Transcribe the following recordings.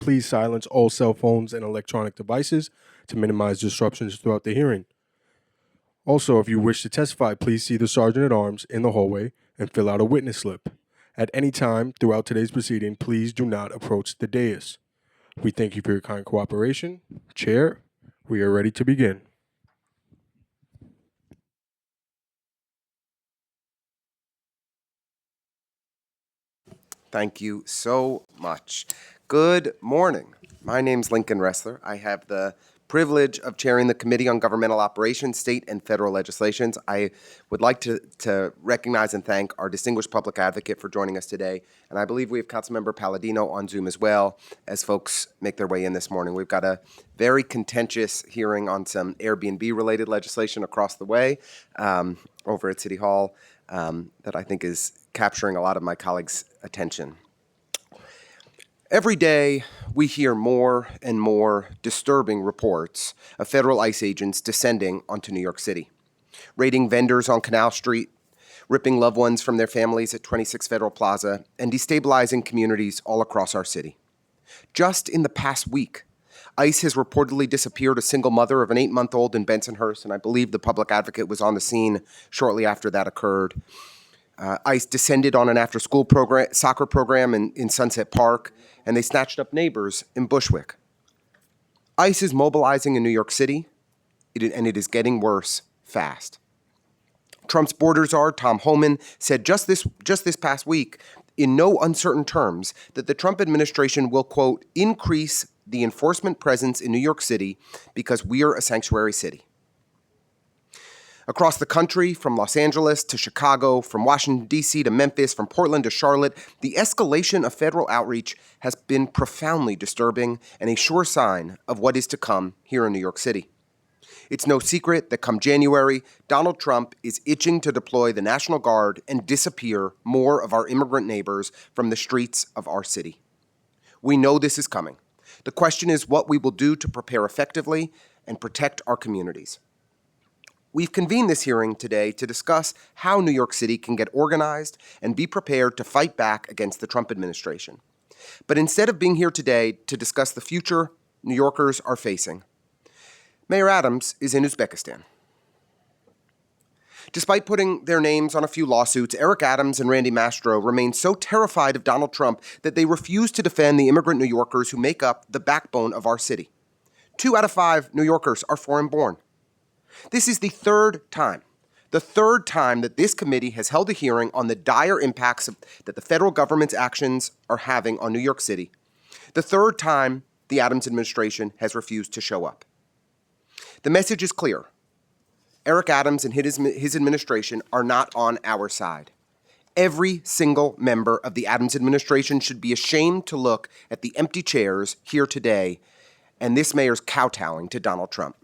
Please silence all cell phones and electronic devices to minimize disruptions throughout the hearing. Also, if you wish to testify, please see the Sergeant at Arms in the hallway and fill out a witness slip. At any time throughout today's proceeding, please do not approach the dais. We thank you for your kind cooperation. Chair, we are ready to begin. Thank you so much. Good morning. My name's Lincoln Ressler. I have the privilege of chairing the Committee on Governmental Operations, State and Federal Legislations. I would like to recognize and thank our distinguished public advocate for joining us today. And I believe we have Councilmember Palladino on Zoom as well as folks make their way in this morning. We've got a very contentious hearing on some Airbnb-related legislation across the way over at City Hall that I think is capturing a lot of my colleagues' attention. Every day, we hear more and more disturbing reports of federal ICE agents descending onto New York City, raiding vendors on Canal Street, ripping loved ones from their families at 26 Federal Plaza, and destabilizing communities all across our city. Just in the past week, ICE has reportedly disappeared a single mother of an 8-month-old in Bensonhurst, and I believe the public advocate was on the scene shortly after that occurred. ICE descended on an after-school soccer program in Sunset Park, and they snatched up neighbors in Bushwick. ICE is mobilizing in New York City, and it is getting worse fast. Trump's border czar, Tom Homan, said just this past week, in no uncertain terms, that the Trump administration will, quote, increase the enforcement presence in New York City because we are a sanctuary city. Across the country, from Los Angeles to Chicago, from Washington, D.C. to Memphis, from Portland to Charlotte, the escalation of federal outreach has been profoundly disturbing and a sure sign of what is to come here in New York City. It's no secret that come January, Donald Trump is itching to deploy the National Guard and disappear more of our immigrant neighbors from the streets of our city. We know this is coming. The question is what we will do to prepare effectively and protect our communities. We've convened this hearing today to discuss how New York City can get organized and be prepared to fight back against the Trump administration. But instead of being here today to discuss the future New Yorkers are facing, Mayor Adams is in Uzbekistan. Despite putting their names on a few lawsuits, Eric Adams and Randy Mastro remain so terrified of Donald Trump that they refuse to defend the immigrant New Yorkers who make up the backbone of our city. 2 out of 5 New Yorkers are foreign-born. This is the third time that this committee has held a hearing on the dire impacts that the federal government's actions are having on New York City. The third time the Adams administration has refused to show up. The message is clear. Eric Adams and his administration are not on our side. Every single member of the Adams administration should be ashamed to look at the empty chairs here today and this mayor's kowtowing to Donald Trump.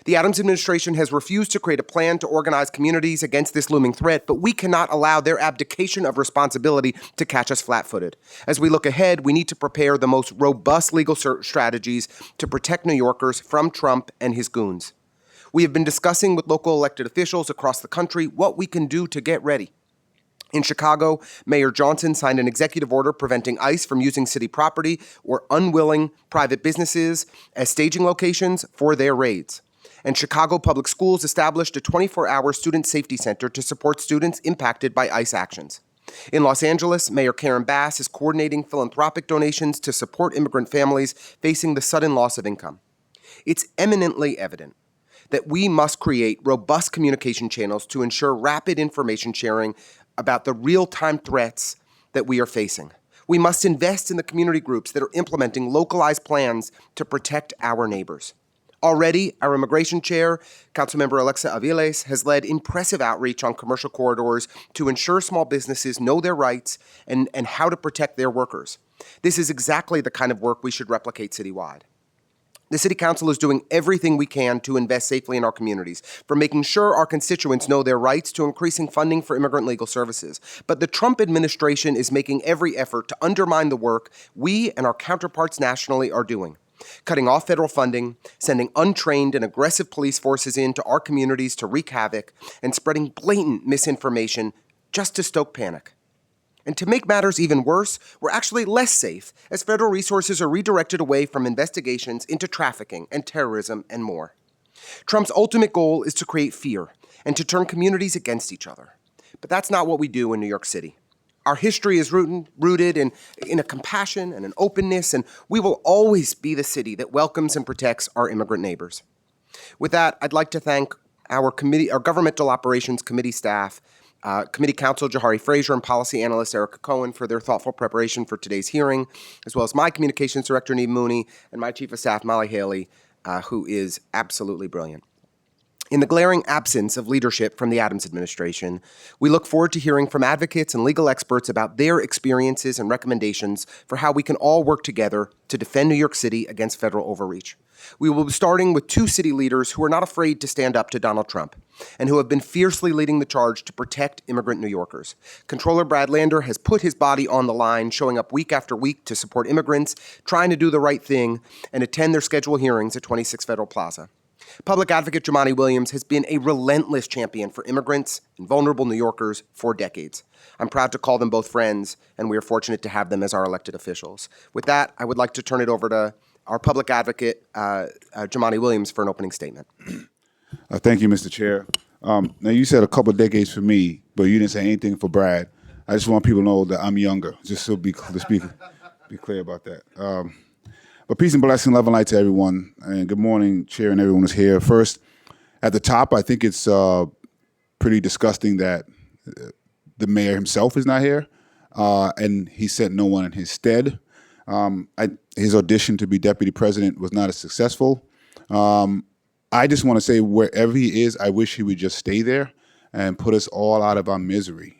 The Adams administration has refused to create a plan to organize communities against this looming threat, but we cannot allow their abdication of responsibility to catch us flat-footed. As we look ahead, we need to prepare the most robust legal strategies to protect New Yorkers from Trump and his goons. We have been discussing with local elected officials across the country what we can do to get ready. In Chicago, Mayor Johnson signed an executive order preventing ICE from using city property or unwilling private businesses as staging locations for their raids. And Chicago Public Schools established a 24-hour student safety center to support students impacted by ICE actions. In Los Angeles, Mayor Karen Bass is coordinating philanthropic donations to support immigrant families facing the sudden loss of income. It's eminently evident that we must create robust communication channels to ensure rapid information sharing about the real-time threats that we are facing. We must invest in the community groups that are implementing localized plans to protect our neighbors. Already, our immigration chair, Councilmember Alexa Aviles, has led impressive outreach on commercial corridors to ensure small businesses know their rights and how to protect their workers. This is exactly the kind of work we should replicate citywide. The City Council is doing everything we can to invest safely in our communities, from making sure our constituents know their rights to increasing funding for immigrant legal services. But the Trump administration is making every effort to undermine the work we and our counterparts nationally are doing. Cutting off federal funding, sending untrained and aggressive police forces into our communities to wreak havoc, and spreading blatant misinformation just to stoke panic. And to make matters even worse, we're actually less safe as federal resources are redirected away from investigations into trafficking and terrorism and more. Trump's ultimate goal is to create fear and to turn communities against each other. But that's not what we do in New York City. Our history is rooted in a compassion and an openness, and we will always be the city that welcomes and protects our immigrant neighbors. With that, I'd like to thank our Governmental Operations Committee staff, Committee Counsel Jahari Frazier and Policy Analyst Erica Cohen for their thoughtful preparation for today's hearing, as well as my Communications Director, Neve Mooney, and my Chief of Staff, Molly Haley, who is absolutely brilliant. In the glaring absence of leadership from the Adams administration, we look forward to hearing from advocates and legal experts about their experiences and recommendations for how we can all work together to defend New York City against federal overreach. We will be starting with two city leaders who are not afraid to stand up to Donald Trump and who have been fiercely leading the charge to protect immigrant New Yorkers. Controller Brad Lander has put his body on the line, showing up week after week to support immigrants, trying to do the right thing, and attend their scheduled hearings at 26 Federal Plaza. Public Advocate Jumaane Williams has been a relentless champion for immigrants and vulnerable New Yorkers for decades. I'm proud to call them both friends, and we are fortunate to have them as our elected officials. With that, I would like to turn it over to our Public Advocate, Jumaane Williams, for an opening statement. Thank you, Mr. Chair. Now, you said a couple of decades for me, but you didn't say anything for Brad. I just want people to know that I'm younger, just to be clear about that. But peace and blessing, love and light to everyone. And good morning, Chair, and everyone is here. First, at the top, I think it's pretty disgusting that the mayor himself is not here, and he sent no one in his stead. His audition to be deputy president was not as successful. I just want to say wherever he is, I wish he would just stay there and put us all out of our misery.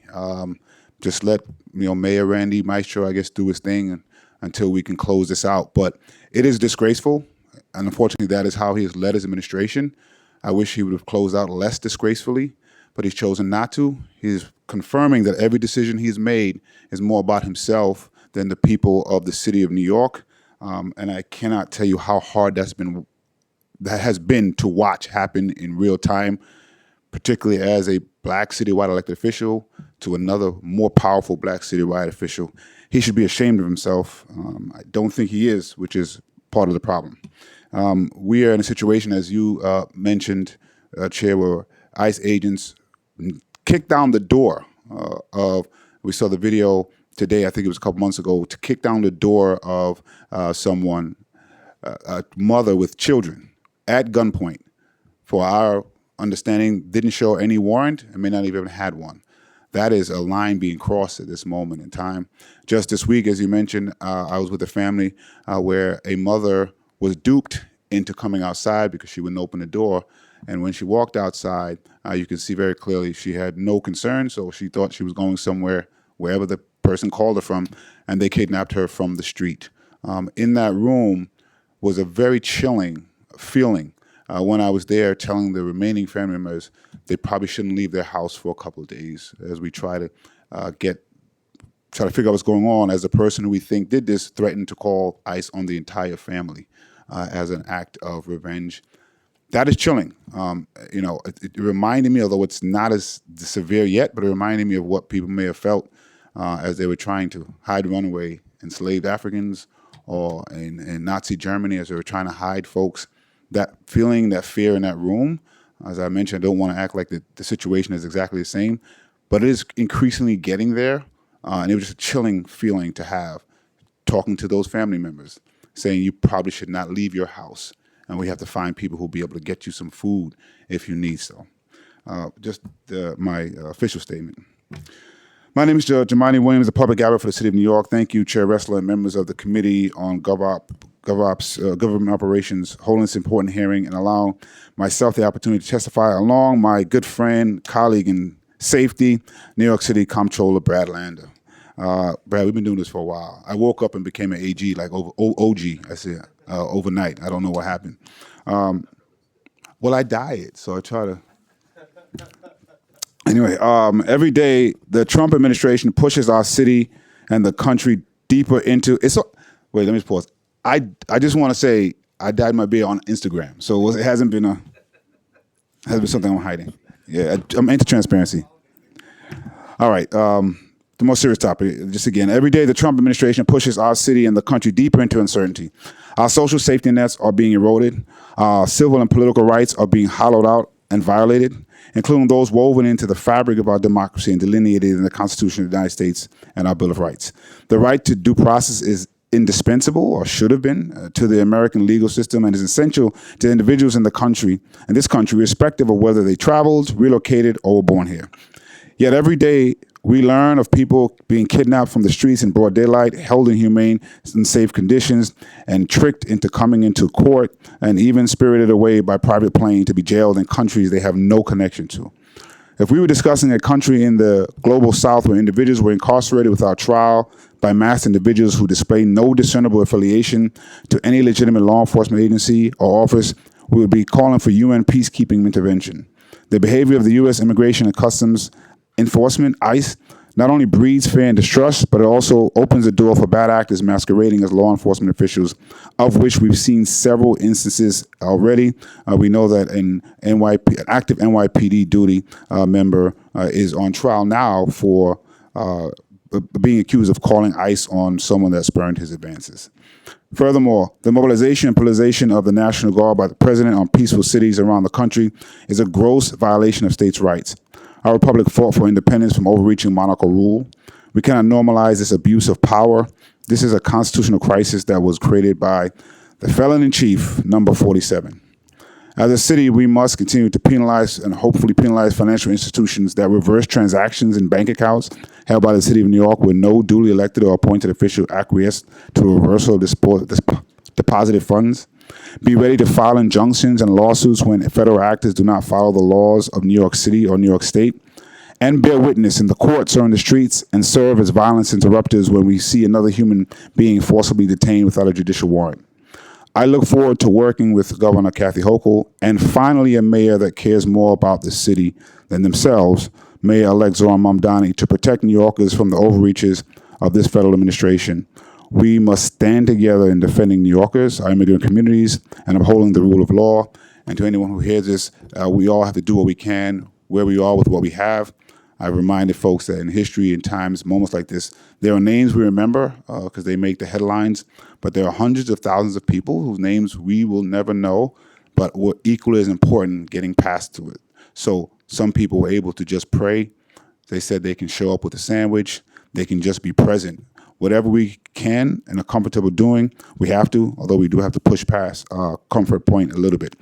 Just let Mayor Randy Maestro, I guess, do his thing until we can close this out. But it is disgraceful, and unfortunately, that is how he has led his administration. I wish he would have closed out less disgracefully, but he's chosen not to. He's confirming that every decision he's made is more about himself than the people of the city of New York. And I cannot tell you how hard that has been to watch happen in real time, particularly as a black citywide elected official to another more powerful black citywide official. He should be ashamed of himself. I don't think he is, which is part of the problem. We are in a situation, as you mentioned, Chair, where ICE agents kicked down the door we saw the video today, I think it was a couple months ago, to kick down the door of someone, a mother with children, at gunpoint. For our understanding, didn't show any warrant and may not have even had one. That is a line being crossed at this moment in time. Just this week, as you mentioned, I was with a family where a mother was duped into coming outside because she wouldn't open the door. And when she walked outside, you can see very clearly she had no concern, so she thought she was going somewhere, wherever the person called her from, and they kidnapped her from the street. In that room was a very chilling feeling when I was there, telling the remaining family members they probably shouldn't leave their house for a couple of days as we try to figure out what's going on, as the person who we think did this threatened to call ICE on the entire family as an act of revenge. That is chilling. It reminded me, although it's not as severe yet, but it reminded me of what people may have felt as they were trying to hide runaway enslaved Africans, or in Nazi Germany as they were trying to hide folks. That feeling, that fear in that room, as I mentioned, I don't want to act like the situation is exactly the same, but it is increasingly getting there. And it was just a chilling feeling to have, talking to those family members, saying you probably should not leave your house, and we have to find people who'll be able to get you some food if you need so. My official statement. My name is Jumaane Williams, the Public Advocate for the City of New York. Thank you, Chair Ressler and members of the Committee on Government Operations, holding this important hearing and allowing myself the opportunity to testify along my good friend, colleague in safety, New York City Comptroller Brad Lander. Brad, we've been doing this for a while. I woke up and became an AG, like OG, I said, overnight. I don't know what happened. I diet, so I try to. Anyway, every day the Trump administration pushes our city and the country deeper into it. Wait, let me pause. I just want to say I dyed my beard on Instagram, so it hasn't been something I'm hiding. Yeah, I'm into transparency. All right. the more serious topic, just again, every day the Trump administration pushes our city and the country deeper into uncertainty. Our social safety nets are being eroded. Our civil and political rights are being hollowed out and violated, including those woven into the fabric of our democracy and delineated in the Constitution of the United States and our Bill of Rights. The right to due process is indispensable, or should have been, to the American legal system, and is essential to individuals in this country, irrespective of whether they traveled, relocated, or were born here. Yet every day we learn of people being kidnapped from the streets in broad daylight, held in humane and safe conditions, and tricked into coming into court, and even spirited away by private plane to be jailed in countries they have no connection to. If we were discussing a country in the global south where individuals were incarcerated without trial by masked individuals who display no discernible affiliation to any legitimate law enforcement agency or office, we would be calling for UN peacekeeping intervention. The behavior of the U.S. Immigration and Customs Enforcement, ICE, not only breeds fear and distrust, but it also opens the door for bad actors masquerading as law enforcement officials, of which we've seen several instances already. We know that an active NYPD duty member is on trial now for being accused of calling ICE on someone that spurned his advances. Furthermore, the mobilization and politicization of the National Guard by the president on peaceful cities around the country is a gross violation of states' rights. Our republic fought for independence from overreaching monarchical rule. We cannot normalize this abuse of power. This is a constitutional crisis that was created by the felon-in-chief, number 47. As a city, we must continue to penalize and hopefully penalize financial institutions that reverse transactions in bank accounts held by the city of New York where no duly elected or appointed official acquiesced to a reversal of deposited funds. Be ready to file injunctions and lawsuits when federal actors do not follow the laws of New York City or New York State. And bear witness in the courts or in the streets and serve as violence interrupters when we see another human being forcibly detained without a judicial warrant. I look forward to working with Governor Kathy Hochul and finally a mayor that cares more about the city than themselves, Mayor-elect Zohran Mamdani, to protect New Yorkers from the overreaches of this federal administration. We must stand together in defending New Yorkers, our immigrant communities, and upholding the rule of law. And to anyone who hears this, we all have to do what we can, where we are with what we have. I reminded folks that in history, in times, moments like this, there are names we remember because they make the headlines, but there are hundreds of thousands of people whose names we will never know, but were equally as important getting past to it. So some people were able to just pray. They said they can show up with a sandwich. They can just be present. Whatever we can and are comfortable doing, we have to, although we do have to push past our comfort point a little bit.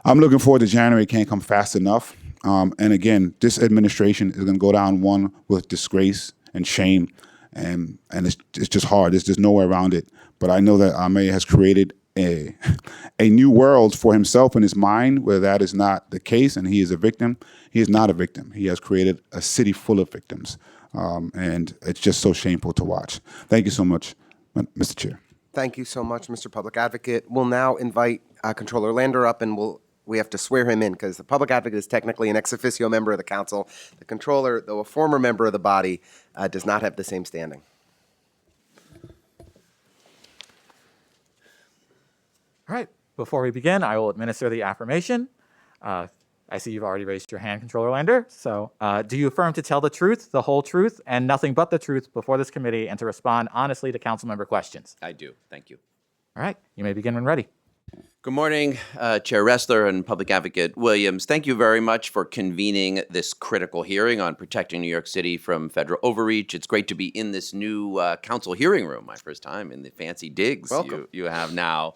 I'm looking forward to January. It can't come fast enough. And again, this administration is going to go down one with disgrace and shame, and it's just hard. There's just no way around it. But I know that our mayor has created a new world for himself in his mind where that is not the case, and he is a victim. He is not a victim. He has created a city full of victims. And it's just so shameful to watch. Thank you so much, Mr. Chair. Thank you so much, Mr. Public Advocate. We'll now invite Controller Lander up, and we have to swear him in because the Public Advocate is technically an ex officio member of the council. The Controller, though a former member of the body, does not have the same standing. All right, before we begin, I will administer the affirmation. I see you've already raised your hand, Controller Lander. So do you affirm to tell the truth, the whole truth, and nothing but the truth before this committee and to respond honestly to council member questions? I do. Thank you. All right, you may begin when ready. Good morning, Chair Ressler and Public Advocate Williams. Thank you very much for convening this critical hearing on protecting New York City from federal overreach. It's great to be in this new council hearing room, my first time in the fancy digs you have now.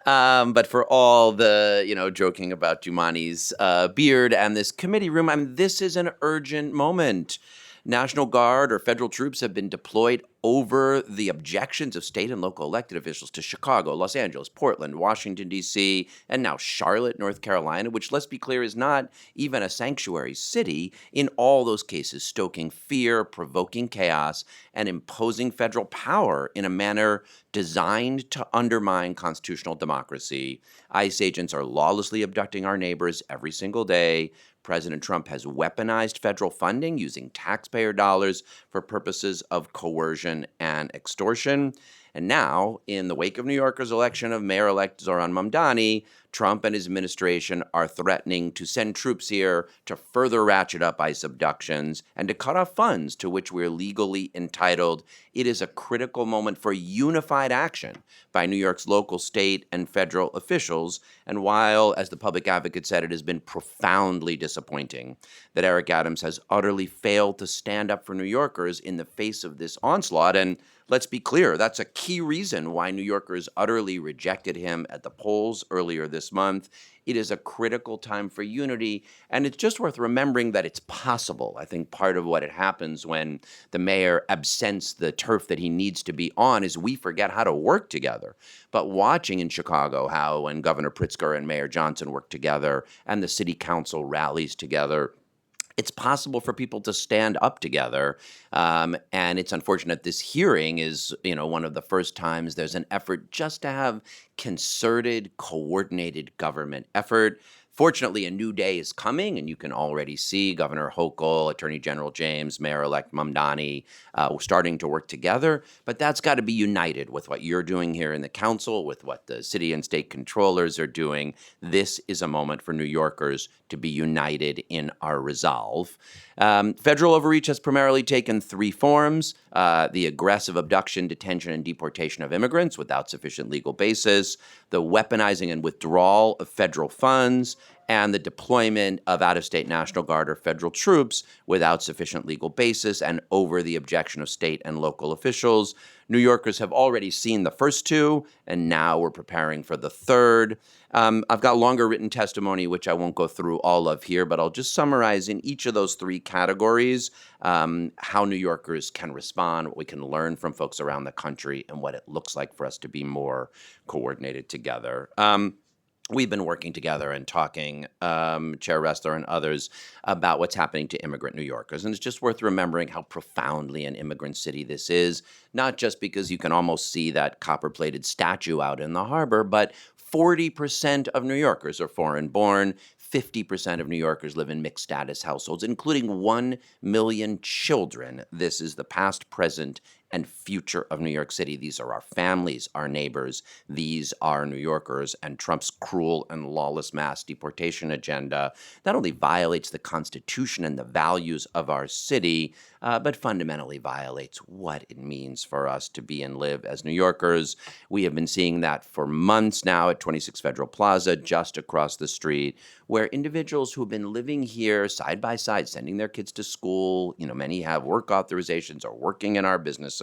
But for all the, joking about Jumani's beard and this committee room, this is an urgent moment. National Guard or federal troops have been deployed over the objections of state and local elected officials to Chicago, Los Angeles, Portland, Washington, D.C., and now Charlotte, North Carolina, which, let's be clear, is not even a sanctuary city, in all those cases stoking fear, provoking chaos, and imposing federal power in a manner designed to undermine constitutional democracy. ICE agents are lawlessly abducting our neighbors every single day. President Trump has weaponized federal funding using taxpayer dollars for purposes of coercion and extortion. And now, in the wake of New Yorkers' election of Mayor-elect Zohran Mamdani, Trump and his administration are threatening to send troops here to further ratchet up ICE abductions and to cut off funds to which we're legally entitled. It is a critical moment for unified action by New York's local, state, and federal officials. And while, as the public advocate said, it has been profoundly disappointing that Eric Adams has utterly failed to stand up for New Yorkers in the face of this onslaught, and let's be clear, that's a key reason why New Yorkers utterly rejected him at the polls earlier this month. It is a critical time for unity, and it's just worth remembering that it's possible. I think part of what happens when the mayor absents the turf that he needs to be on is we forget how to work together. But watching in Chicago how when Governor Pritzker and Mayor Johnson work together and the city council rallies together, it's possible for people to stand up together, and it's unfortunate this hearing is, one of the first times there's an effort just to have concerted, coordinated government effort. Fortunately, a new day is coming, and you can already see Governor Hochul, Attorney General James, Mayor-elect Mamdani starting to work together. But that's got to be united with what you're doing here in the council, with what the city and state controllers are doing. This is a moment for New Yorkers to be united in our resolve. Federal overreach has primarily taken three forms: the aggressive abduction, detention, and deportation of immigrants without sufficient legal basis, the weaponizing and withdrawal of federal funds, and the deployment of out-of-state National Guard or federal troops without sufficient legal basis and over the objection of state and local officials. New Yorkers have already seen the first two, and now we're preparing for the third. I've got longer written testimony, which I won't go through all of here, but I'll just summarize in each of those three categories how New Yorkers can respond, what we can learn from folks around the country, and what it looks like for us to be more coordinated together. We've been working together and talking, Chair Ressler and others, about what's happening to immigrant New Yorkers. And it's just worth remembering how profoundly an immigrant city this is, not just because you can almost see that copper-plated statue out in the harbor, but 40% of New Yorkers are foreign-born. 50% of New Yorkers live in mixed-status households, including 1 million children. This is the past, present, and future of New York City. These are our families, our neighbors. These are New Yorkers, and Trump's cruel and lawless mass deportation agenda not only violates the Constitution and the values of our city, but fundamentally violates what it means for us to be and live as New Yorkers. We have been seeing that for months now at 26 Federal Plaza, just across the street, where individuals who have been living here side by side, sending their kids to school, many have work authorizations or working in our businesses,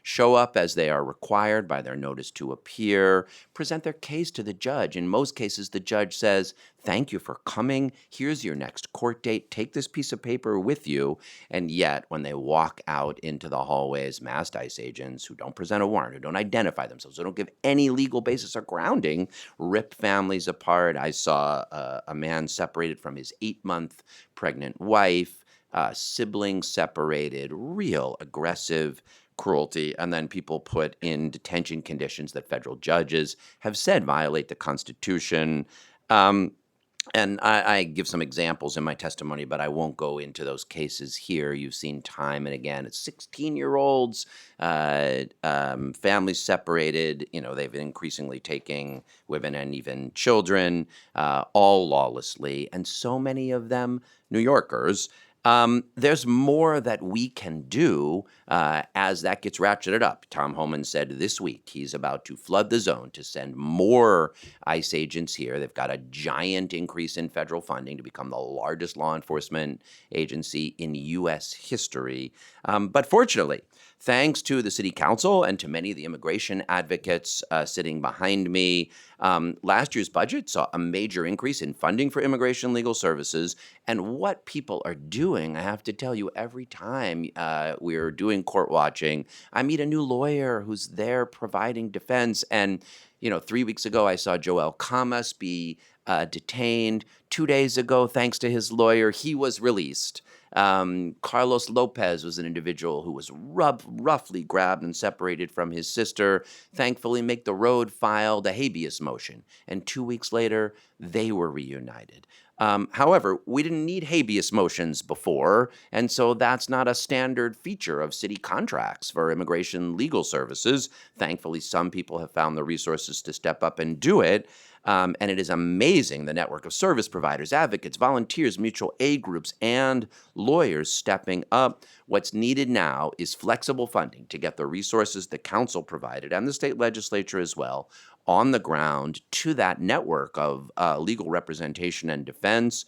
show up as they are required by their notice to appear, present their case to the judge. In most cases, the judge says, "Thank you for coming. Here's your next court date. Take this piece of paper with you." And yet, when they walk out into the hallways, masked ICE agents who don't present a warrant, who don't identify themselves, who don't give any legal basis or grounding, rip families apart. I saw a man separated from his 8-month pregnant wife, siblings separated, real aggressive cruelty, and then people put in detention conditions that federal judges have said violate the Constitution. And I give some examples in my testimony, but I won't go into those cases here. You've seen time and again. It's 16-year-olds, families separated. They've been increasingly taking women and even children, all lawlessly, and so many of them New Yorkers. There's more that we can do as that gets ratcheted up. Tom Homan said this week he's about to flood the zone to send more ICE agents here. They've got a giant increase in federal funding to become the largest law enforcement agency in U.S. history. But fortunately, thanks to the city council and to many of the immigration advocates sitting behind me, last year's budget saw a major increase in funding for immigration legal services. And what people are doing, I have to tell you, every time we're doing court watching, I meet a new lawyer who's there providing defense. And 3 weeks ago, I saw Joel Camas be detained. 2 days ago, thanks to his lawyer, he was released. Carlos Lopez was an individual who was roughly grabbed and separated from his sister. Thankfully, Make the Road filed a habeas motion, and 2 weeks later, they were reunited. However, we didn't need habeas motions before, and so that's not a standard feature of city contracts for immigration legal services. Thankfully, some people have found the resources to step up and do it. And it is amazing the network of service providers, advocates, volunteers, mutual aid groups, and lawyers stepping up. What's needed now is flexible funding to get the resources the council provided and the state legislature as well on the ground to that network of legal representation and defense.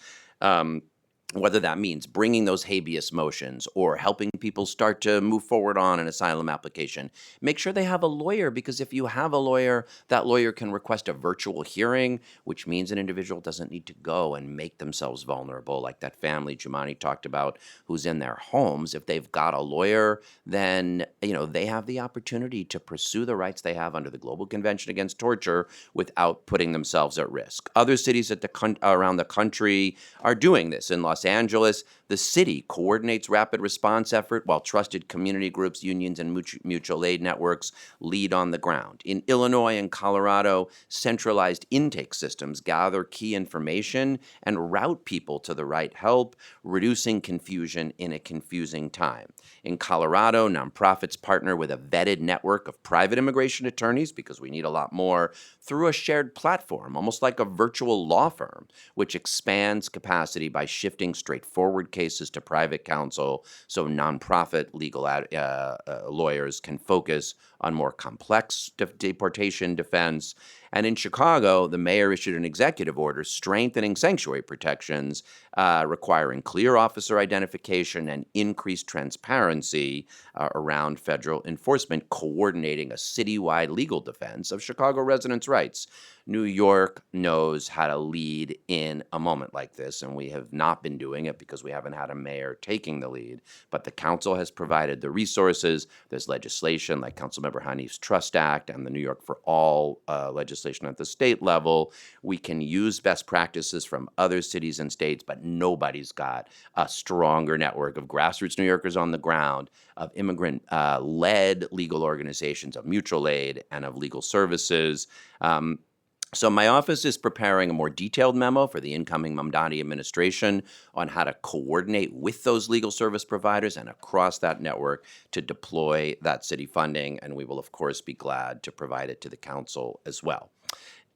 Whether that means bringing those habeas motions or helping people start to move forward on an asylum application. Make sure they have a lawyer, because if you have a lawyer, that lawyer can request a virtual hearing, which means an individual doesn't need to go and make themselves vulnerable, like that family Jumani talked about who's in their homes. If they've got a lawyer, then they have the opportunity to pursue the rights they have under the Global Convention Against Torture without putting themselves at risk. Other cities around the country are doing this. In Los Angeles, the city coordinates rapid response effort while trusted community groups, unions, and mutual aid networks lead on the ground. In Illinois and Colorado, centralized intake systems gather key information and route people to the right help, reducing confusion in a confusing time. In Colorado, nonprofits partner with a vetted network of private immigration attorneys, because we need a lot more, through a shared platform, almost like a virtual law firm, which expands capacity by shifting straightforward cases to private counsel so nonprofit legal lawyers can focus on more complex deportation defense. And in Chicago, the mayor issued an executive order strengthening sanctuary protections, requiring clear officer identification and increased transparency around federal enforcement, coordinating a citywide legal defense of Chicago residents' rights. New York knows how to lead in a moment like this, and we have not been doing it because we haven't had a mayor taking the lead. But the council has provided the resources. There's legislation like Councilmember Hanif's Trust Act and the New York for All legislation at the state level. We can use best practices from other cities and states, but nobody's got a stronger network of grassroots New Yorkers on the ground, of immigrant-led legal organizations, of mutual aid, and of legal services. So my office is preparing a more detailed memo for the incoming Mamdani administration on how to coordinate with those legal service providers and across that network to deploy that city funding, and we will, of course, be glad to provide it to the council as well.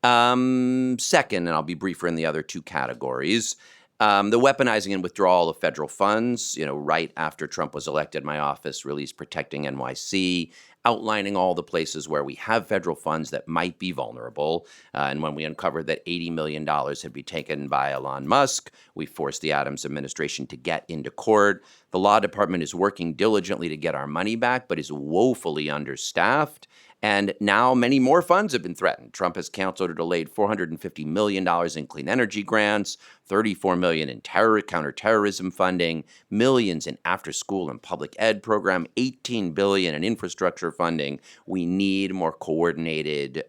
Second, and I'll be briefer in the other two categories, the weaponizing and withdrawal of federal funds. Right after Trump was elected, my office released Protecting NYC, outlining all the places where we have federal funds that might be vulnerable. And when we uncovered that $80 million had been taken by Elon Musk, we forced the Adams administration to get into court. The law department is working diligently to get our money back, but is woefully understaffed. And now many more funds have been threatened. Trump has canceled or delayed $450 million in clean energy grants, $34 million in counterterrorism funding, millions in after-school and public ed program, $18 billion in infrastructure funding. We need more coordinated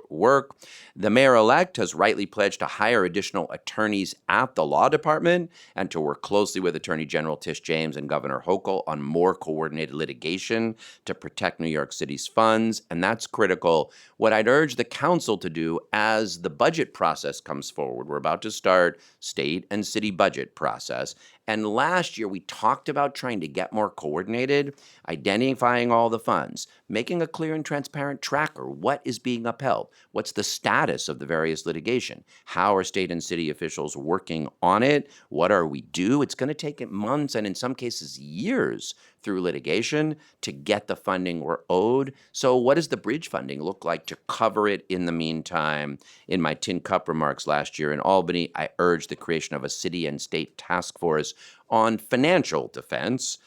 work. The mayor-elect has rightly pledged to hire additional attorneys at the law department and to work closely with Attorney General Tish James and Governor Hochul on more coordinated litigation to protect New York City's funds, and that's critical. What I'd urge the council to do as the budget process comes forward, we're about to start state and city budget process, and last year we talked about trying to get more coordinated, identifying all the funds, making a clear and transparent tracker. What is being upheld? What's the status of the various litigation? How are state and city officials working on it? What are we due? It's going to take months and in some cases years through litigation to get the funding we're owed. So what does the bridge funding look like to cover it in the meantime? In my tin cup remarks last year in Albany, I urged the creation of a city and state task force on financial defense,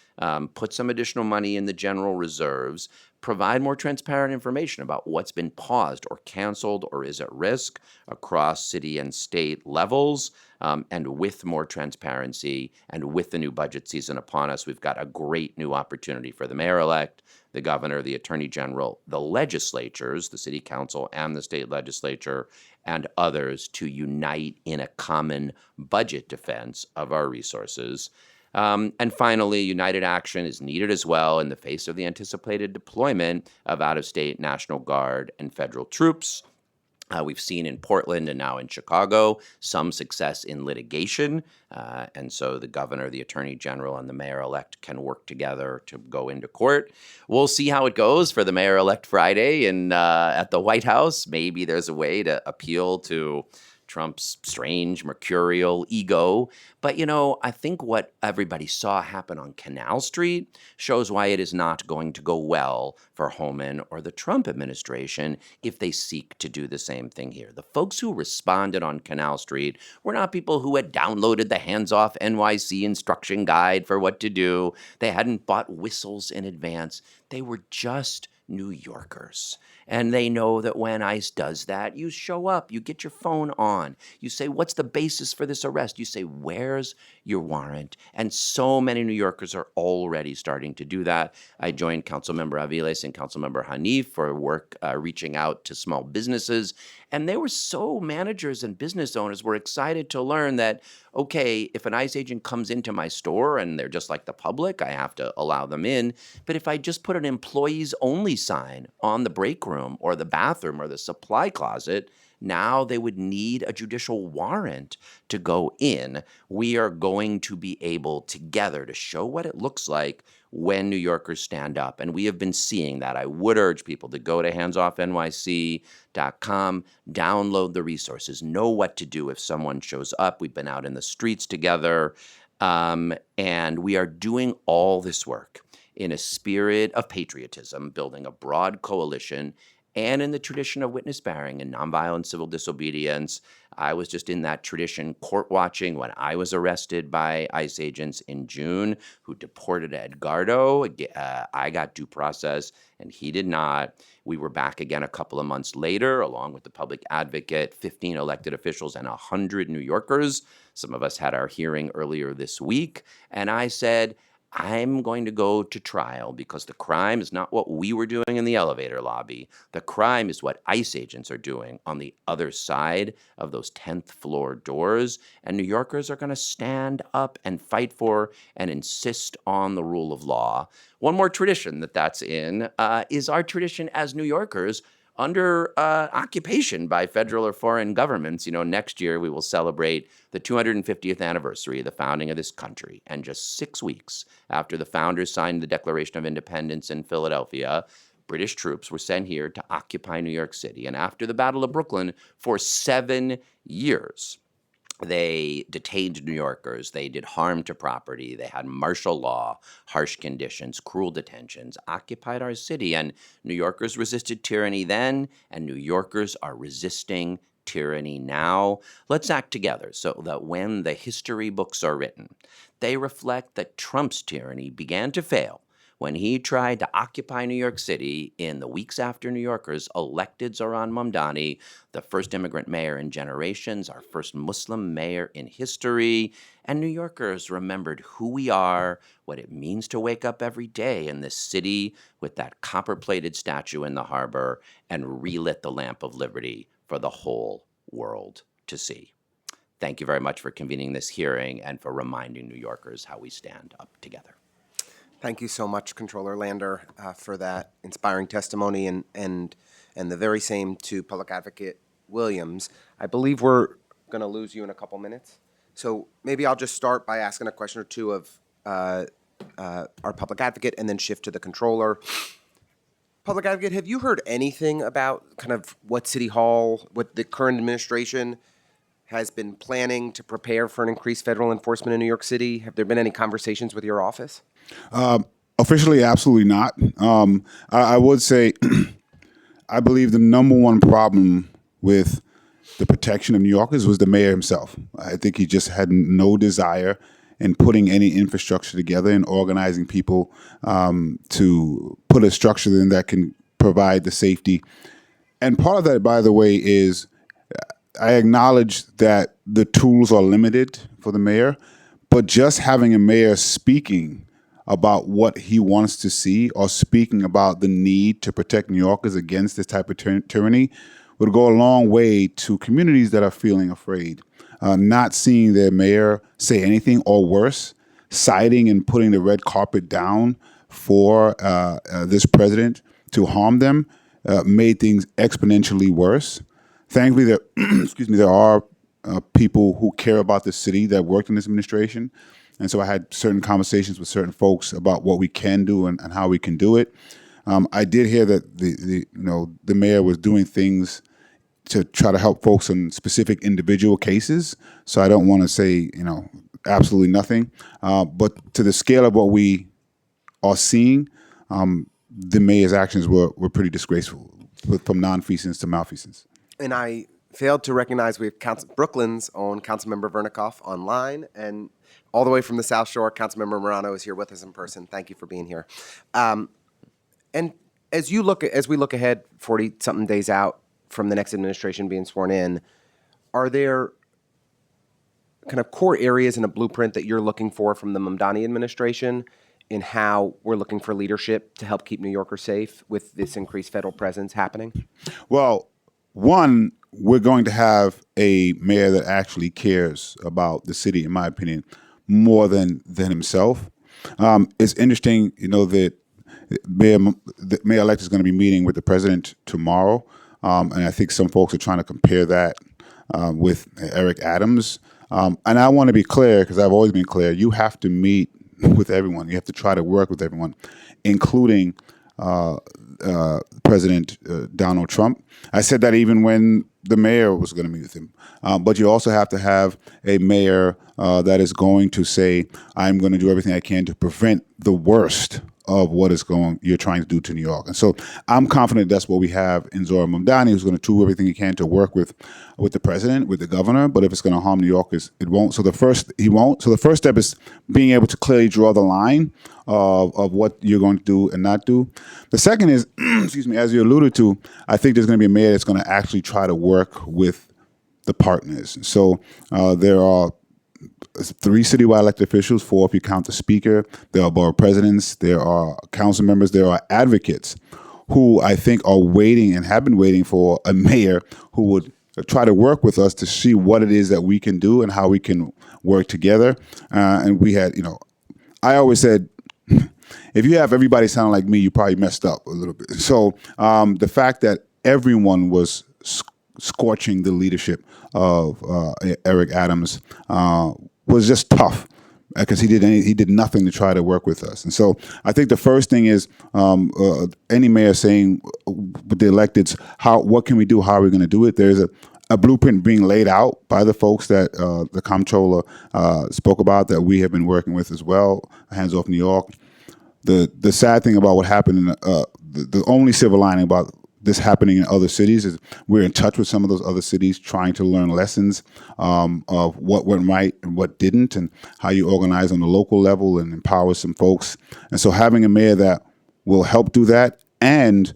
put some additional money in the general reserves, provide more transparent information about what's been paused or canceled or is at risk across city and state levels. And with more transparency and with the new budget season upon us, we've got a great new opportunity for the mayor-elect, the governor, the attorney general, the legislatures, the city council and the state legislature, and others to unite in a common budget defense of our resources. And finally, united action is needed as well in the face of the anticipated deployment of out-of-state National Guard and federal troops. We've seen in Portland and now in Chicago some success in litigation. And so the governor, the attorney general, and the mayor-elect can work together to go into court. We'll see how it goes for the mayor-elect Friday at the White House. Maybe there's a way to appeal to Trump's strange mercurial ego. But, I think what everybody saw happen on Canal Street shows why it is not going to go well for Homan or the Trump administration if they seek to do the same thing here. The folks who responded on Canal Street were not people who had downloaded the hands-off NYC instruction guide for what to do. They hadn't bought whistles in advance. They were just New Yorkers. And they know that when ICE does that, you show up, you get your phone on, you say, what's the basis for this arrest? You say, where's your warrant? And so many New Yorkers are already starting to do that. I joined Councilmember Aviles and Councilmember Hanif for work reaching out to small businesses. And they were managers and business owners were excited to learn that, okay, if an ICE agent comes into my store and they're just like the public, I have to allow them in. But if I just put an employees only sign on the break room or the bathroom or the supply closet, now they would need a judicial warrant to go in. We are going to be able together to show what it looks like when New Yorkers stand up. And we have been seeing that. I would urge people to go to handsoffnyc.com, download the resources, know what to do if someone shows up. We've been out in the streets together, and we are doing all this work in a spirit of patriotism, building a broad coalition, and in the tradition of witness bearing and nonviolent civil disobedience. I was just in that tradition court watching when I was arrested by ICE agents in June who deported Edgardo. I got due process and he did not. We were back again a couple of months later, along with the public advocate, 15 elected officials, and 100 New Yorkers. Some of us had our hearing earlier this week. And I said, I'm going to go to trial because the crime is not what we were doing in the elevator lobby. The crime is what ICE agents are doing on the other side of those 10th floor doors. And New Yorkers are going to stand up and fight for and insist on the rule of law. One more tradition that's in is our tradition as New Yorkers under occupation by federal or foreign governments. Next year we will celebrate the 250th anniversary of the founding of this country. And just 6 weeks after the founders signed the Declaration of Independence in Philadelphia, British troops were sent here to occupy New York City. And after the Battle of Brooklyn, for 7 years, they detained New Yorkers. They did harm to property. They had martial law, harsh conditions, cruel detentions, occupied our city. And New Yorkers resisted tyranny then, and New Yorkers are resisting tyranny now. Let's act together so that when the history books are written, they reflect that Trump's tyranny began to fail when he tried to occupy New York City in the weeks after New Yorkers elected Zohran Mamdani, the first immigrant mayor in generations, our first Muslim mayor in history. And New Yorkers remembered who we are, what it means to wake up every day in this city with that copper-plated statue in the harbor and relit the lamp of liberty for the whole world to see. Thank you very much for convening this hearing and for reminding New Yorkers how we stand up together. Thank you so much, Controller Lander, for that inspiring testimony, and the very same to Public Advocate Williams. I believe we're going to lose you in a couple minutes, so maybe I'll just start by asking a question or two of our Public Advocate and then shift to the Controller. Public Advocate, have you heard anything about kind of what City Hall, what the current administration has been planning to prepare for an increased federal enforcement in New York City? Have there been any conversations with your office? Officially, absolutely not. I would say I believe the number one problem with the protection of New Yorkers was the mayor himself. I think he just had no desire in putting any infrastructure together and organizing people to put a structure in that can provide the safety. And part of that, by the way, is I acknowledge that the tools are limited for the mayor, but just having a mayor speaking about what he wants to see or speaking about the need to protect New Yorkers against this type of tyranny would go a long way to communities that are feeling afraid. Not seeing their mayor say anything, or worse, citing and putting the red carpet down for this president to harm them made things exponentially worse. thankfully, there, excuse me, there are people who care about the city that worked in this administration. And so I had certain conversations with certain folks about what we can do and how we can do it. I did hear that the mayor was doing things to try to help folks in specific individual cases. So I don't want to say, absolutely nothing. But to the scale of what we are seeing, the mayor's actions were pretty disgraceful, from nonfeasance to malfeasance. And I failed to recognize we have Brooklyn's own Councilmember Vernikoff online, and all the way from the South Shore, Councilmember Morano is here with us in person. Thank you for being here. And as we look ahead 40-something days out from the next administration being sworn in, are there kind of core areas in a blueprint that you're looking for from the Mamdani administration in how we're looking for leadership to help keep New Yorkers safe with this increased federal presence happening? Well, one, we're going to have a mayor that actually cares about the city, in my opinion, more than himself. It's interesting, that the mayor-elect is going to be meeting with the president tomorrow, and I think some folks are trying to compare that with Eric Adams. And I want to be clear, because I've always been clear, you have to meet with everyone. You have to try to work with everyone, including President Donald Trump. I said that even when the mayor was going to meet with him. But you also have to have a mayor that is going to say, I'm going to do everything I can to prevent the worst of what you're trying to do to New York. And so I'm confident that's what we have in Zohran Mamdani, who's going to do everything he can to work with the president, with the governor. But if it's going to harm New Yorkers, it won't. So the first step is being able to clearly draw the line of what you're going to do and not do. The second is, excuse me, as you alluded to, I think there's going to be a mayor that's going to actually try to work with the partners. So there are 3 citywide elected officials, 4 if you count the speaker. There are borough presidents, there are council members, there are advocates who I think are waiting and have been waiting for a mayor who would try to work with us to see what it is that we can do and how we can work together. And we had, I always said, if you have everybody sounding like me, you probably messed up a little bit. So the fact that everyone was scorching the leadership of Eric Adams was just tough, because he did nothing to try to work with us. And so I think the first thing is any mayor saying with the electeds, what can we do? How are we going to do it? There's a blueprint being laid out by the folks that the comptroller spoke about, that we have been working with as well, Hands Off New York. The sad thing about what happened, the only silver lining about this happening in other cities is we're in touch with some of those other cities, trying to learn lessons of what went right and what didn't, and how you organize on the local level and empower some folks. And so having a mayor that will help do that, and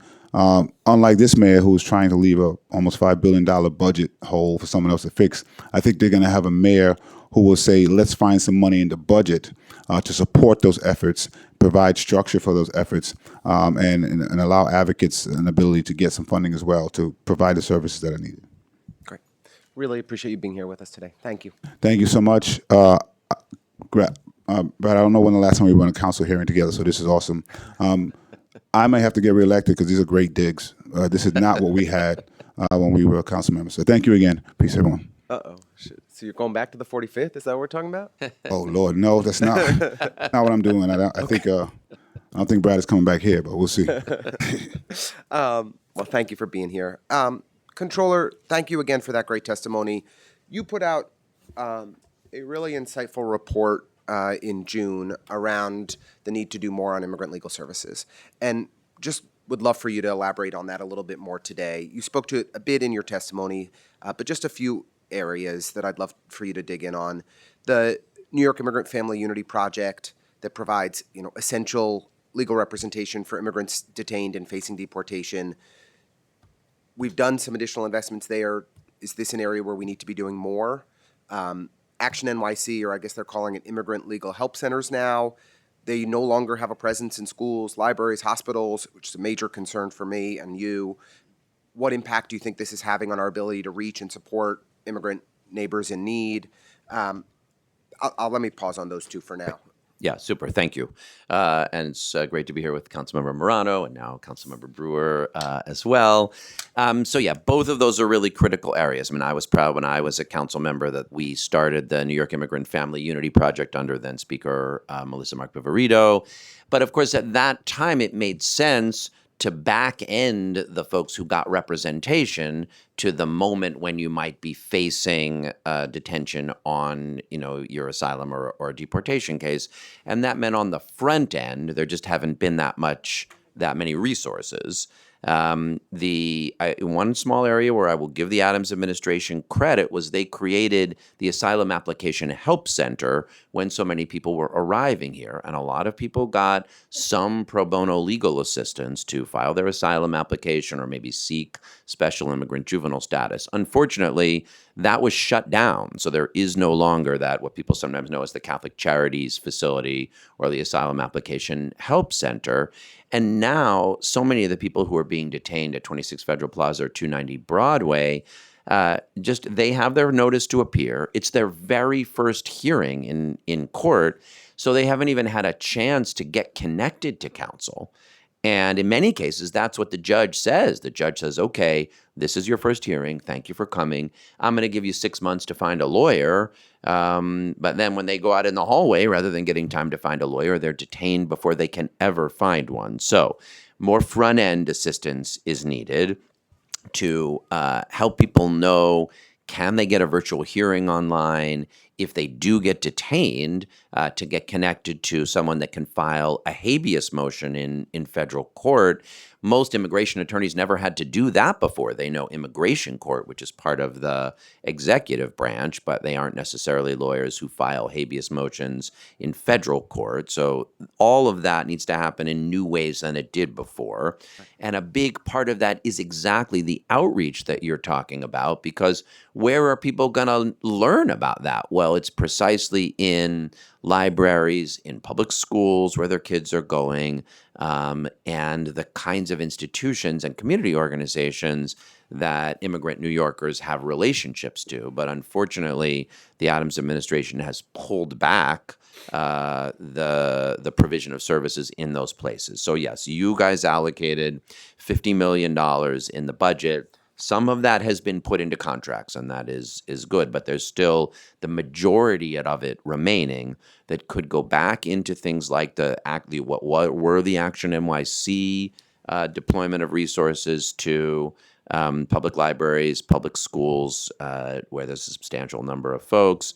unlike this mayor who's trying to leave a almost $5 billion budget hole for someone else to fix, I think they're going to have a mayor who will say, let's find some money in the budget to support those efforts, provide structure for those efforts, and allow advocates an ability to get some funding as well to provide the services that are needed. Great. Really appreciate you being here with us today. Thank you. Thank you so much. Brad, I don't know when the last time we were in a council hearing together, so this is awesome. I may have to get reelected because these are great digs. This is not what we had when we were council members. So thank you again. Peace, everyone. Uh-oh. Shit. So you're going back to the 45th? Is that what we're talking about? Oh Lord, no, that's not what I'm doing. I don't think Brad is coming back here, but we'll see. Well, thank you for being here. Controller, thank you again for that great testimony. You put out a really insightful report in June around the need to do more on immigrant legal services. And just would love for you to elaborate on that a little bit more today. You spoke to it a bit in your testimony, but just a few areas that I'd love for you to dig in on. The New York Immigrant Family Unity Project that provides, essential legal representation for immigrants detained and facing deportation. We've done some additional investments there. Is this an area where we need to be doing more? Action NYC, or I guess they're calling it Immigrant Legal Help Centers now. They no longer have a presence in schools, libraries, hospitals, which is a major concern for me and you. What impact do you think this is having on our ability to reach and support immigrant neighbors in need? Let me pause on those two for now. Yeah, super. Thank you. And it's great to be here with Councilmember Morano and now Councilmember Brewer as well. So yeah, both of those are really critical areas. I mean, I was proud when I was a council member that we started the New York Immigrant Family Unity Project under then Speaker Melissa Mark Viverito. But of course, at that time, it made sense to back end the folks who got representation to the moment when you might be facing detention on, your asylum or deportation case, and that meant on the front end there just haven't been that many resources. One small area where I will give the Adams administration credit was they created the Asylum Application Help Center when so many people were arriving here. And a lot of people got some pro bono legal assistance to file their asylum application or maybe seek special immigrant juvenile status. Unfortunately, that was shut down. So there is no longer that, what people sometimes know as the Catholic Charities Facility or the Asylum Application Help Center. And now, so many of the people who are being detained at 26 Federal Plaza or 290 Broadway, they have their notice to appear. It's their very first hearing in court, so they haven't even had a chance to get connected to counsel. And in many cases, that's what the judge says. The judge says, okay, this is your first hearing. Thank you for coming. I'm going to give you 6 months to find a lawyer. But then when they go out in the hallway, rather than getting time to find a lawyer, they're detained before they can ever find one. So more front-end assistance is needed to help people know, can they get a virtual hearing online? If they do get detained, to get connected to someone that can file a habeas motion in federal court. Most immigration attorneys never had to do that before. They know immigration court, which is part of the executive branch, but they aren't necessarily lawyers who file habeas motions in federal court. So all of that needs to happen in new ways than it did before. And a big part of that is exactly the outreach that you're talking about, because where are people going to learn about that? Well, it's precisely in libraries, in public schools where their kids are going, and the kinds of institutions and community organizations that immigrant New Yorkers have relationships to. But unfortunately, the Adams administration has pulled back the provision of services in those places. So yes, you guys allocated $50 million in the budget. Some of that has been put into contracts, and that is good, but there's still the majority of it remaining that could go back into things like what were the Action NYC deployment of resources to public libraries, public schools, where there's a substantial number of folks.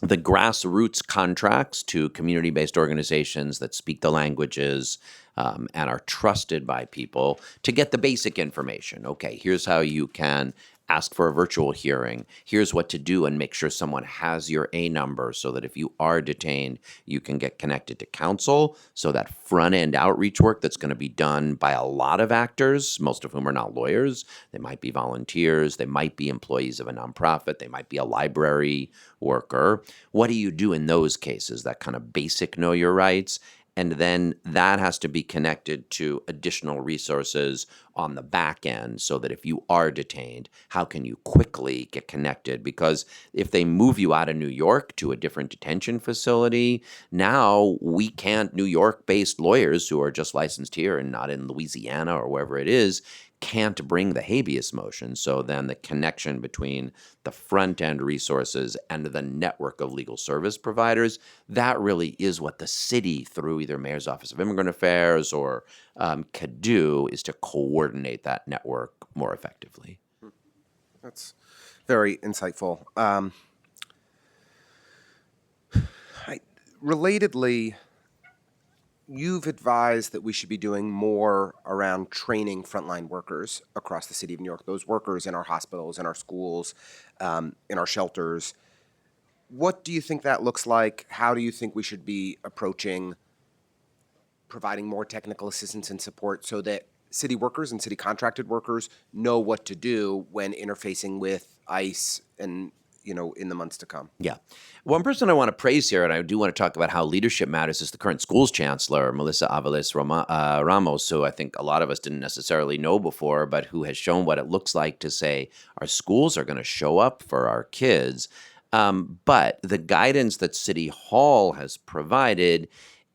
The grassroots contracts to community-based organizations that speak the languages and are trusted by people to get the basic information. Okay, here's how you can ask for a virtual hearing. Here's what to do, and make sure someone has your A number so that if you are detained, you can get connected to counsel. So that front-end outreach work that's going to be done by a lot of actors, most of whom are not lawyers. They might be volunteers. They might be employees of a nonprofit. They might be a library worker. What do you do in those cases? That kind of basic know your rights. And then that has to be connected to additional resources on the back end so that if you are detained, how can you quickly get connected? Because if they move you out of New York to a different detention facility, now we can't, New York-based lawyers who are just licensed here and not in Louisiana or wherever it is, can't bring the habeas motion. So then the connection between the front-end resources and the network of legal service providers, that really is what the city, through either Mayor's Office of Immigrant Affairs or could do, is to coordinate that network more effectively. That's very insightful. Relatedly, you've advised that we should be doing more around training frontline workers across the city of New York, those workers in our hospitals, in our schools, in our shelters. What do you think that looks like? How do you think we should be approaching providing more technical assistance and support so that city workers and city contracted workers know what to do when interfacing with ICE and, in the months to come? Yeah. One person I want to praise here, and I do want to talk about how leadership matters, is the current schools chancellor, Melissa Ramos, who I think a lot of us didn't necessarily know before, but who has shown what it looks like to say our schools are going to show up for our kids. But the guidance that City Hall has provided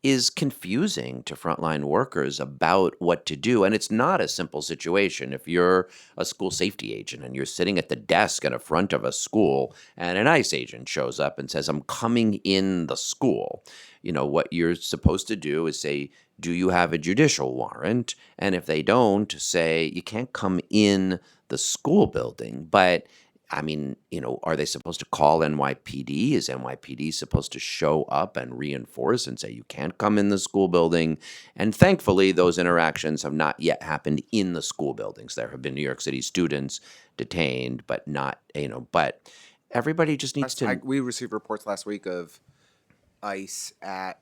is confusing to frontline workers about what to do. And it's not a simple situation. If you're a school safety agent and you're sitting at the desk in front of a school and an ICE agent shows up and says, I'm coming in the school, what you're supposed to do is say, do you have a judicial warrant? And if they don't, say, you can't come in the school building. But I mean, are they supposed to call NYPD? Is NYPD supposed to show up and reinforce and say, you can't come in the school building? And thankfully, those interactions have not yet happened in the school buildings. There have been New York City students detained, but not, but everybody just needs to. We received reports last week of ICE at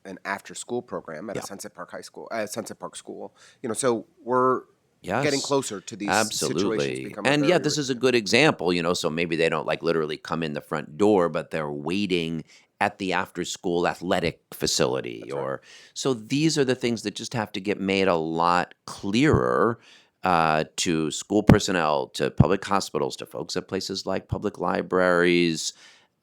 an after-school program at a Sunset Park school. So we're getting closer to these situations becoming And very this is a good example, so maybe they don't literally come in the front door, but they're waiting at the after school athletic facility so these are the things that just have to get made a lot clearer to school personnel, to public hospitals, to folks at places like public libraries,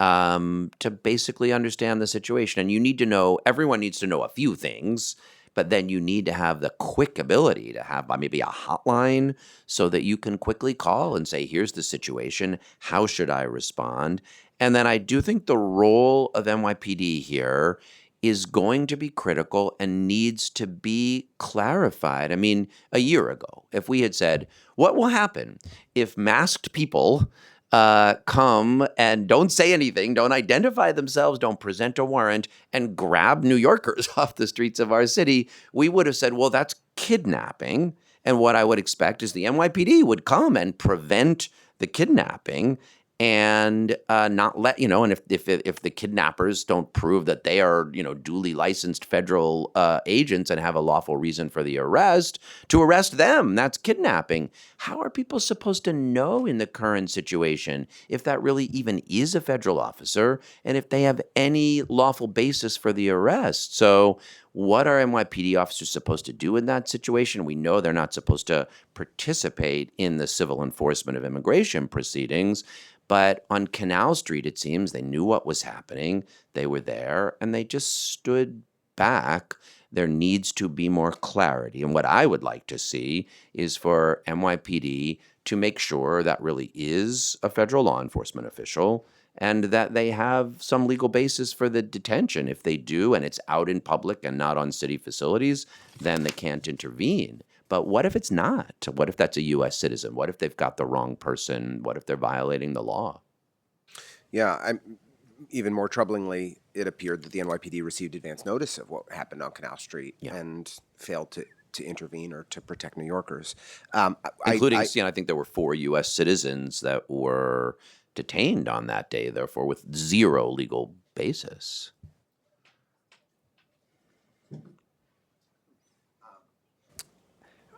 to basically understand the situation. And everyone needs to know a few things. But then you need to have the quick ability to have maybe a hotline so that you can quickly call and say, here's the situation. How should I respond? And then I do think the role of NYPD here is going to be critical and needs to be clarified. I mean, a year ago, if we had said, what will happen if masked people come and don't say anything, don't identify themselves, don't present a warrant, and grab New Yorkers off the streets of our city, we would have said, well, that's kidnapping. And what I would expect is the NYPD would come and prevent the kidnapping and not let, and if the kidnappers don't prove that they are, duly licensed federal agents and have a lawful reason for the arrest, to arrest them. That's kidnapping. How are people supposed to know in the current situation if that really even is a federal officer and if they have any lawful basis for the arrest? So what are NYPD officers supposed to do in that situation? We know they're not supposed to participate in the civil enforcement of immigration proceedings. But on Canal Street, it seems they knew what was happening. They were there, and they just stood back. There needs to be more clarity. And what I would like to see is for NYPD to make sure that really is a federal law enforcement official and that they have some legal basis for the detention. If they do, and it's out in public and not on city facilities, then they can't intervene. But what if it's not? What if that's a U.S. citizen? What if they've got the wrong person? What if they're violating the law? Yeah, even more troublingly, it appeared that the NYPD received advance notice of what happened on Canal Street and failed to intervene or to protect New Yorkers. Including, I think there were 4 U.S. citizens that were detained on that day, therefore, with zero legal basis.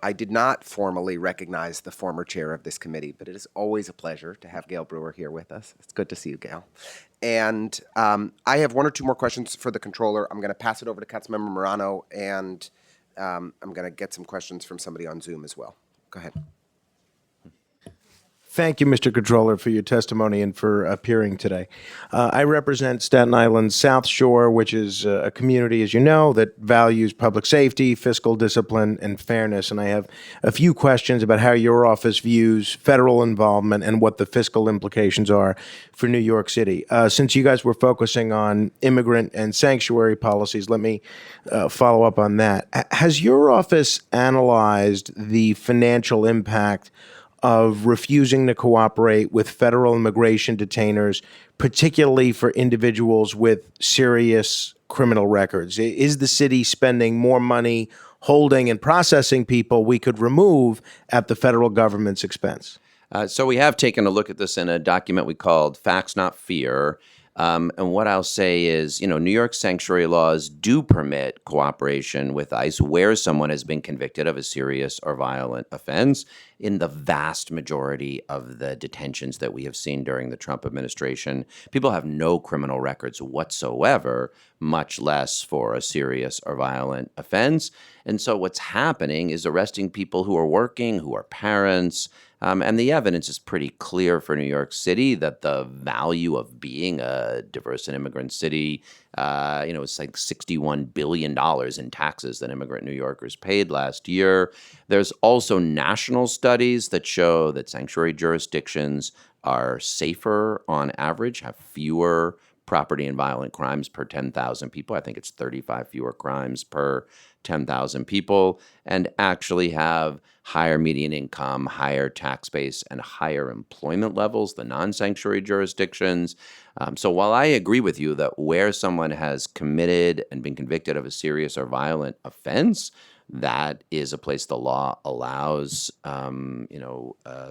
I did not formally recognize the former chair of this committee, but it is always a pleasure to have Gail Brewer here with us. It's good to see you, Gail. And I have 1 or 2 more questions for the controller. I'm going to pass it over to Councilmember Morano, and I'm going to get some questions from somebody on Zoom as well. Go ahead. Thank you, Mr. Controller, for your testimony and for appearing today. I represent Staten Island's South Shore, which is a community, as you know, that values public safety, fiscal discipline, and fairness. And I have a few questions about how your office views federal involvement and what the fiscal implications are for New York City. Since you guys were focusing on immigrant and sanctuary policies, let me follow up on that. Has your office analyzed the financial impact of refusing to cooperate with federal immigration detainers, particularly for individuals with serious criminal records? Is the city spending more money holding and processing people we could remove at the federal government's expense? So we have taken a look at this in a document we called Facts Not Fear. And what I'll say is, New York sanctuary laws do permit cooperation with ICE where someone has been convicted of a serious or violent offense. In the vast majority of the detentions that we have seen during the Trump administration, people have no criminal records whatsoever, much less for a serious or violent offense. And so what's happening is arresting people who are working, who are parents, And the evidence is pretty clear for New York City that the value of being a diverse and immigrant city, it's like $61 billion in taxes that immigrant New Yorkers paid last year. There's also national studies that show that sanctuary jurisdictions are safer on average, have fewer property and violent crimes per 10,000 people. I think it's 35 fewer crimes per 10,000 people, and actually have higher median income, higher tax base, and higher employment levels than non-sanctuary jurisdictions. So while I agree with you that where someone has committed and been convicted of a serious or violent offense, that is a place the law allows,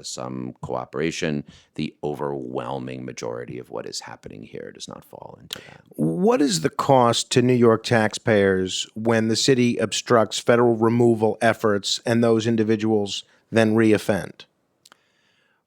some cooperation. The overwhelming majority of what is happening here does not fall into that. What is the cost to New York taxpayers when the city obstructs federal removal efforts and those individuals then reoffend?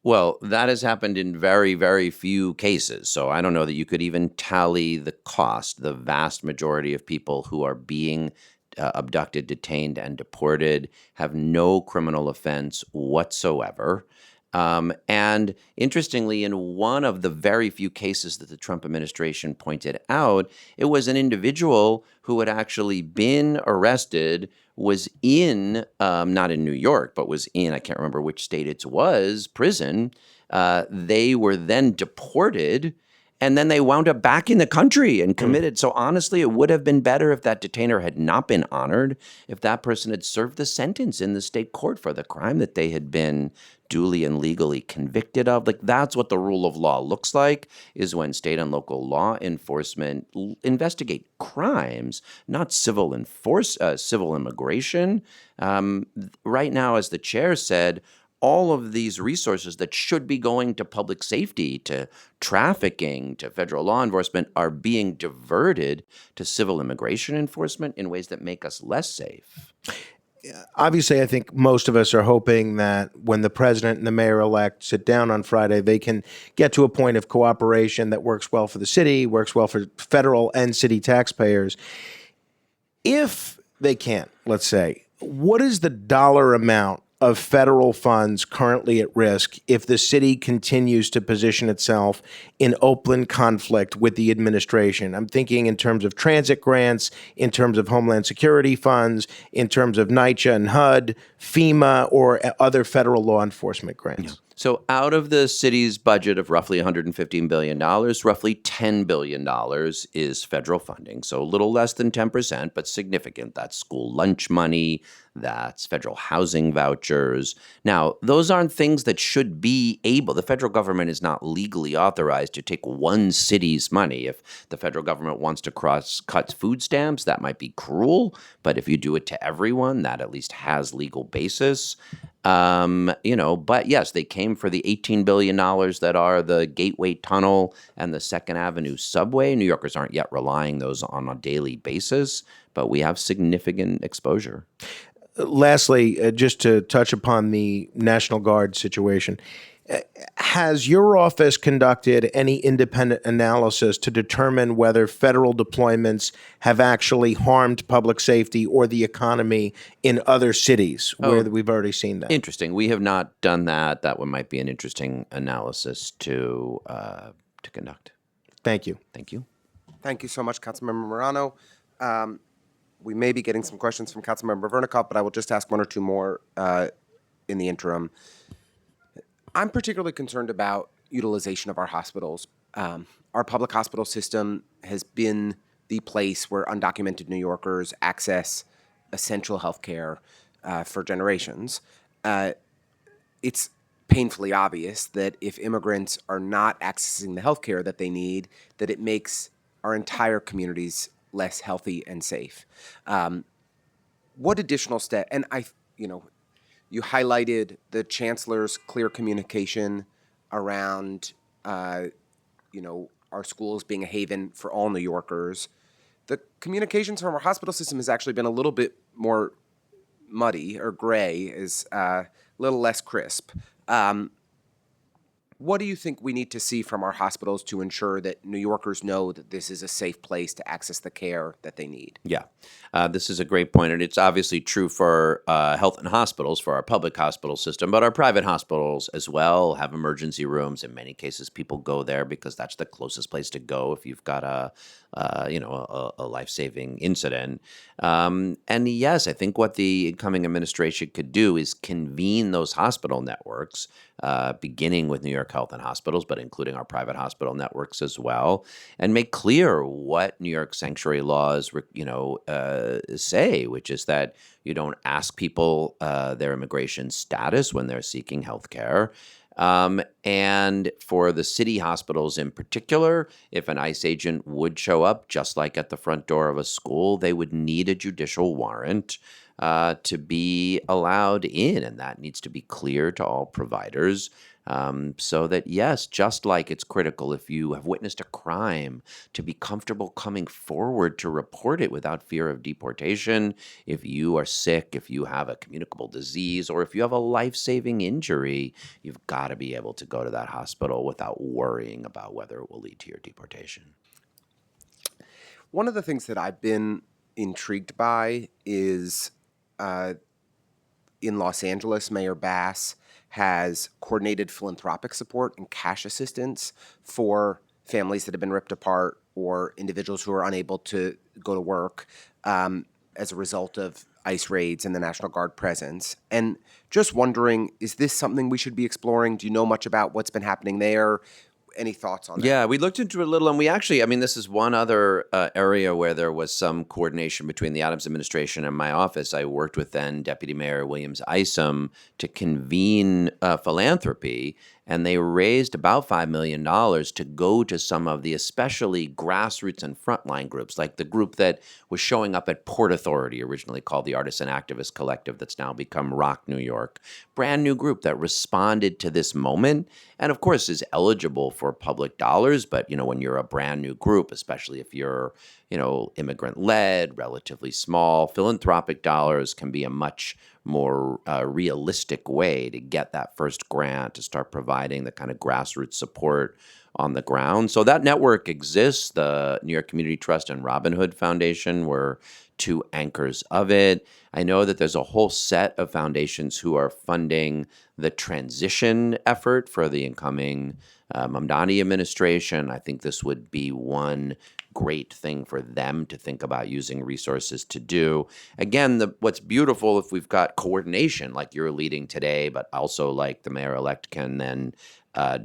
Well, that has happened in very, very few cases. So I don't know that you could even tally the cost. The vast majority of people who are being abducted, detained, and deported have no criminal offense whatsoever. And interestingly, in one of the very few cases that the Trump administration pointed out, it was an individual who had actually been arrested, was in, not in New York, but was in, I can't remember which state it was, prison. They were then deported. And then they wound up back in the country and committed. So honestly, it would have been better if that detainer had not been honored, if that person had served the sentence in the state court for the crime that they had been duly and legally convicted of. Like, that's what the rule of law looks like, is when state and local law enforcement investigate crimes, not civil immigration. Right now, as the chair said, all of these resources that should be going to public safety, to trafficking, to federal law enforcement are being diverted to civil immigration enforcement in ways that make us less safe. Obviously, I think most of us are hoping that when the president and the mayor-elect sit down on Friday, they can get to a point of cooperation that works well for the city, works well for federal and city taxpayers. If they can't, let's say, what is the dollar amount of federal funds currently at risk if the city continues to position itself in open conflict with the administration? I'm thinking in terms of transit grants, in terms of Homeland Security funds, in terms of NYCC and HUD, FEMA, or other federal law enforcement grants. So out of the city's budget of roughly $115 billion, roughly $10 billion is federal funding. So a little less than 10%, but significant. That's school lunch money, that's federal housing vouchers. Now, those aren't things that should be able. The federal government is not legally authorized to take one city's money. If the federal government wants to cut food stamps, that might be cruel. But if you do it to everyone, that at least has legal basis. But yes, they came for the $18 billion that are the Gateway Tunnel and the 2nd Avenue subway. New Yorkers aren't yet relying those on a daily basis, but we have significant exposure. Lastly, just to touch upon the National Guard situation, has your office conducted any independent analysis to determine whether federal deployments have actually harmed public safety or the economy in other cities where we've already seen that? Interesting. We have not done that. That one might be an interesting analysis to conduct. Thank you. Thank you. Thank you so much, Councilmember Morano. We may be getting some questions from Councilmember Vernicott, but I will just ask one or two more in the interim. I'm particularly concerned about utilization of our hospitals. Our public hospital system has been the place where undocumented New Yorkers access essential health care for generations. It's painfully obvious that if immigrants are not accessing the health care that they need, that it makes our entire communities less healthy and safe. What additional step? And you highlighted the chancellor's clear communication around, our schools being a haven for all New Yorkers. The communications from our hospital system has actually been a little bit more muddy or gray, is a little less crisp. What do you think we need to see from our hospitals to ensure that New Yorkers know that this is a safe place to access the care that they need? Yeah, this is a great point, and it's obviously true for health and hospitals, for our public hospital system, but our private hospitals as well have emergency rooms. In many cases, people go there because that's the closest place to go if you've got a life-saving incident. And yes, I think what the incoming administration could do is convene those hospital networks, beginning with New York Health and Hospitals, but including our private hospital networks as well, and make clear what New York sanctuary laws, say, which is that you don't ask people their immigration status when they're seeking health care. And for the city hospitals in particular, if an ICE agent would show up, just like at the front door of a school, they would need a judicial warrant to be allowed in. And that needs to be clear to all providers. So that, yes, just like it's critical if you have witnessed a crime to be comfortable coming forward to report it without fear of deportation. If you are sick, if you have a communicable disease, or if you have a life-saving injury, you've got to be able to go to that hospital without worrying about whether it will lead to your deportation. One of the things that I've been intrigued by is in Los Angeles, Mayor Bass has coordinated philanthropic support and cash assistance for families that have been ripped apart or individuals who are unable to go to work as a result of ICE raids and the National Guard presence. And just wondering, is this something we should be exploring? Do you know much about what's been happening there? Any thoughts on that? Yeah, we looked into it a little, and we actually, this is one other area where there was some coordination between the Adams administration and my office. I worked with then Deputy Mayor Williams Isom to convene philanthropy, and they raised about $5 million to go to some of the especially grassroots and frontline groups, like the group that was showing up at Port Authority, originally called the Artisan Activist Collective, that's now become Rock New York. Brand new group that responded to this moment, and of course is eligible for public dollars. But, when you're a brand new group, especially if you're, immigrant-led, relatively small, philanthropic dollars can be a much more realistic way to get that first grant, to start providing the kind of grassroots support on the ground. So that network exists. The New York Community Trust and Robin Hood Foundation were two anchors of it. I know that there's a whole set of foundations who are funding the transition effort for the incoming Mamdani administration. I think this would be one great thing for them to think about using resources to do. Again, what's beautiful, if we've got coordination like you're leading today, but also like the mayor-elect can then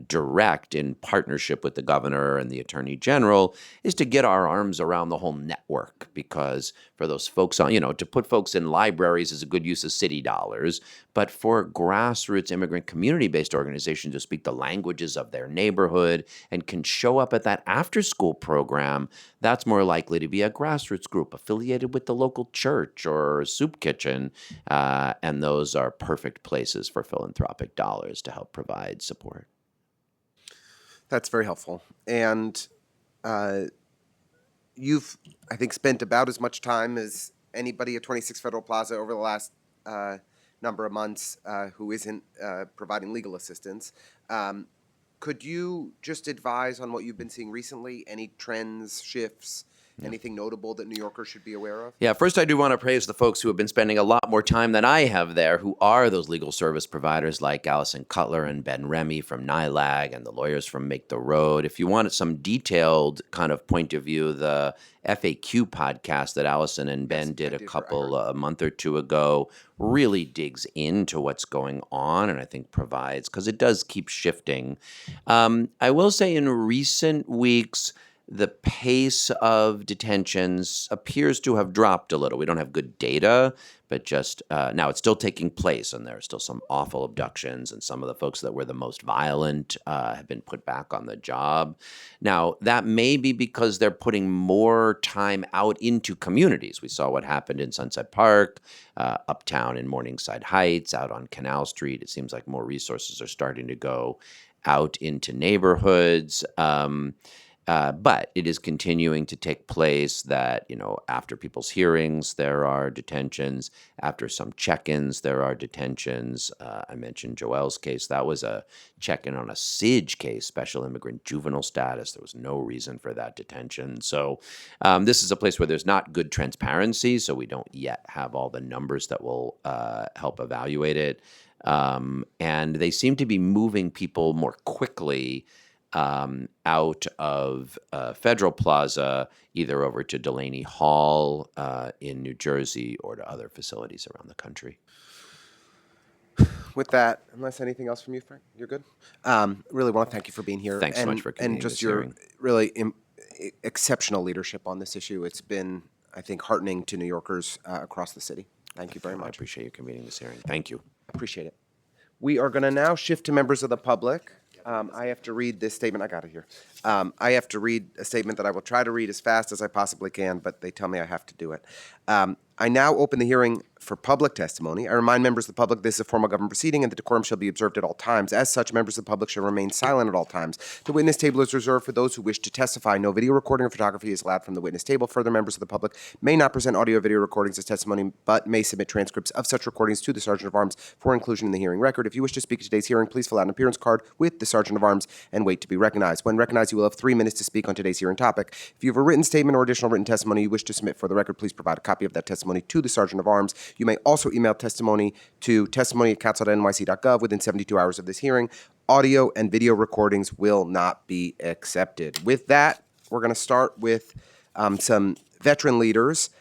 direct in partnership with the governor and the attorney general, is to get our arms around the whole network. Because for those folks to put folks in libraries is a good use of city dollars, but for grassroots immigrant community-based organizations to speak the languages of their neighborhood and can show up at that after-school program, that's more likely to be a grassroots group affiliated with the local church or soup kitchen, and those are perfect places for philanthropic dollars to help provide support. That's very helpful. And you've, I think, spent about as much time as anybody at 26 Federal Plaza over the last number of months who isn't providing legal assistance. Could you just advise on what you've been seeing recently? Any trends, shifts, anything notable that New Yorkers should be aware of? Yeah, first I do want to praise the folks who have been spending a lot more time than I have there, who are those legal service providers like Allison Cutler and Ben Remy from Nycc and the lawyers from Make the Road. If you wanted some detailed kind of point of view, the FAQ podcast that Allison and Ben did a month or two ago really digs into what's going on, and I think provides, because it does keep shifting. I will say in recent weeks, the pace of detentions appears to have dropped a little. We don't have good data, but just now it's still taking place, and there are still some awful abductions, and some of the folks that were the most violent have been put back on the job. Now, that may be because they're putting more time out into communities. We saw what happened in Sunset Park, uptown in Morningside Heights, out on Canal Street. It seems like more resources are starting to go out into neighborhoods. But it is continuing to take place that, after people's hearings, there are detentions. After some check-ins, there are detentions. I mentioned Joel's case. That was a check-in on a SIJ case, special immigrant juvenile status. There was no reason for that detention. So this is a place where there's not good transparency, so we don't yet have all the numbers that will help evaluate it. And they seem to be moving people more quickly out of Federal Plaza, either over to Delaney Hall in New Jersey or to other facilities around the country. With that, unless anything else from you, Frank, you're good. Really want to thank you for being here. Thanks so much for convening and just this your hearing. really exceptional leadership on this issue. It's been, I think, heartening to New Yorkers across the city. Thank you very I much. appreciate you convening this hearing. Thank you. Appreciate it. We are going to now shift to members of the public. I have to read this statement. I got it here. I have to read a statement that I will try to read as fast as I possibly can, but they tell me I have to do it. I now open the hearing for public testimony. I remind members of the public this is a formal government proceeding and the decorum shall be observed at all times. As such, members of the public shall remain silent at all times. The witness table is reserved for those who wish to testify. No video recording or photography is allowed from the witness table. Further, members of the public may not present audio or video recordings as testimony, but may submit transcripts of such recordings to the Sergeant of Arms for inclusion in the hearing record. If you wish to speak at today's hearing, please fill out an appearance card with the Sergeant of Arms and wait to be recognized. When recognized, you will have 3 minutes to speak on today's hearing topic. If you have a written statement or additional written testimony you wish to submit for the record, please provide a copy of that testimony to the Sergeant of Arms. You may also email testimony to testimony@council.nyc.gov within 72 hours of this hearing. Audio and video recordings will not be accepted. With that, we're going to start with some veteran leaders.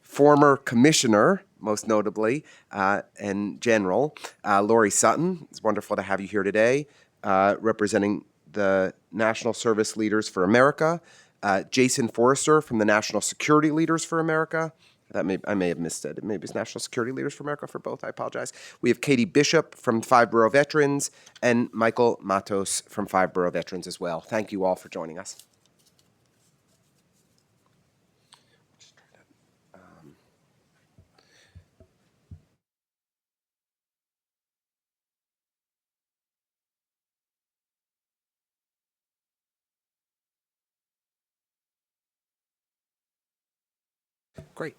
Former commissioner, most notably, and general, Lori Sutton. It's wonderful to have you here today, representing the National Service Leaders for America. Jason Forrester from the National Security Leaders for America. I may have missed it. Maybe it's National Security Leaders for America for both. I apologize. We have Katie Bishop from Five Borough Veterans and Michael Matos from Five Borough Veterans as well. Thank you all for joining us. Great.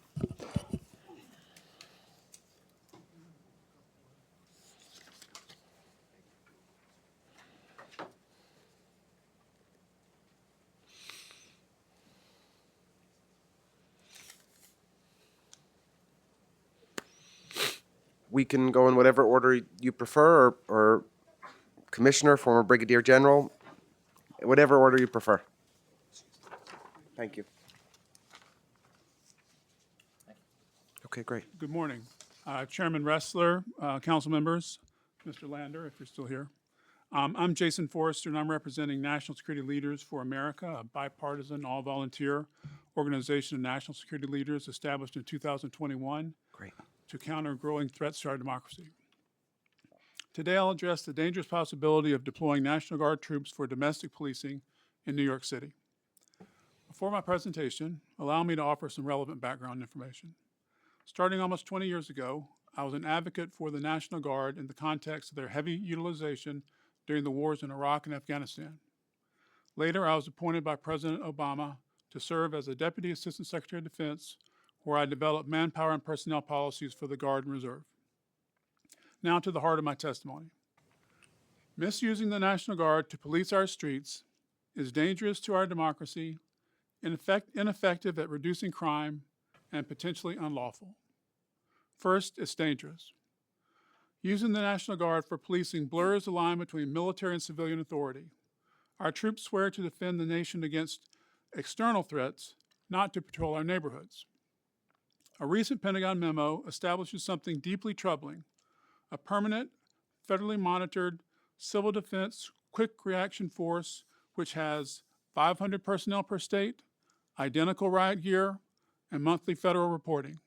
We can go in whatever order you prefer, or Commissioner, former Brigadier General, whatever order you prefer. Thank you. Okay, great. Good morning. Chairman Ressler, council members, Mr. Lander, if you're still here. I'm Jason Forrester, and I'm representing National Security Leaders for America, a bipartisan, all-volunteer organization of national security leaders established in 2021 Great. to counter growing threats to our democracy. Today, I'll address the dangerous possibility of deploying National Guard troops for domestic policing in New York City. Before my presentation, allow me to offer some relevant background information. Starting almost 20 years ago, I was an advocate for the National Guard in the context of their heavy utilization during the wars in Iraq and Afghanistan. Later, I was appointed by President Obama to serve as a Deputy Assistant Secretary of Defense, where I developed manpower and personnel policies for the Guard and Reserve. Now to the heart of my testimony. Misusing the National Guard to police our streets is dangerous to our democracy, ineffective at reducing crime, and potentially unlawful. First, it's dangerous. Using the National Guard for policing blurs the line between military and civilian authority. Our troops swear to defend the nation against external threats, not to patrol our neighborhoods. A recent Pentagon memo establishes something deeply troubling: a permanent, federally monitored civil defense quick reaction force which has 500 personnel per state, identical riot gear, and monthly federal reporting.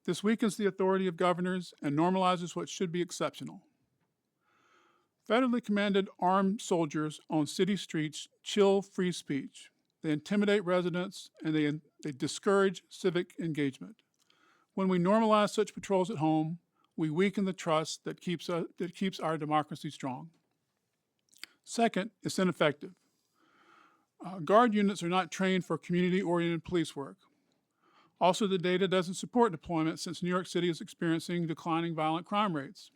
This weakens the authority of governors and normalizes what should be exceptional. Federally commanded armed soldiers on city streets chill free speech. They intimidate residents, and they discourage civic engagement. When we normalize such patrols at home, we weaken the trust that keeps our democracy strong. Second, it's ineffective. Guard units are not trained for community-oriented police work. Also, the data doesn't support deployment since New York City is experiencing declining violent crime rates.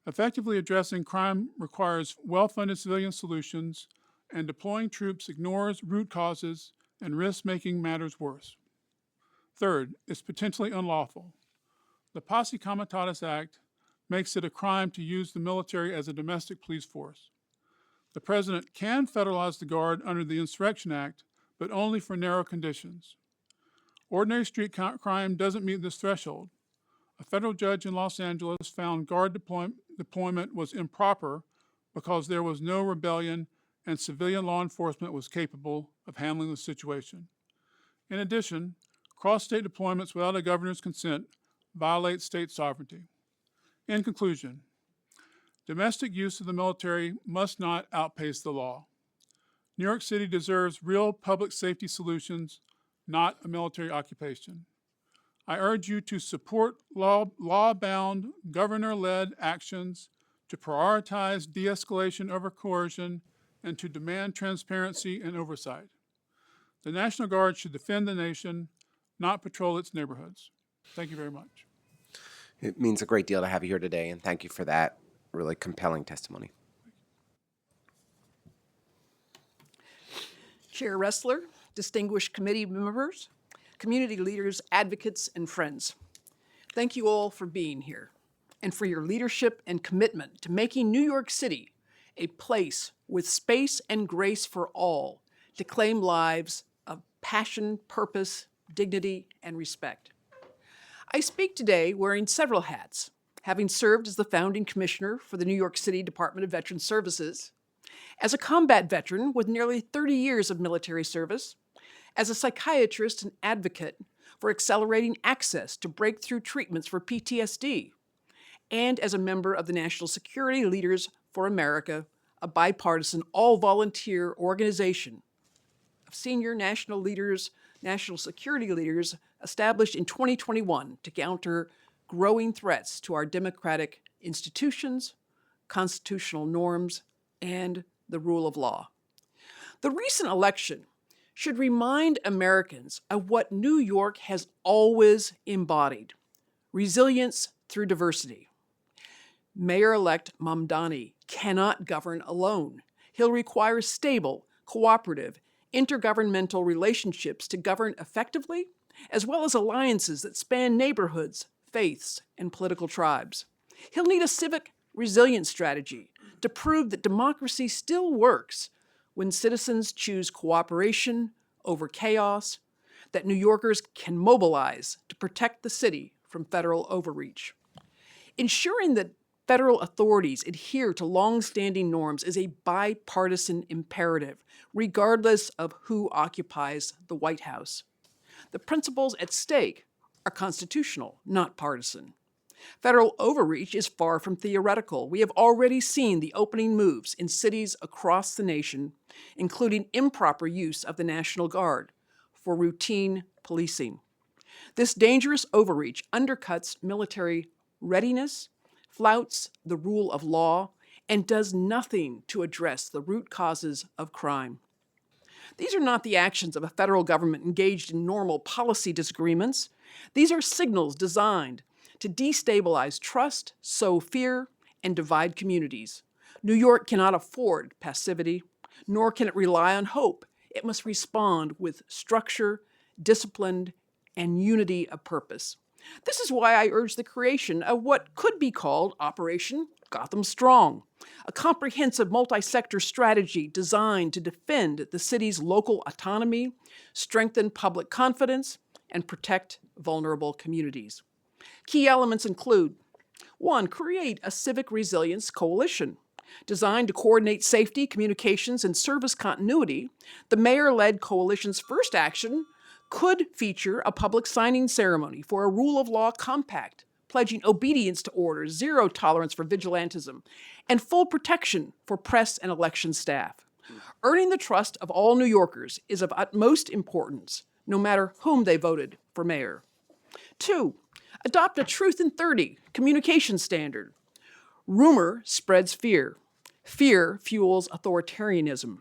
Effectively addressing crime requires well-funded civilian solutions, and deploying troops ignores root causes and risks making matters worse. Third, it's potentially unlawful. The Posse Comitatus Act makes it a crime to use the military as a domestic police force. The President can federalize the Guard under the Insurrection Act, but only for narrow conditions. Ordinary street crime doesn't meet this threshold. A federal judge in Los Angeles found Guard deployment was improper because there was no rebellion and civilian law enforcement was capable of handling the situation. In addition, cross-state deployments without a governor's consent violate state sovereignty. In conclusion, domestic use of the military must not outpace the law. New York City deserves real public safety solutions, not a military occupation. I urge you to support law-bound, governor-led actions to prioritize de-escalation over coercion and to demand transparency and oversight. The National Guard should defend the nation, not patrol its neighborhoods. Thank you very much. It means a great deal to have you here today, and thank you for that really compelling testimony. Chair Ressler, distinguished committee members, community leaders, advocates, and friends. Thank you all for being here and for your leadership and commitment to making New York City a place with space and grace for all to claim lives of passion, purpose, dignity, and respect. I speak today wearing several hats, having served as the founding commissioner for the New York City Department of Veterans Services, as a combat veteran with nearly 30 years of military service, as a psychiatrist and advocate for accelerating access to breakthrough treatments for PTSD, and as a member of the National Security Leaders for America, a bipartisan, all-volunteer organization of senior national security leaders established in 2021 to counter growing threats to our democratic institutions, constitutional norms, and the rule of law. The recent election should remind Americans of what New York has always embodied: resilience through diversity. Mayor-elect Mamdani cannot govern alone. He'll require stable, cooperative, intergovernmental relationships to govern effectively, as well as alliances that span neighborhoods, faiths, and political tribes. He'll need a civic resilience strategy to prove that democracy still works when citizens choose cooperation over chaos, that New Yorkers can mobilize to protect the city from federal overreach. Ensuring that federal authorities adhere to long-standing norms is a bipartisan imperative, regardless of who occupies the White House. The principles at stake are constitutional, not partisan. Federal overreach is far from theoretical. We have already seen the opening moves in cities across the nation, including improper use of the National Guard for routine policing. This dangerous overreach undercuts military readiness, flouts the rule of law, and does nothing to address the root causes of crime. These are not the actions of a federal government engaged in normal policy disagreements. These are signals designed to destabilize trust, sow fear, and divide communities. New York cannot afford passivity, nor can it rely on hope. It must respond with structure, discipline, and unity of purpose. This is why I urge the creation of what could be called Operation Gotham Strong, a comprehensive multi-sector strategy designed to defend the city's local autonomy, strengthen public confidence, and protect vulnerable communities. Key elements include: 1, create a civic resilience coalition. Designed to coordinate safety, communications, and service continuity, the mayor-led coalition's first action could feature a public signing ceremony for a rule of law compact, pledging obedience to orders, zero tolerance for vigilantism, and full protection for press and election staff. Earning the trust of all New Yorkers is of utmost importance, no matter whom they voted for mayor. 2, adopt a Truth in 30 communication standard. Rumor spreads fear. Fear fuels authoritarianism.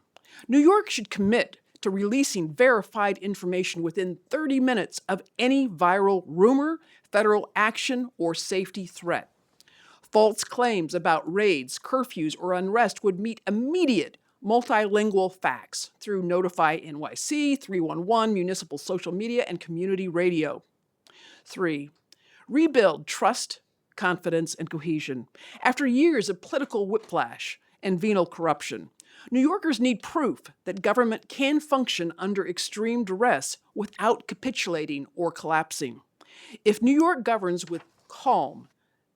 New York should commit to releasing verified information within 30 minutes of any viral rumor, federal action, or safety threat. False claims about raids, curfews, or unrest would meet immediate multilingual facts through Notify NYC, 311, municipal social media, and community radio. 3. Rebuild trust, confidence, and cohesion. After years of political whiplash and venal corruption, New Yorkers need proof that government can function under extreme duress without capitulating or collapsing. If New York governs with calm,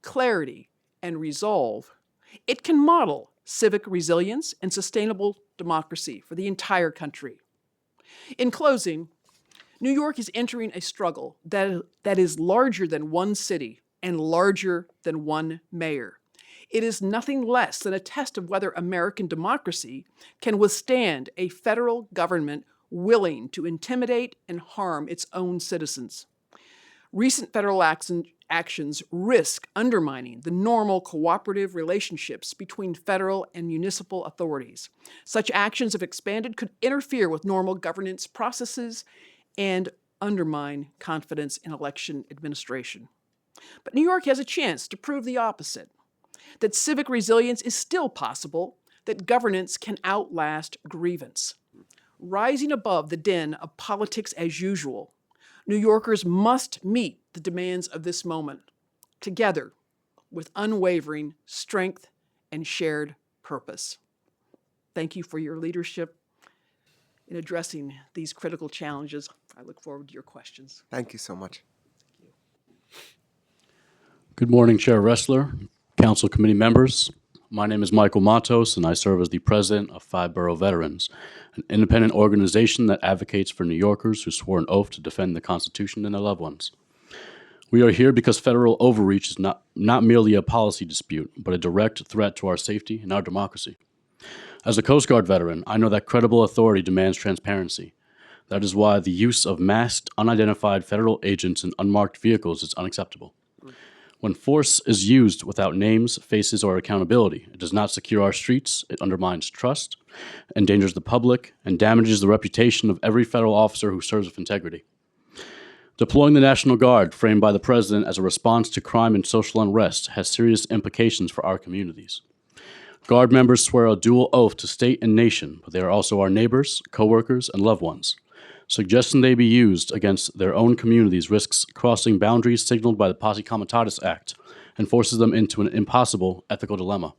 clarity, and resolve, it can model civic resilience and sustainable democracy for the entire country. In closing, New York is entering a struggle that is larger than one city and larger than one mayor. It is nothing less than a test of whether American democracy can withstand a federal government willing to intimidate and harm its own citizens. Recent federal actions risk undermining the normal cooperative relationships between federal and municipal authorities. Such actions, if expanded, could interfere with normal governance processes and undermine confidence in election administration. But New York has a chance to prove the opposite, that civic resilience is still possible, that governance can outlast grievance. Rising above the din of politics as usual, New Yorkers must meet the demands of this moment, together, with unwavering strength and shared purpose. Thank you for your leadership in addressing these critical challenges. I look forward to your questions. Thank you so much. Good morning, Chair Ressler, Council Committee members. My name is Michael Matos, and I serve as the president of Five Borough Veterans, an independent organization that advocates for New Yorkers who swore an oath to defend the Constitution and their loved ones. We are here because federal overreach is not merely a policy dispute, but a direct threat to our safety and our democracy. As a Coast Guard veteran, I know that credible authority demands transparency. That is why the use of masked, unidentified federal agents in unmarked vehicles is unacceptable. When force is used without names, faces, or accountability, it does not secure our streets, it undermines trust, endangers the public, and damages the reputation of every federal officer who serves with integrity. Deploying the National Guard, framed by the President as a response to crime and social unrest, has serious implications for our communities. Guard members swear a dual oath to state and nation, but they are also our neighbors, coworkers, and loved ones. Suggesting they be used against their own communities risks crossing boundaries signaled by the Posse Comitatus Act and forces them into an impossible ethical dilemma.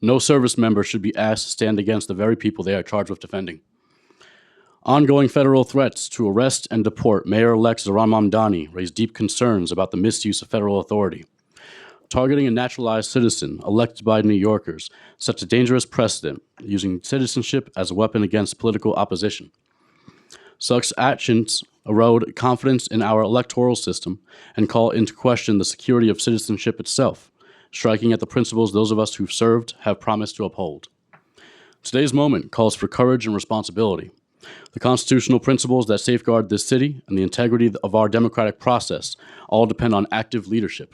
No service member should be asked to stand against the very people they are charged with defending. Ongoing federal threats to arrest and deport Mayor-elect Zohran Mamdani raise deep concerns about the misuse of federal authority. Targeting a naturalized citizen elected by New Yorkers sets a dangerous precedent, using citizenship as a weapon against political opposition. Such actions erode confidence in our electoral system and call into question the security of citizenship itself, striking at the principles those of us who've served have promised to uphold. Today's moment calls for courage and responsibility. The constitutional principles that safeguard this city and the integrity of our democratic process all depend on active leadership.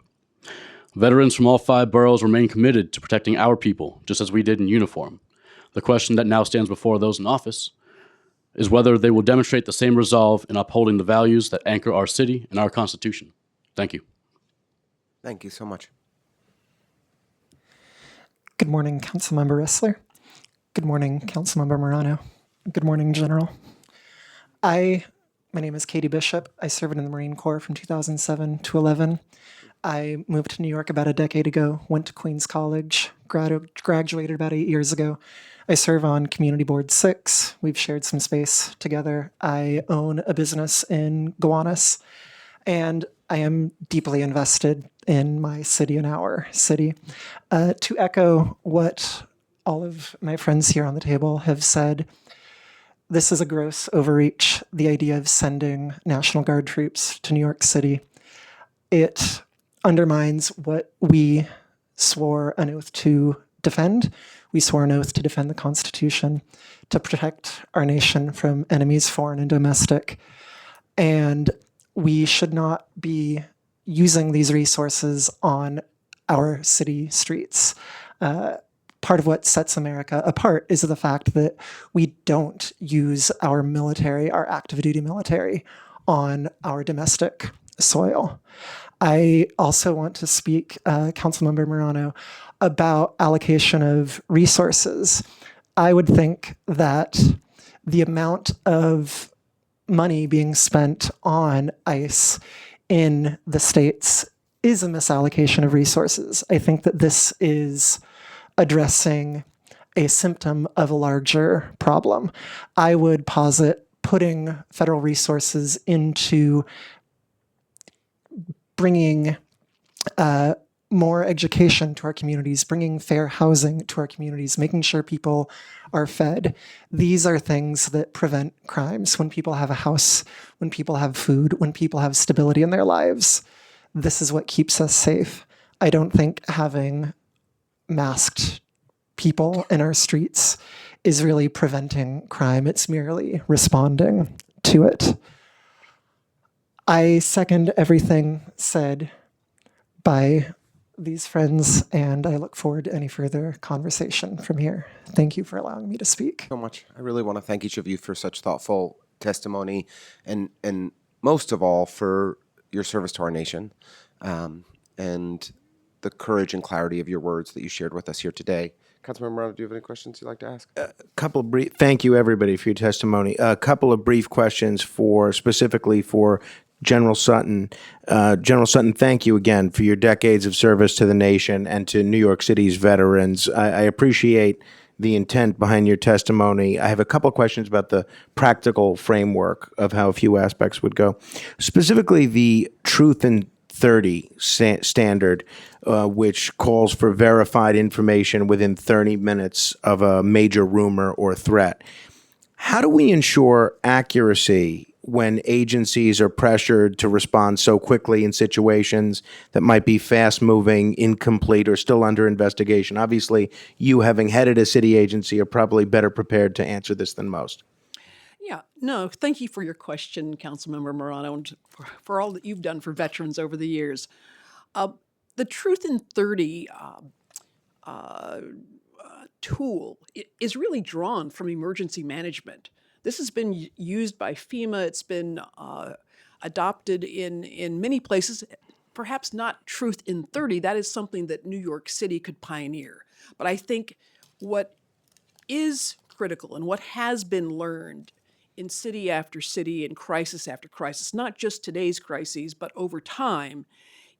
Veterans from all 5 boroughs remain committed to protecting our people, just as we did in uniform. The question that now stands before those in office is whether they will demonstrate the same resolve in upholding the values that anchor our city and our Constitution. Thank you. Thank you so much. Good morning, Councilmember Ressler. Good morning, Councilmember Morano. Good morning, General. My name is Katie Bishop. I served in the Marine Corps from 2007 to 11. I moved to New York about a decade ago, went to Queens College, graduated about 8 years ago. I serve on Community Board 6. We've shared some space together. I own a business in Gowanus, and I am deeply invested in my city and our city. To echo what all of my friends here on the table have said, this is a gross overreach, the idea of sending National Guard troops to New York City. It undermines what we swore an oath to defend. We swore an oath to defend the Constitution, to protect our nation from enemies, foreign and domestic. And we should not be using these resources on our city streets. part of what sets America apart is the fact that we don't use our military, our active duty military, on our domestic soil. I also want to speak, Councilmember Morano, about allocation of resources. I would think that the amount of money being spent on ICE in the states is a misallocation of resources. I think that this is addressing a symptom of a larger problem. I would posit putting federal resources into bringing more education to our communities, bringing fair housing to our communities, making sure people are fed. These are things that prevent crimes. When people have a house, when people have food, when people have stability in their lives, this is what keeps us safe. I don't think having masked people in our streets is really preventing crime. It's merely responding to it. I second everything said by these friends, and I look forward to any further conversation from here. Thank you for allowing me to speak. So much. I really want to thank each of you for such thoughtful testimony, and most of all for your service to our nation, and the courage and clarity of your words that you shared with us here today. Councilmember Morano, do you have any questions you'd like to ask? Thank you, everybody, for your testimony. A couple of brief questions specifically for General Sutton. General Sutton, thank you again for your decades of service to the nation and to New York City's veterans. I appreciate the intent behind your testimony. I have a couple of questions about the practical framework of how a few aspects would go. Specifically, the Truth in 30 standard, which calls for verified information within 30 minutes of a major rumor or threat. How do we ensure accuracy when agencies are pressured to respond so quickly in situations that might be fast-moving, incomplete, or still under investigation? Obviously, you, having headed a city agency, are probably better prepared to answer this than most. Yeah, no, thank you for your question, Councilmember Morano, and for all that you've done for veterans over the years. The Truth in 30 tool is really drawn from emergency management. This has been used by FEMA. It's been adopted in many places, perhaps not Truth in 30. That is something that New York City could pioneer. But I think what is critical and what has been learned in city after city and crisis after crisis, not just today's crises, but over time,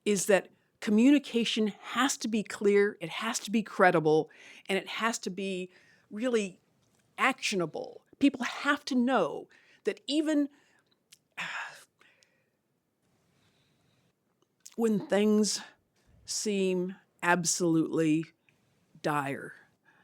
is that communication has to be clear, it has to be credible, and it has to be really actionable. People have to know that even when things seem absolutely dire,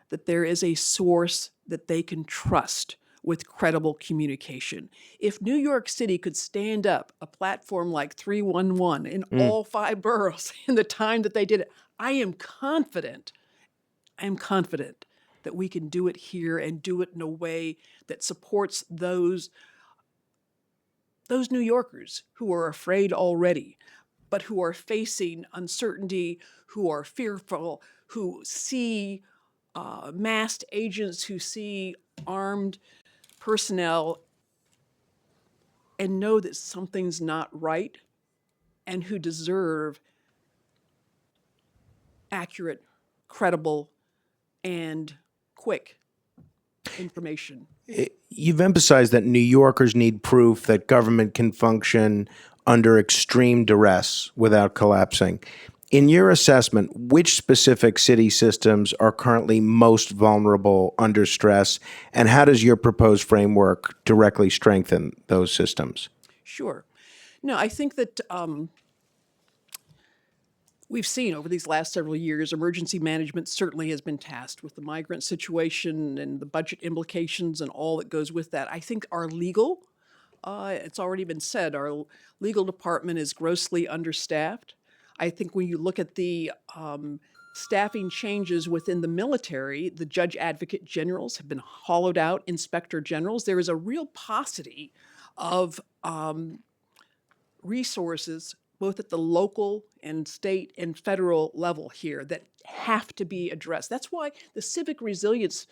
that there is a source that they can trust with credible communication. If New York City could stand up a platform like 311 in all 5 boroughs in the time that they did it, I am confident that we can do it here and do it in a way that supports those New Yorkers who are afraid already, but who are facing uncertainty, who are fearful, who see masked agents, who see armed personnel and know that something's not right, and who deserve accurate, credible, and quick information. You've emphasized that New Yorkers need proof that government can function under extreme duress without collapsing. In your assessment, which specific city systems are currently most vulnerable under stress, and how does your proposed framework directly strengthen those systems? Sure. No, I think that we've seen over these last several years, emergency management certainly has been tasked with the migrant situation and the budget implications and all that goes with that. I think our legal, it's already been said, our legal department is grossly understaffed. I think when you look at the staffing changes within the military, the judge advocate generals have been hollowed out, inspector generals. There is a real paucity of resources both at the local and state and federal level here that have to be addressed. That's why the civic resilience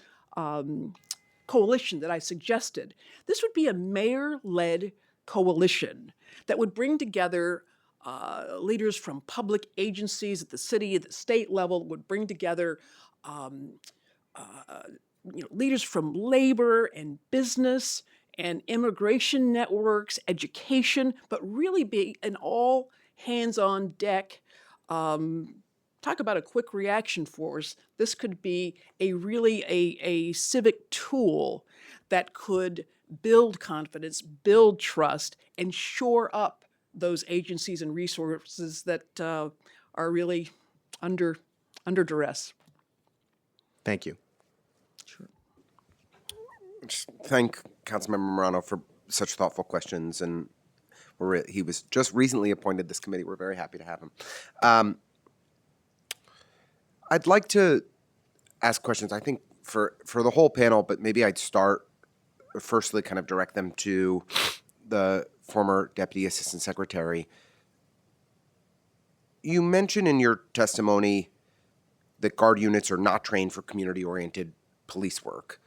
coalition that I suggested, this would be a mayor-led coalition that would bring together leaders from public agencies at the city, at the state level, would bring together leaders from labor and business and immigration networks, education, but really be an all hands on deck. Talk about a quick reaction force. This could be a civic tool that could build confidence, build trust, and shore up those agencies and resources that are really under duress. Thank you. Thank Councilmember Morano for such thoughtful questions, and he was just recently appointed this committee. We're very happy to have him. I'd like to ask questions, I think, for the whole panel, but maybe I'd start, firstly, kind of direct them to the former Deputy Assistant Secretary. You mentioned in your testimony that Guard units are not trained for community-oriented police work.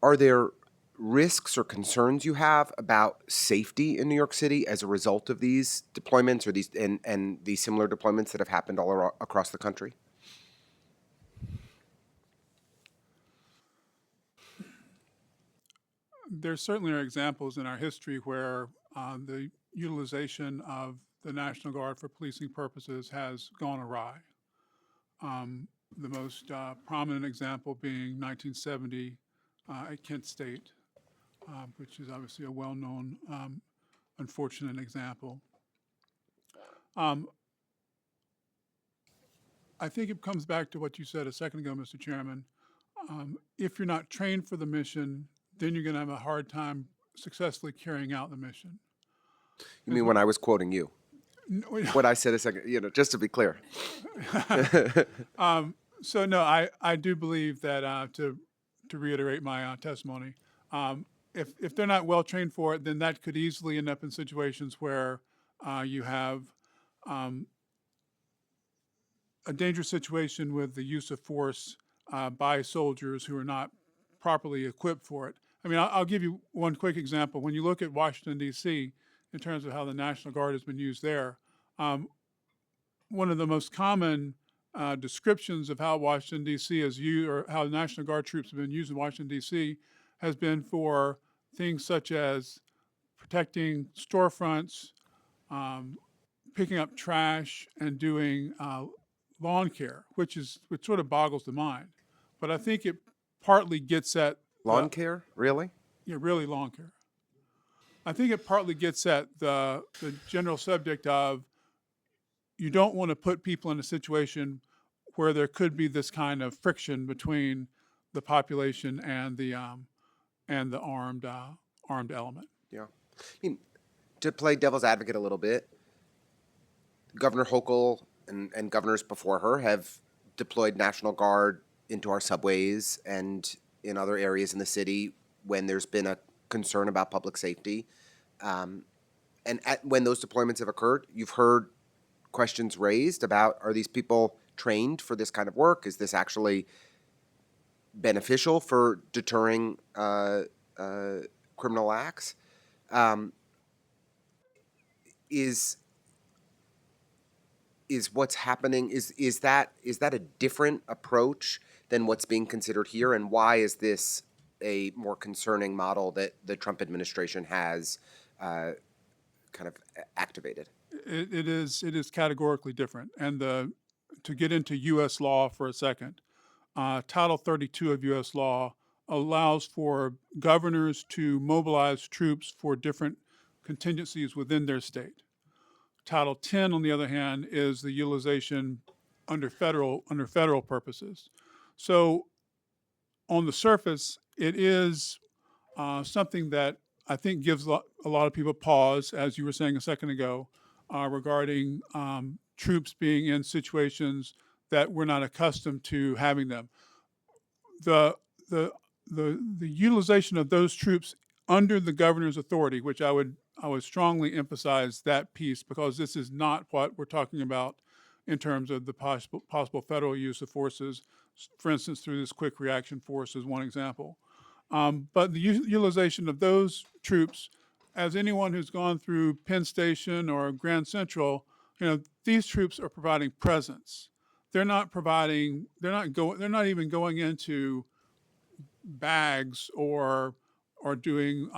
Are there risks or concerns you have about safety in New York City as a result of these deployments or these similar deployments that have happened all across the country? There certainly are examples in our history where the utilization of the National Guard for policing purposes has gone awry. The most prominent example being 1970 at Kent State, which is obviously a well-known, unfortunate example. I think it comes back to what you said a second ago, Mr. Chairman. If you're not trained for the mission, then you're going to have a hard time successfully carrying out the mission. You mean when I was quoting you? What I said a second, just to be clear. So no, I do believe that to reiterate my testimony, if they're not well trained for it, then that could easily end up in situations where you have a dangerous situation with the use of force by soldiers who are not properly equipped for it. I mean, I'll give you one quick example. When you look at Washington, D.C., in terms of how the National Guard has been used there, one of the most common descriptions of how Washington, D.C. is used, or how the National Guard troops have been used in Washington, D.C., has been for things such as protecting storefronts, picking up trash, and doing lawn care, which sort of boggles the mind. But I think it partly gets at Lawn care, really? Yeah, really lawn care. I think it partly gets at the general subject of you don't want to put people in a situation where there could be this kind of friction between the population and the armed element. Yeah. I mean, to play devil's advocate a little bit, Governor Hochul and governors before her have deployed National Guard into our subways and in other areas in the city when there's been a concern about public safety. When those deployments have occurred, you've heard questions raised about, are these people trained for this kind of work? Is this actually beneficial for deterring criminal acts? Is what's happening, is that a different approach than what's being considered here? And why is this a more concerning model that the Trump administration has kind of activated? It is categorically different. And to get into U.S. law for a second, Title 32 of U.S. law allows for governors to mobilize troops for different contingencies within their state. Title 10, on the other hand, is the utilization under federal purposes. So on the surface, it is something that I think gives a lot of people pause, as you were saying a second ago, regarding troops being in situations that we're not accustomed to having them. The utilization of those troops under the governor's authority, which I would I would strongly emphasize that piece, because this is not what we're talking about in terms of the possible federal use of forces, for instance, through this quick reaction force is one example. But the utilization of those troops, as anyone who's gone through Penn Station or Grand Central, these troops are providing presence. They're not even going into bags or doing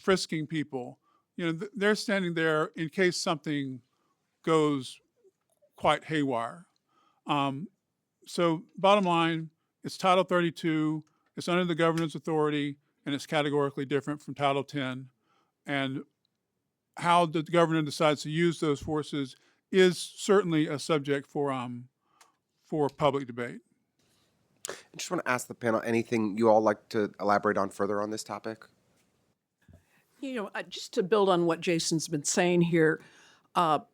frisking people. They're standing there in case something goes quite haywire. So bottom line, it's Title 32, it's under the governor's authority, and it's categorically different from Title 10. And how the governor decides to use those forces is certainly a subject for public debate. I just want to ask the panel, anything you all like to elaborate on further on this topic? Just to build on what Jason's been saying here, after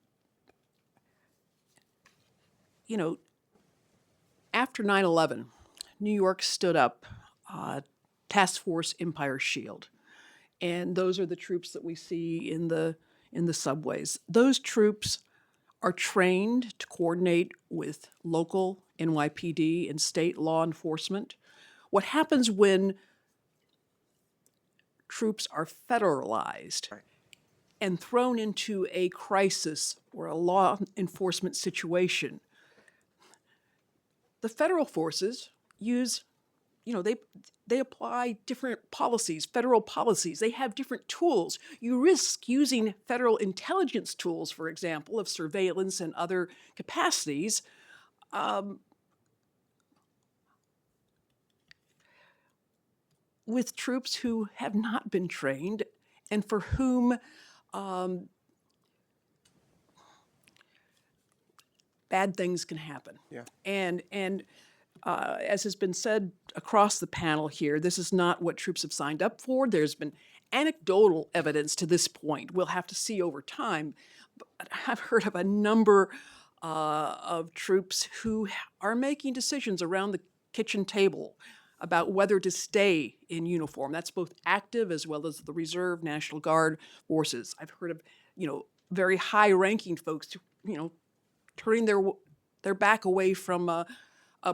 9/11, New York stood up Task Force Empire Shield, and those are the troops that we see in the subways. Those troops are trained to coordinate with local NYPD and state law enforcement. What happens when troops are federalized and thrown into a crisis or a law enforcement situation? The federal forces use, they apply different policies, federal policies. They have different tools. You risk using federal intelligence tools, for example, of surveillance and other capacities, with troops who have not been trained and for whom bad things can happen. Yeah. And as has been said across the panel here, this is not what troops have signed up for. There's been anecdotal evidence to this point. We'll have to see over time. But I've heard of a number of troops who are making decisions around the kitchen table about whether to stay in uniform. That's both active as well as the Reserve, National Guard forces. I've heard of, very high-ranking folks, turning their back away from a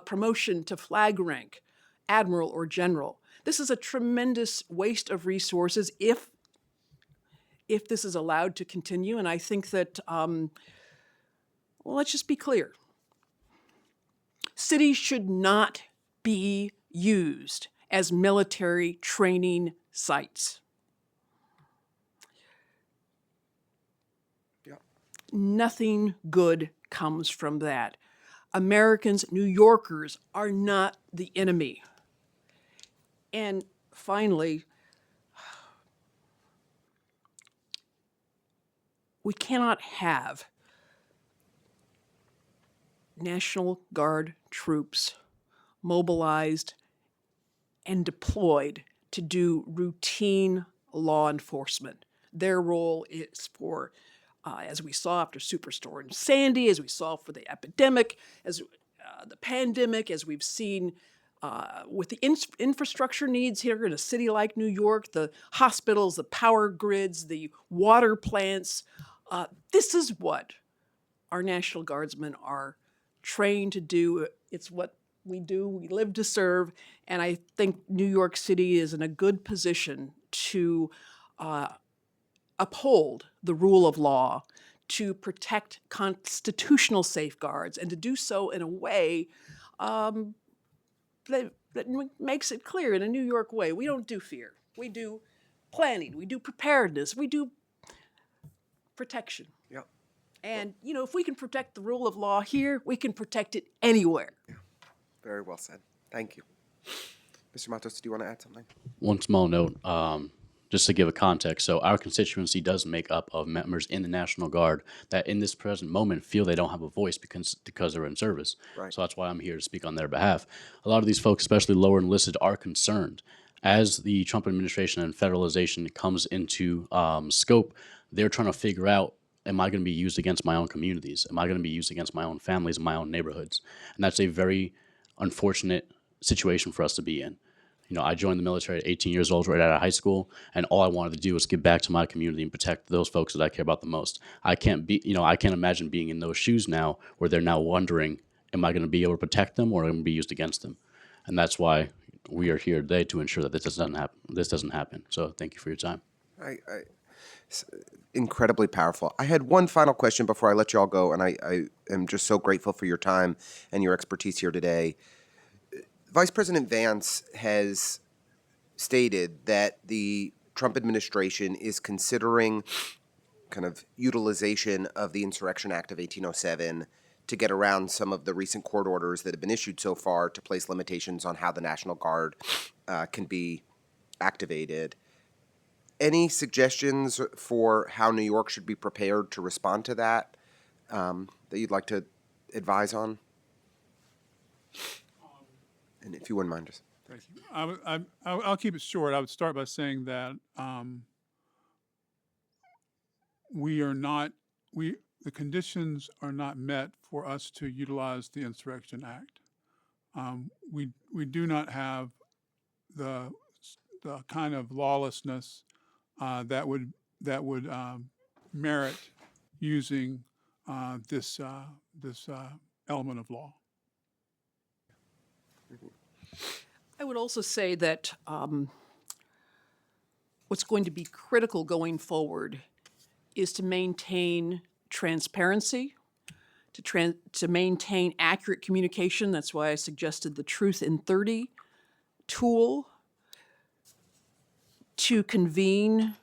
promotion to flag rank, admiral or general. This is a tremendous waste of resources if this is allowed to continue. And I think that, let's just be clear. Cities should not be used as military training sites. Yeah. Nothing good comes from that. Americans, New Yorkers, are not the enemy. And finally, we cannot have National Guard troops mobilized and deployed to do routine law enforcement. Their role is for, as we saw after Superstorm Sandy, as we saw for the epidemic, as the pandemic, as we've seen with the infrastructure needs here in a city like New York, the hospitals, the power grids, the water plants. This is what our National Guardsmen are trained to do. It's what we do. We live to serve. And I think New York City is in a good position to uphold the rule of law, to protect constitutional safeguards, and to do so in a way that makes it clear, in a New York way. We don't do fear. We do planning. We do preparedness. We do protection. Yep. And, if we can protect the rule of law here, we can protect it anywhere. Yeah. Very well said. Thank you. Mr. Matos, do you want to add something? One small note, just to give a context. So our constituency does make up of members in the National Guard that in this present moment feel they don't have a voice because they're in service. Right. So that's why I'm here to speak on their behalf. A lot of these folks, especially lower enlisted, are concerned. As the Trump administration and federalization comes into scope, they're trying to figure out, am I going to be used against my own communities? Am I going to be used against my own families and my own neighborhoods? And that's a very unfortunate situation for us to be in. I joined the military at 18 years old, right out of high school, and all I wanted to do was give back to my community and protect those folks that I care about the most. I can't imagine being in those shoes now, where they're now wondering, am I going to be able to protect them, or am I going to be used against them? And that's why we are here today, to ensure that this doesn't happen. So thank you for your time. Incredibly powerful. I had one final question before I let you all go, and I am just so grateful for your time and your expertise here today. Vice President Vance has stated that the Trump administration is considering kind of utilization of the Insurrection Act of 1807 to get around some of the recent court orders that have been issued so far to place limitations on how the National Guard can be activated. Any suggestions for how New York should be prepared to respond to that that you'd like to advise on? And if you wouldn't mind, just. Thank you. I'll keep it short. I would start by saying that the conditions are not met for us to utilize the Insurrection Act. We do not have the kind of lawlessness that would merit using this element of law. I would also say that what's going to be critical going forward is to maintain transparency, to maintain accurate communication. That's why I suggested the Truth in 30 tool, to convene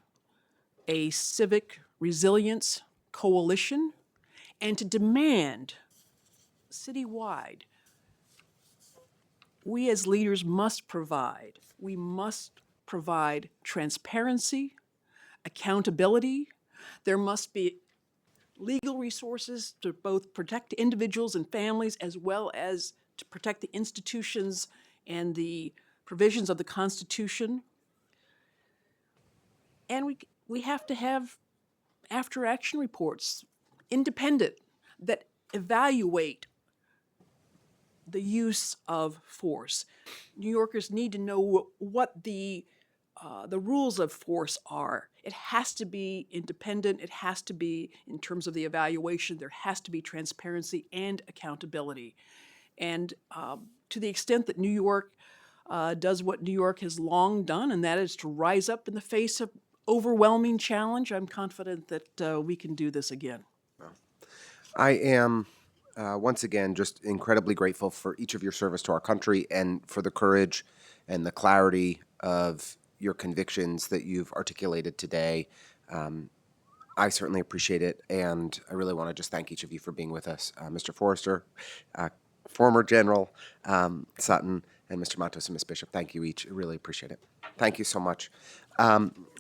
a civic resilience coalition, and to demand citywide, we as leaders must provide transparency, accountability. There must be legal resources to both protect individuals and families, as well as to protect the institutions and the provisions of the Constitution. And we have to have after-action reports, independent, that evaluate the use of force. New Yorkers need to know what the rules of force are. It has to be independent. It has to be, in terms of the evaluation, there has to be transparency and accountability. And to the extent that New York does what New York has long done, and that is to rise up in the face of overwhelming challenge, I'm confident that we can do this again. I am, once again, just incredibly grateful for each of your service to our country and for the courage and the clarity of your convictions that you've articulated today. I certainly appreciate it, and I really want to just thank each of you for being with us. Mr. Forrester, former General Sutton, and Mr. Matos and Ms. Bishop, thank you each. I really appreciate it. Thank you so much.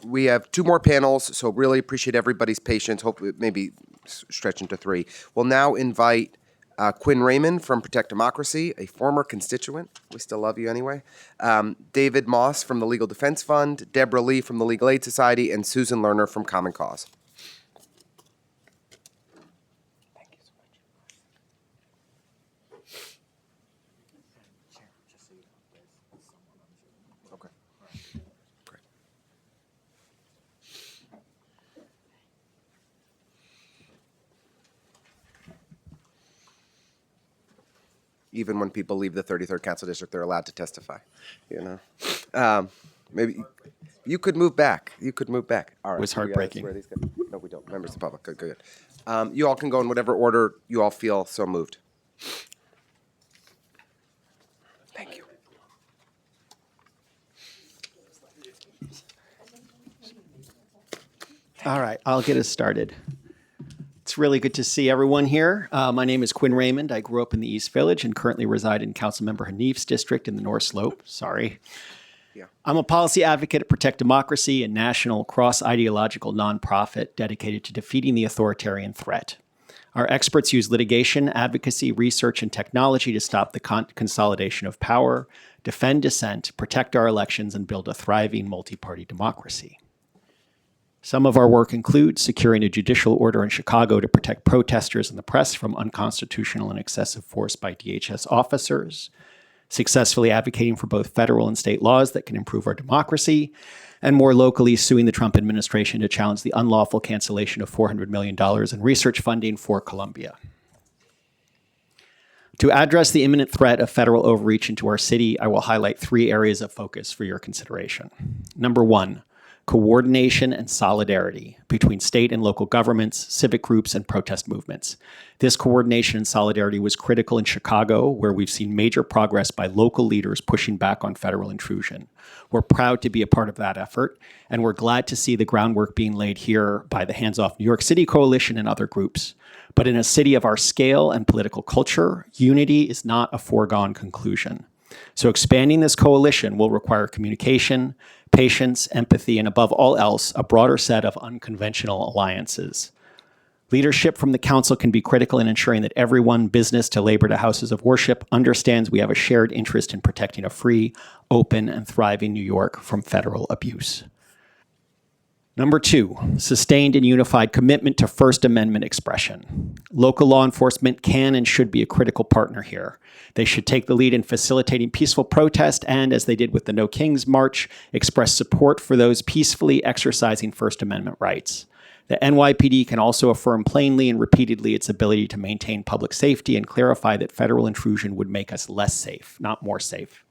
We have two more panels, so really appreciate everybody's patience. Hope it maybe stretch into three. We'll now invite Quinn Raymond from Protect Democracy, a former constituent. We still love you anyway. David Moss from the Legal Defense Fund, Deborah Lee from the Legal Aid Society, and Susan Lerner from Common Cause. Thank you so much. Okay. Great. Even when people leave the 33rd Council District, they're allowed to testify, Maybe you could move back. You could move back. All right. It was heartbreaking. No, we don't. Members of the public. Good. You all can go in whatever order you all feel so moved. Thank you. All right, I'll get us started. It's really good to see everyone here. My name is Quinn Raymond. I grew up in the East Village and currently reside in Councilmember Hanif's district in the North Slope. Sorry. Yeah. I'm a policy advocate at Protect Democracy, a national cross-ideological nonprofit dedicated to defeating the authoritarian threat. Our experts use litigation, advocacy, research, and technology to stop the consolidation of power, defend dissent, protect our elections, and build a thriving multi-party democracy. Some of our work includes securing a judicial order in Chicago to protect protesters and the press from unconstitutional and excessive force by DHS officers, successfully advocating for both federal and state laws that can improve our democracy, and more locally, suing the Trump administration to challenge the unlawful cancellation of $400 million in research funding for Columbia. To address the imminent threat of federal overreach into our city, I will highlight 3 areas of focus for your consideration. Number 1, coordination and solidarity between state and local governments, civic groups, and protest movements. This coordination and solidarity was critical in Chicago, where we've seen major progress by local leaders pushing back on federal intrusion. We're proud to be a part of that effort, and we're glad to see the groundwork being laid here by the Hands Off New York City Coalition and other groups. But in a city of our scale and political culture, unity is not a foregone conclusion. So expanding this coalition will require communication, patience, empathy, and above all else, a broader set of unconventional alliances. Leadership from the council can be critical in ensuring that everyone, business to labor to houses of worship, understands we have a shared interest in protecting a free, open, and thriving New York from federal abuse. Number 2, sustained and unified commitment to First Amendment expression. Local law enforcement can and should be a critical partner here. They should take the lead in facilitating peaceful protest and, as they did with the No Kings March, express support for those peacefully exercising First Amendment rights. The NYPD can also affirm plainly and repeatedly its ability to maintain public safety and clarify that federal intrusion would make us less safe, not more safe.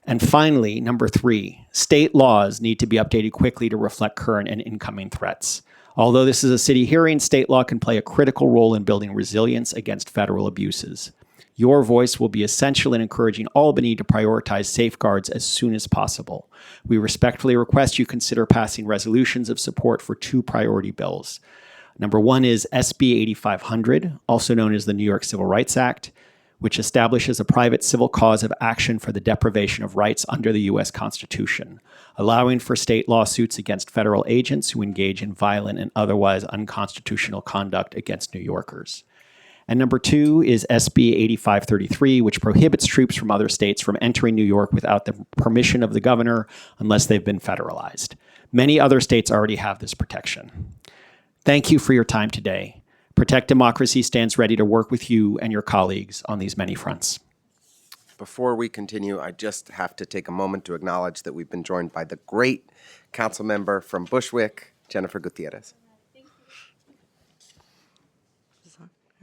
And finally, number 3, state laws need to be updated quickly to reflect current and incoming threats. Although this is a city hearing, state law can play a critical role in building resilience against federal abuses. Your voice will be essential in encouraging Albany to prioritize safeguards as soon as possible. We respectfully request you consider passing resolutions of support for 2 priority bills. Number 1 is SB 8500, also known as the New York Civil Rights Act, which establishes a private civil cause of action for the deprivation of rights under the U.S. Constitution, allowing for state lawsuits against federal agents who engage in violent and otherwise unconstitutional conduct against New Yorkers. And number 2 is SB 8533, which prohibits troops from other states from entering New York without the permission of the governor unless they've been federalized. Many other states already have this protection. Thank you for your time today. Protect Democracy stands ready to work with you and your colleagues on these many fronts. Before we continue, I just have to take a moment to acknowledge that we've been joined by the great council member from Bushwick, Jennifer Gutierrez.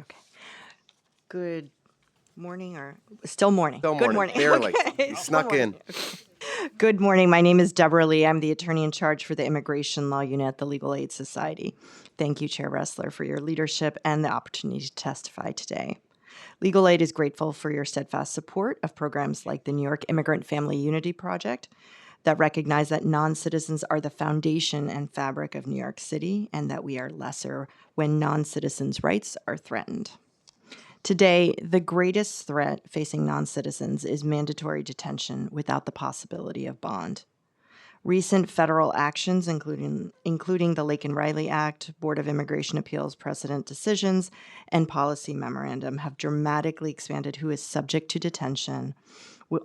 Okay. Good morning, or still morning? Still Good morning, morning. barely. Okay, You still snuck morning. in. Okay. Good morning. My name is Deborah Lee. I'm the attorney in charge for the Immigration Law Unit at the Legal Aid Society. Thank you, Chair Ressler, for your leadership and the opportunity to testify today. Legal Aid is grateful for your steadfast support of programs like the New York Immigrant Family Unity Project that recognize that non-citizens are the foundation and fabric of New York City and that we are lesser when non-citizens' rights are threatened. Today, the greatest threat facing non-citizens is mandatory detention without the possibility of bond. Recent federal actions, including the Lake and Riley Act, Board of Immigration Appeals precedent decisions, and policy memorandum, have dramatically expanded who is subject to detention,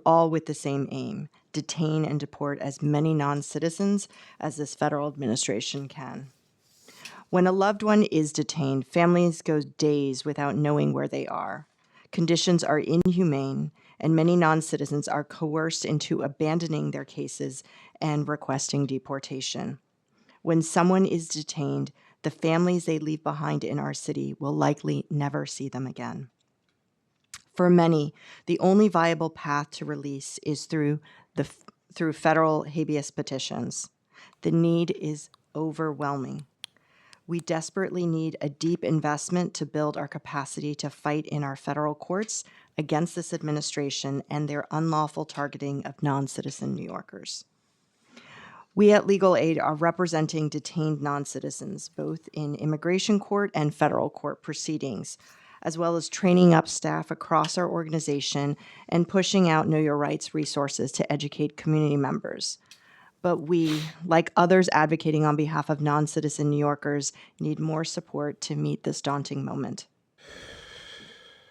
all with the same aim: detain and deport as many non-citizens as this federal administration can. When a loved one is detained, families go days without knowing where they are. Conditions are inhumane, and many non-citizens are coerced into abandoning their cases and requesting deportation. When someone is detained, the families they leave behind in our city will likely never see them again. For many, the only viable path to release is through federal habeas petitions. The need is overwhelming. We desperately need a deep investment to build our capacity to fight in our federal courts against this administration and their unlawful targeting of non-citizen New Yorkers. We at Legal Aid are representing detained non-citizens, both in immigration court and federal court proceedings, as well as training up staff across our organization and pushing out Know Your Rights resources to educate community members. But we, like others advocating on behalf of non-citizen New Yorkers, need more support to meet this daunting moment.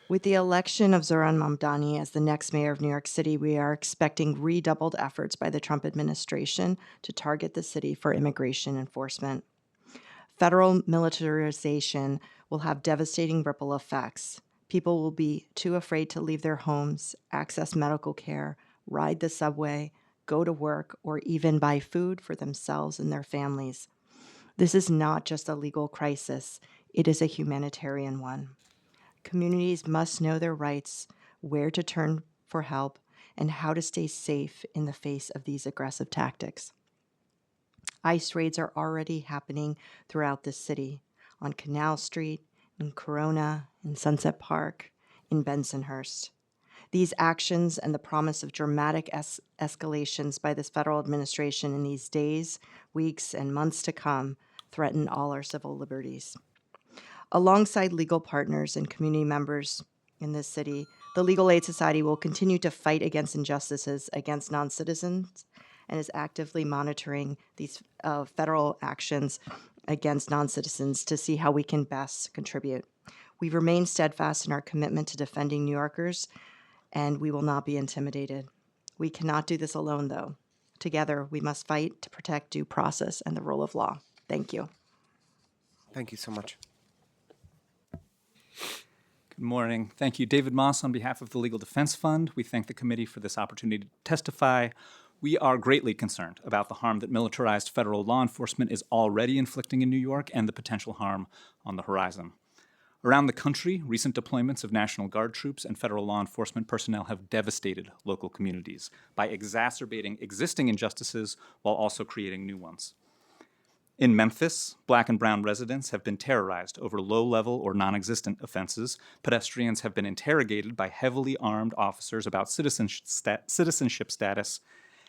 With the election of Zohran Mamdani as the next mayor of New York City, we are expecting redoubled efforts by the Trump administration to target the city for immigration enforcement. Federal militarization will have devastating ripple effects. People will be too afraid to leave their homes, access medical care, ride the subway, go to work, or even buy food for themselves and their families. This is not just a legal crisis, it is a humanitarian one. Communities must know their rights, where to turn for help, and how to stay safe in the face of these aggressive tactics. ICE raids are already happening throughout the city, on Canal Street, in Corona, in Sunset Park, in Bensonhurst. These actions and the promise of dramatic escalations by this federal administration in these days, weeks, and months to come threaten all our civil liberties. Alongside legal partners and community members in this city, the Legal Aid Society will continue to fight against injustices against non-citizens and is actively monitoring these federal actions against non-citizens to see how we can best contribute. We remain steadfast in our commitment to defending New Yorkers, and we will not be intimidated. We cannot do this alone, though. Together, we must fight to protect due process and the rule of law. Thank you. Thank you so much. Good morning. Thank you. David Moss on behalf of the Legal Defense Fund. We thank the committee for this opportunity to testify. We are greatly concerned about the harm that militarized federal law enforcement is already inflicting in New York and the potential harm on the horizon. Around the country, recent deployments of National Guard troops and federal law enforcement personnel have devastated local communities by exacerbating existing injustices while also creating new ones. In Memphis, Black and brown residents have been terrorized over low-level or non-existent offenses. Pedestrians have been interrogated by heavily armed officers about citizenship status,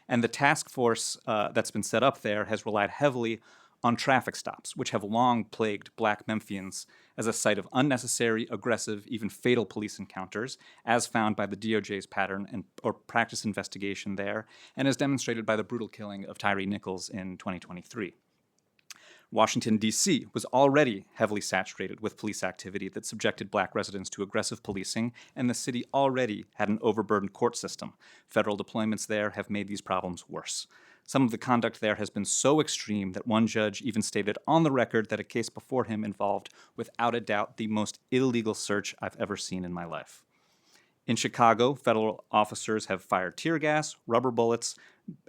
and the task force that's been set up there has relied heavily on traffic stops, which have long plagued Black Memphians as a site of unnecessary, aggressive, even fatal police encounters, as found by the DOJ's pattern or practice investigation there, and as demonstrated by the brutal killing of Tyree Nichols in 2023. Washington, D.C. was already heavily saturated with police activity that subjected Black residents to aggressive policing, and the city already had an overburdened court system. Federal deployments there have made these problems worse. Some of the conduct there has been so extreme that one judge even stated on the record that a case before him involved, without a doubt, the most illegal search I've ever seen in my life. In Chicago, federal officers have fired tear gas, rubber bullets,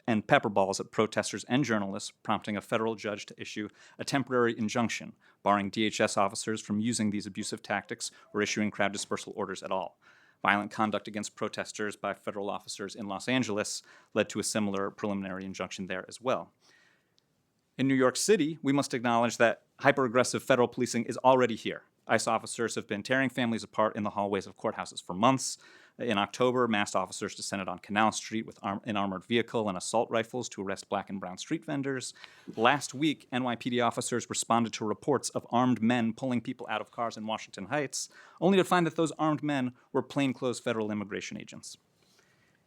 and pepper balls at protesters and journalists, prompting a federal judge to issue a temporary injunction, barring DHS officers from using these abusive tactics or issuing crowd dispersal orders at all. Violent conduct against protesters by federal officers in Los Angeles led to a similar preliminary injunction there as well. In New York City, we must acknowledge that hyper-aggressive federal policing is already here. ICE officers have been tearing families apart in the hallways of courthouses for months. In October, masked officers descended on Canal Street with an armored vehicle and assault rifles to arrest Black and brown street vendors. Last week, NYPD officers responded to reports of armed men pulling people out of cars in Washington Heights, only to find that those armed men were plainclothes federal immigration agents.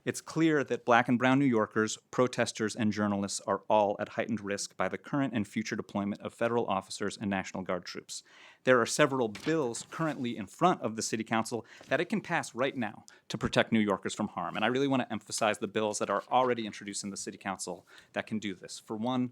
It's clear that Black and brown New Yorkers, protesters, and journalists are all at heightened risk by the current and future deployment of federal officers and National Guard troops. There are several bills currently in front of the City Council that it can pass right now to protect New Yorkers from harm. And I really want to emphasize the bills that are already introduced in the City Council that can do this. For one,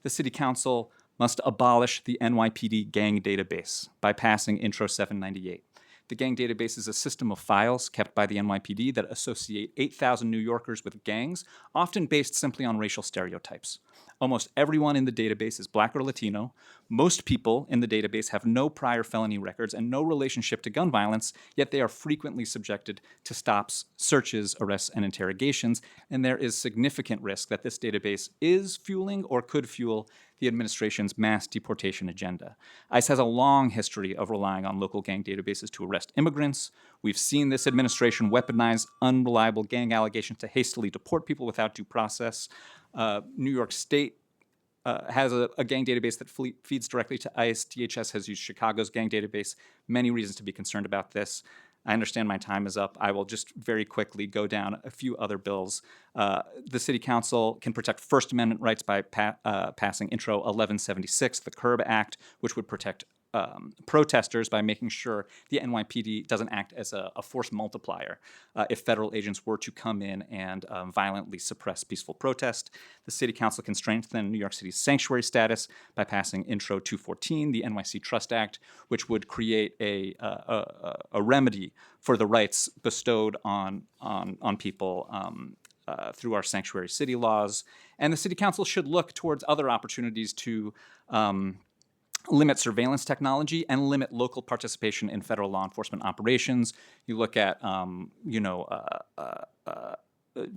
the City Council must abolish the NYPD gang database by passing Intro 798. The gang database is a system of files kept by the NYPD that associate 8,000 New Yorkers with gangs, often based simply on racial stereotypes. Almost everyone in the database is Black or Latino. Most people in the database have no prior felony records and no relationship to gun violence, yet they are frequently subjected to stops, searches, arrests, and interrogations, and there is significant risk that this database is fueling or could fuel the administration's mass deportation agenda. ICE has a long history of relying on local gang databases to arrest immigrants. We've seen this administration weaponize unreliable gang allegations to hastily deport people without due process. New York State has a gang database that feeds directly to ICE. DHS has used Chicago's gang database. Many reasons to be concerned about this. I understand my time is up. I will just very quickly go down a few other bills. The City Council can protect First Amendment rights by passing Intro 1176, the CURB Act, which would protect protesters by making sure the NYPD doesn't act as a force multiplier if federal agents were to come in and violently suppress peaceful protest. The City Council can strengthen New York City's sanctuary status by passing Intro 214, the NYC Trust Act, which would create a remedy for the rights bestowed on people through our sanctuary city laws. And the City Council should look towards other opportunities to limit surveillance technology and limit local participation in federal law enforcement operations. You look at,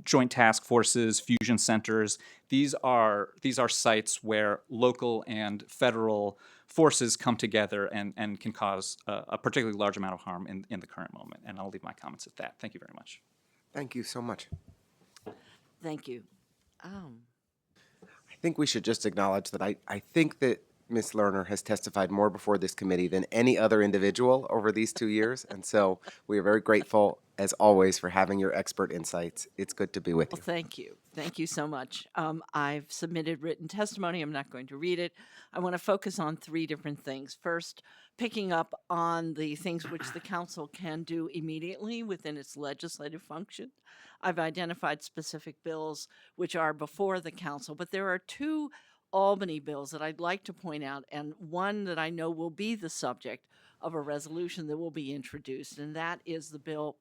joint task forces, fusion centers. These are sites where local and federal forces come together and can cause a particularly large amount of harm in the current moment. And I'll leave my comments at that. Thank you very much. Thank you so much. Thank you. I think we should just acknowledge that I think that Ms. Lerner has testified more before this committee than any other individual over these 2 years. And so we are very grateful, as always, for having your expert insights. It's good to be with you. Well, thank you. Thank you so much. I've submitted written testimony. I'm not going to read it. I want to focus on 3 different things. First, picking up on the things which the council can do immediately within its legislative function. I've identified specific bills which are before the council, but there are 2 Albany bills that I'd like to point out, and one that I know will be the subject of a resolution that will be introduced, and that is the bill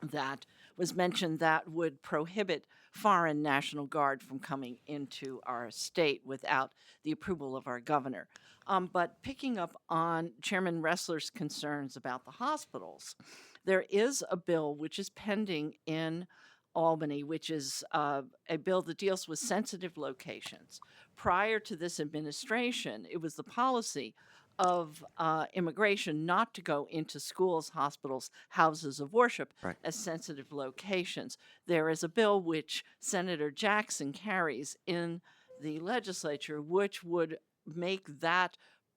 that was mentioned that would prohibit foreign National Guard from coming into our state without the approval of our governor. But picking up on Chairman Ressler's concerns about the hospitals, there is a bill which is pending in Albany, which is a bill that deals with sensitive locations. Prior to this administration, it was the policy of immigration not to go into schools, hospitals, houses of worship as sensitive locations. There is a bill which Senator Jackson carries in the legislature, which would make that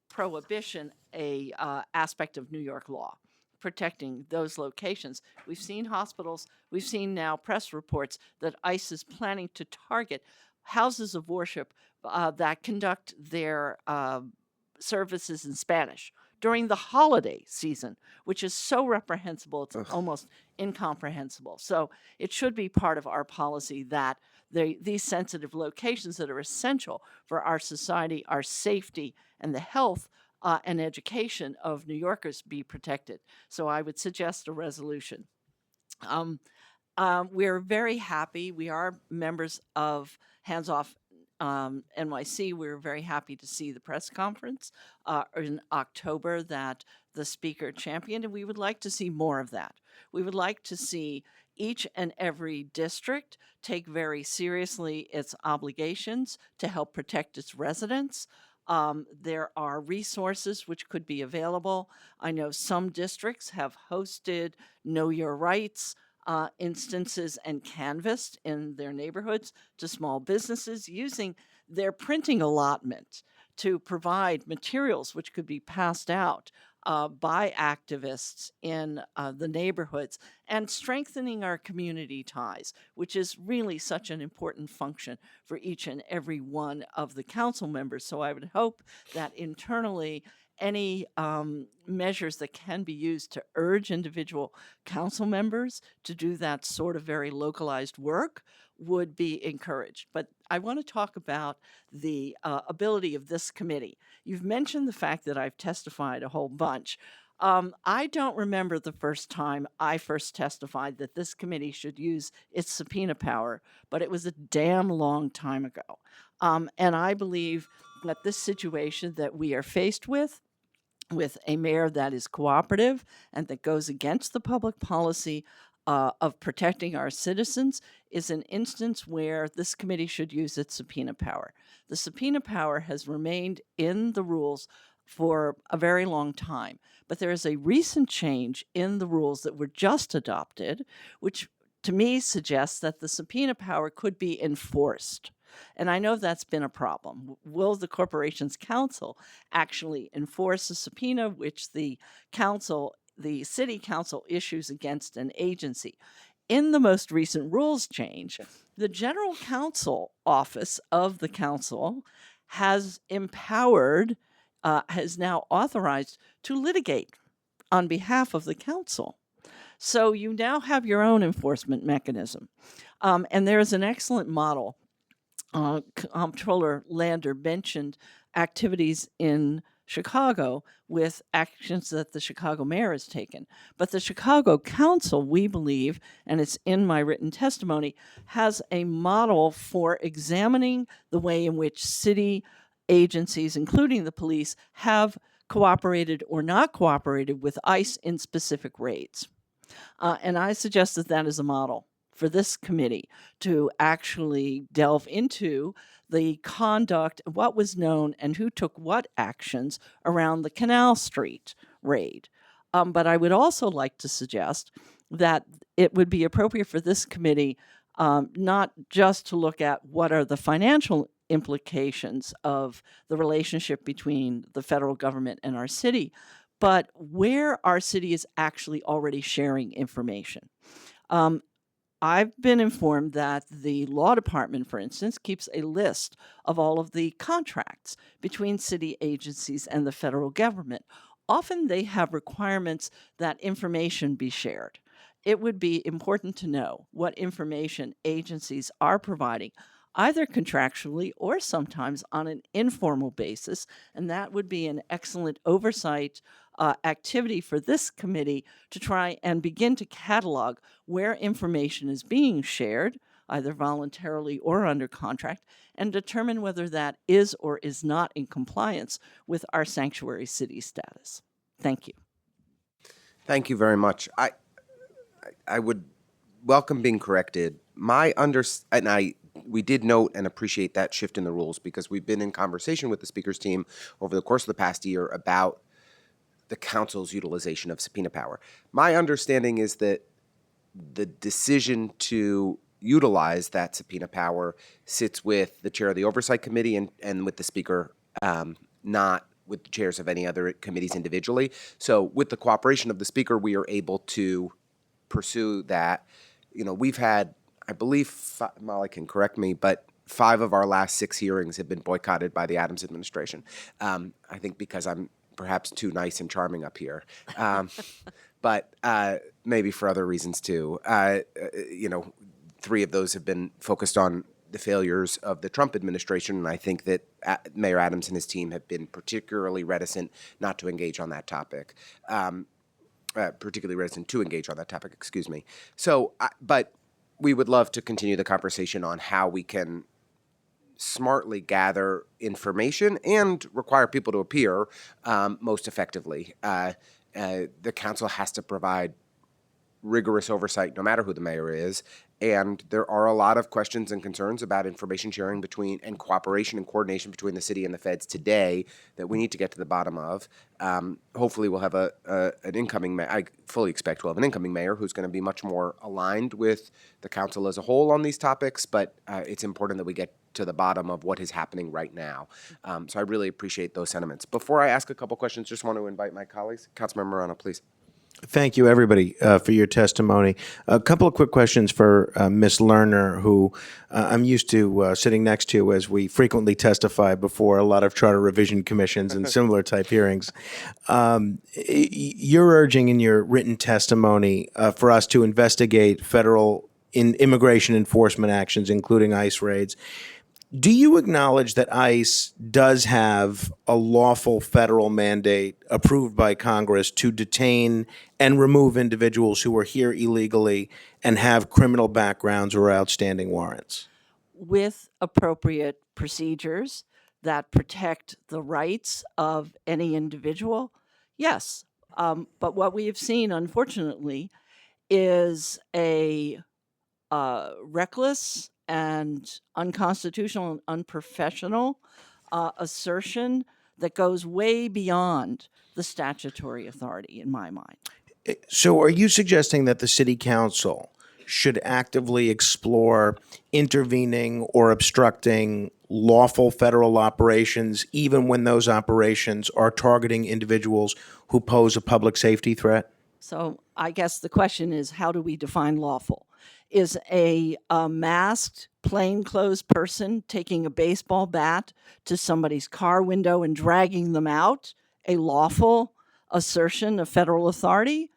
prohibition a aspect of New York law, protecting those locations. We've seen hospitals, we've seen now press reports that ICE is planning to target houses of worship that conduct their services in Spanish during the holiday season, which is so reprehensible, it's almost incomprehensible. So it should be part of our policy that these sensitive locations that are essential for our society, our safety, and the health and education of New Yorkers be protected. So I would suggest a resolution. We're very happy. We are members of Hands Off NYC. We're very happy to see the press conference in October that the speaker championed, and we would like to see more of that. We would like to see each and every district take very seriously its obligations to help protect its residents. There are resources which could be available. I know some districts have hosted Know Your Rights instances and canvassed in their neighborhoods to small businesses using their printing allotment to provide materials which could be passed out by activists in the neighborhoods, and strengthening our community ties, which is really such an important function for each and every one of the council members. So I would hope that internally any measures that can be used to urge individual council members to do that sort of very localized work would be encouraged. But I want to talk about the ability of this committee. You've mentioned the fact that I've testified a whole bunch. I don't remember the first time I first testified that this committee should use its subpoena power, but it was a damn long time ago. And I believe that this situation that we are faced with a mayor that is cooperative and that goes against the public policy of protecting our citizens is an instance where this committee should use its subpoena power. The subpoena power has remained in the rules for a very long time, but there is a recent change in the rules that were just adopted, which to me suggests that the subpoena power could be enforced. And I know that's been a problem. Will the Corporations Council actually enforce a subpoena which the city council issues against an agency? In the most recent rules change, the general counsel office of the council has empowered is now authorized to litigate on behalf of the council. So you now have your own enforcement mechanism. And there is an excellent model. Comptroller Lander mentioned activities in Chicago with actions that the Chicago mayor has taken. But the Chicago Council, we believe, and it's in my written testimony, has a model for examining the way in which city agencies, including the police, have cooperated or not cooperated with ICE in specific raids. And I suggest that that is a model for this committee to actually delve into the conduct, what was known, and who took what actions around the Canal Street raid. But I would also like to suggest that it would be appropriate for this committee not just to look at what are the financial implications of the relationship between the federal government and our city, but where our city is actually already sharing information. I've been informed that the law department, for instance, keeps a list of all of the contracts between city agencies and the federal government. Often they have requirements that information be shared. It would be important to know what information agencies are providing, either contractually or sometimes on an informal basis, and that would be an excellent oversight activity for this committee to try and begin to catalog where information is being shared, either voluntarily or under contract, and determine whether that is or is not in compliance with our sanctuary city status. Thank you. Thank you very much. I would welcome being corrected. We did note and appreciate that shift in the rules because we've been in conversation with the speaker's team over the course of the past year about the council's utilization of subpoena power. My understanding is that the decision to utilize that subpoena power sits with the chair of the oversight committee and with the speaker, not with the chairs of any other committees individually. So with the cooperation of the speaker, we are able to pursue that. We've had, I believe, Molly can correct me, but 5 of our last 6 hearings have been boycotted by the Adams administration. I think because I'm perhaps too nice and charming up here, but maybe for other reasons too. 3 of those have been focused on the failures of the Trump administration, and I think that Mayor Adams and his team have been particularly reticent not to engage on that topic. Excuse me. So, but we would love to continue the conversation on how we can smartly gather information and require people to appear most effectively. The council has to provide rigorous oversight no matter who the mayor is, and there are a lot of questions and concerns about information sharing between and cooperation and coordination between the city and the feds today that we need to get to the bottom of. Hopefully we'll have an incoming mayor. I fully expect we'll have an incoming mayor who's going to be much more aligned with the council as a whole on these topics, but it's important that we get to the bottom of what is happening right now. So I really appreciate those sentiments. Before I ask a couple questions, just want to invite my colleagues. Councilmember Morano, please. Thank you, everybody, for your testimony. A couple of quick questions for Ms. Lerner, who I'm used to sitting next to as we frequently testify before a lot of charter revision commissions and similar type hearings. You're urging in your written testimony for us to investigate federal immigration enforcement actions, including ICE raids. Do you acknowledge that ICE does have a lawful federal mandate approved by Congress to detain and remove individuals who are here illegally and have criminal backgrounds or outstanding warrants? With appropriate procedures that protect the rights of any individual, yes. But what we have seen, unfortunately, is a reckless and unconstitutional and unprofessional assertion that goes way beyond the statutory authority, in my mind. So are you suggesting that the city council should actively explore intervening or obstructing lawful federal operations, even when those operations are targeting individuals who pose a public safety threat? So I guess the question is, how do we define lawful? Is a masked, plainclothes person taking a baseball bat to somebody's car window and dragging them out a lawful assertion of federal authority?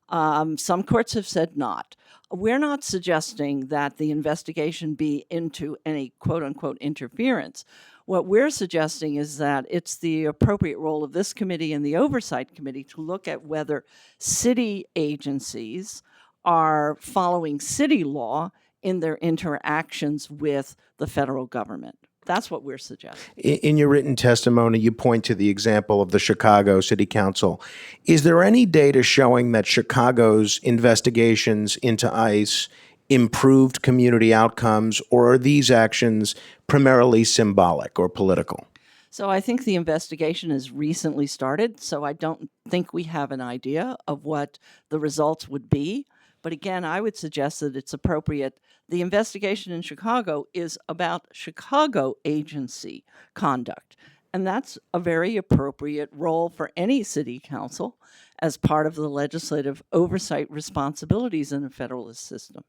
Some courts have said not. We're not suggesting that the investigation be into any quote unquote interference. What we're suggesting is that it's the appropriate role of this committee and the Oversight Committee to look at whether city agencies are following city law in their interactions with the federal government. That's what we're suggesting. In your written testimony, you point to the example of the Chicago City Council. Is there any data showing that Chicago's investigations into ICE improved community outcomes, or are these actions primarily symbolic or political? So I think the investigation has recently started, so I don't think we have an idea of what the results would be. But again, I would suggest that it's appropriate. The investigation in Chicago is about Chicago agency conduct. And that's a very appropriate role for any city council as part of the legislative oversight responsibilities in a federalist system.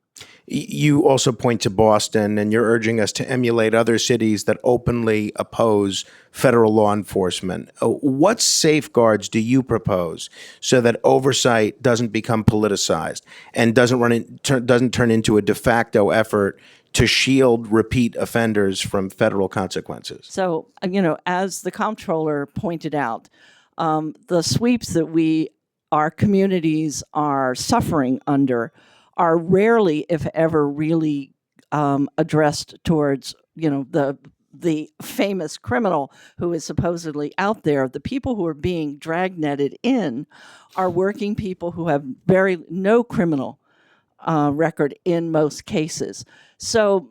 You also point to Boston, and you're urging us to emulate other cities that openly oppose federal law enforcement. What safeguards do you propose so that oversight doesn't become politicized and doesn't turn into a de facto effort to shield repeat offenders from federal consequences? So, as the comptroller pointed out, the sweeps that our communities are suffering under are rarely, if ever, really addressed towards, the famous criminal who is supposedly out there. The people who are being dragnetted in are working people who have no criminal record in most cases. So,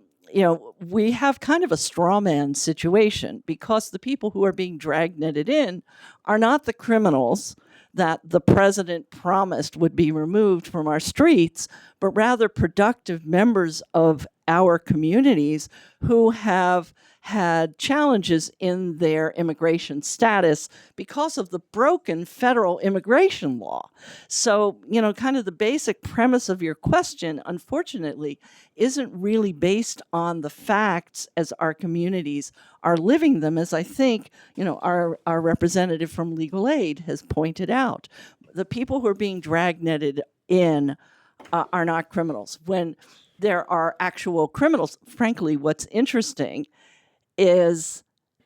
we have kind of a straw man situation because the people who are being dragnetted in are not the criminals that the president promised would be removed from our streets, but rather productive members of our communities who have had challenges in their immigration status because of the broken federal immigration law. So, kind of the basic premise of your question, unfortunately, isn't really based on the facts as our communities are living them, as I think, our representative from Legal Aid has pointed out. The people who are being dragnetted in are not criminals. When there are actual criminals, frankly, what's interesting is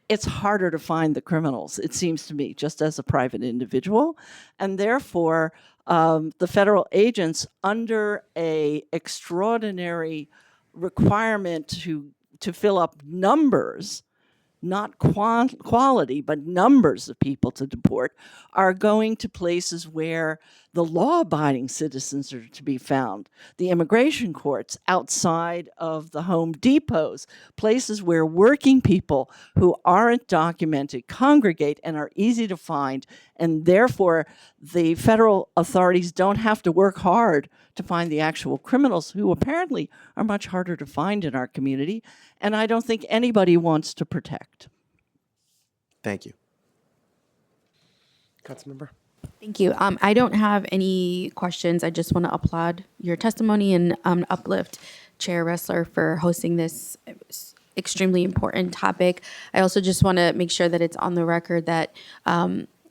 it's harder to find the criminals, it seems to me, just as a private individual. And therefore, the federal agents, under a extraordinary requirement to fill up numbers, not quality, but numbers of people to deport, are going to places where the law-abiding citizens are to be found. The immigration courts outside of the Home Depots, places where working people who aren't documented congregate and are easy to find, and therefore the federal authorities don't have to work hard to find the actual criminals, who apparently are much harder to find in our community, and I don't think anybody wants to protect. Thank you. Councilmember? Thank you. I don't have any questions. I just want to applaud your testimony and uplift Chair Ressler for hosting this extremely important topic. I also just want to make sure that it's on the record that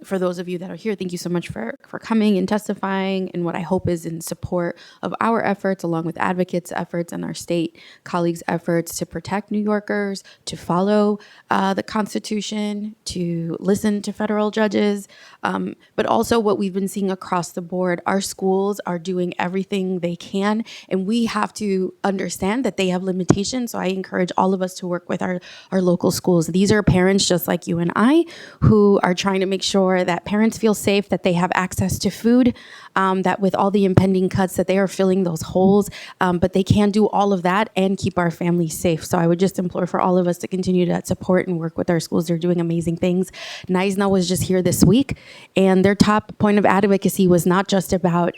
for those of you that are here, thank you so much for coming and testifying, and what I hope is in support of our efforts, along with advocates' efforts and our state colleagues' efforts to protect New Yorkers, to follow the Constitution, to listen to federal judges, but also what we've been seeing across the board. Our schools are doing everything they can, and we have to understand that they have limitations. So I encourage all of us to work with our local schools. These are parents just like you and I who are trying to make sure that parents feel safe, that they have access to food, that with all the impending cuts that they are filling those holes, but they can do all of that and keep our families safe. So I would just implore for all of us to continue to support and work with our schools. They're doing amazing things. Nycc was just here this week, and their top point of advocacy was not just about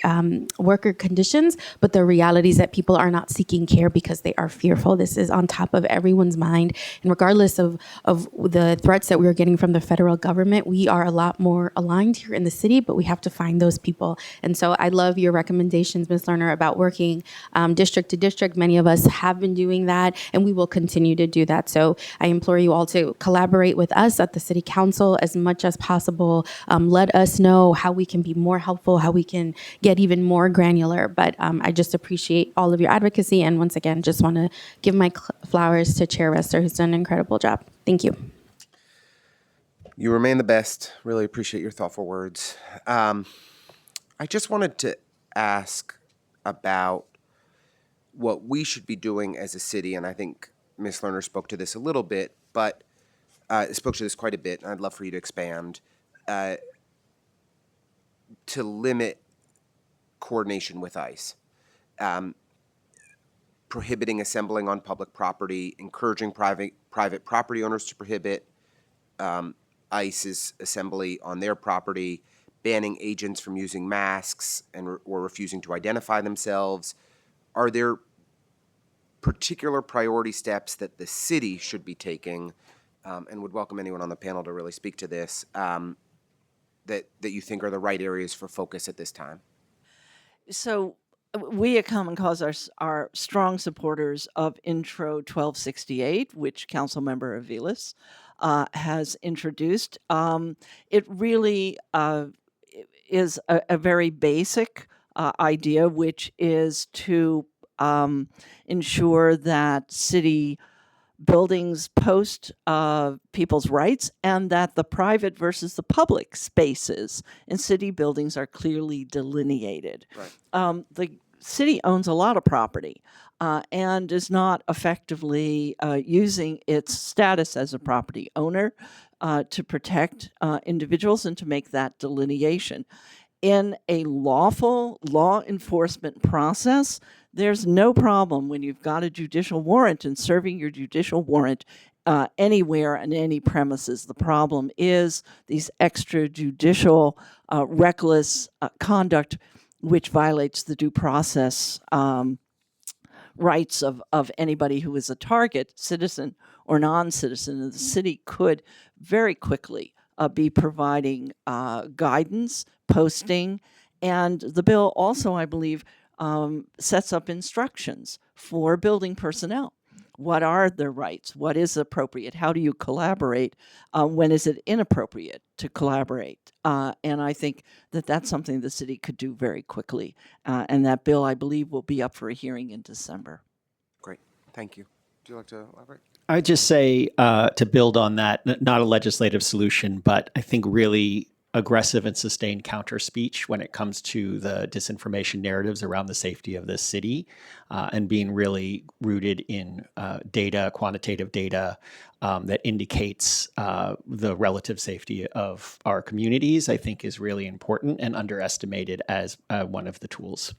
worker conditions, but the realities that people are not seeking care because they are fearful. This is on top of everyone's mind. And regardless of the threats that we are getting from the federal government, we are a lot more aligned here in the city, but we have to find those people. And And so I love your recommendations, Ms. Lerner, about working district to district. Many of us have been doing that, and we will continue to do that. So I implore you all to collaborate with us at the City Council as much as possible. Let us know how we can be more helpful, how we can get even more granular. But I just appreciate all of your advocacy. And once again, just want to give my flowers to Chair Rester, who's done an incredible job. Thank you. You remain the best. Really appreciate your thoughtful words. I just wanted to ask about what we should be doing as a city, and I think Ms. Lerner spoke to this a little bit, but spoke to this quite a bit, and I'd love for you to expand, to limit coordination with ICE. Prohibiting assembling on public property, encouraging private property owners to prohibit ICE's assembly on their property, banning agents from using masks or refusing to identify themselves. Are there particular priority steps that the city should be taking, and would welcome anyone on the panel to really speak to this, that you think are the right areas for focus at this time? So we at Common Cause are strong supporters of Intro 1268, which Councilmember Aviles has introduced. It really is a very basic idea, which is to ensure that city buildings post people's rights, and that the private versus the public spaces in city buildings are clearly delineated. Right. The city owns a lot of property and is not effectively using its status as a property owner to protect individuals and to make that delineation. In a lawful law enforcement process, there's no problem when you've got a judicial warrant and serving your judicial warrant anywhere on any premises. The problem is these extrajudicial, reckless conduct, which violates the due process rights of anybody who is a target, citizen or non-citizen. And the city could very quickly be providing guidance, posting, and the bill also, I believe, sets up instructions for building personnel. What are their rights? What is appropriate? How do you collaborate? When is it inappropriate to collaborate? And I think that that's something the city could do very quickly. And that bill, I believe, will be up for a hearing in December. Great. Thank you. Would you like to elaborate? I'd just say to build on that, not a legislative solution, but I think really aggressive and sustained counter speech when it comes to the disinformation narratives around the safety of this city, and being really rooted in data, quantitative data that indicates the relative safety of our communities, I think is really important and underestimated as one of the tools.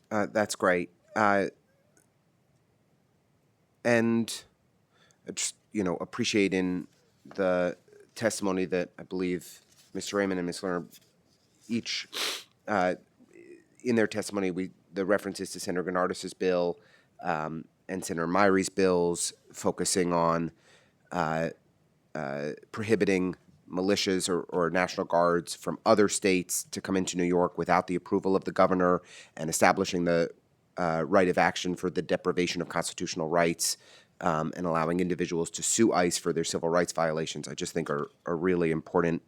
That's great. And just, appreciating the testimony that I believe Mr. Raymond and Ms. Lerner each, in their testimony, the references to Senator Gennardis's bill and Senator Myrie's bills focusing on prohibiting militias or National Guards from other states to come into New York without the approval of the governor, and establishing the right of action for the deprivation of constitutional rights, and allowing individuals to sue ICE for their civil rights violations, I just think are a really important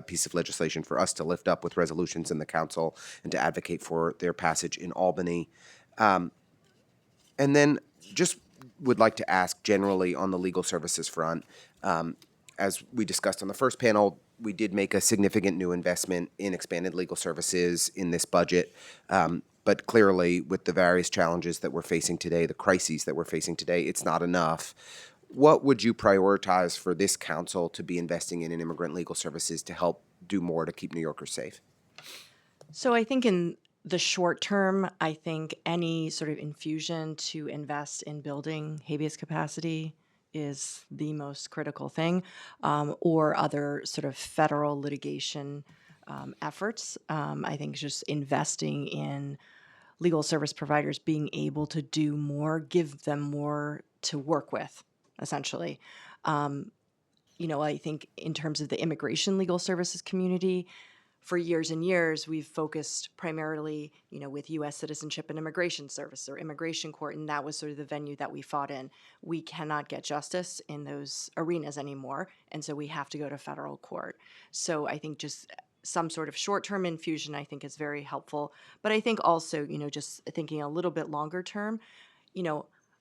piece of legislation for us to lift up with resolutions in the council and to advocate for their passage in Albany. And then just would like to ask generally on the legal services front, as we discussed on the first panel, we did make a significant new investment in expanded legal services in this budget. But clearly, with the various challenges that we're facing today, the crises that we're facing today, it's not enough. What would you prioritize for this council to be investing in immigrant legal services to help do more to keep New Yorkers safe? So I think in the short term, I think any sort of infusion to invest in building habeas capacity is the most critical thing, or other sort of federal litigation efforts. I think just investing in legal service providers being able to do more, give them more to work with, essentially. I think in terms of the immigration legal services community, for years and years, we've focused primarily, with U.S. Citizenship and Immigration Service or Immigration Court, and that was sort of the venue that we fought in. We cannot get justice in those arenas anymore, and so we have to go to federal court. So I think just some sort of short-term infusion, I think, is very helpful. But I think also, just thinking a little bit longer term,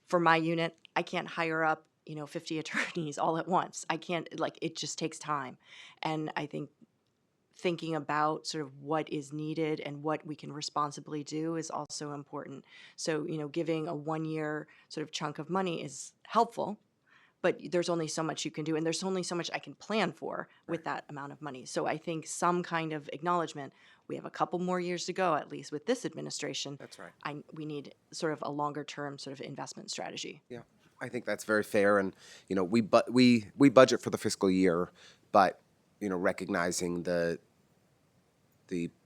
for my unit, I can't hire up, 50 attorneys all at once. I can't, it just takes time. And I think thinking about sort of what is needed and what we can responsibly do is also important. So, giving a 1-year sort of chunk of money is helpful, but there's only so much you can do, and there's only so much I can plan for with that amount of money. So I think some kind of acknowledgement, we have a couple more years to go, at least with this administration. That's right. We need sort of a longer term sort of investment strategy. Yeah, I think that's very fair. And, we budget for the fiscal year, but, recognizing the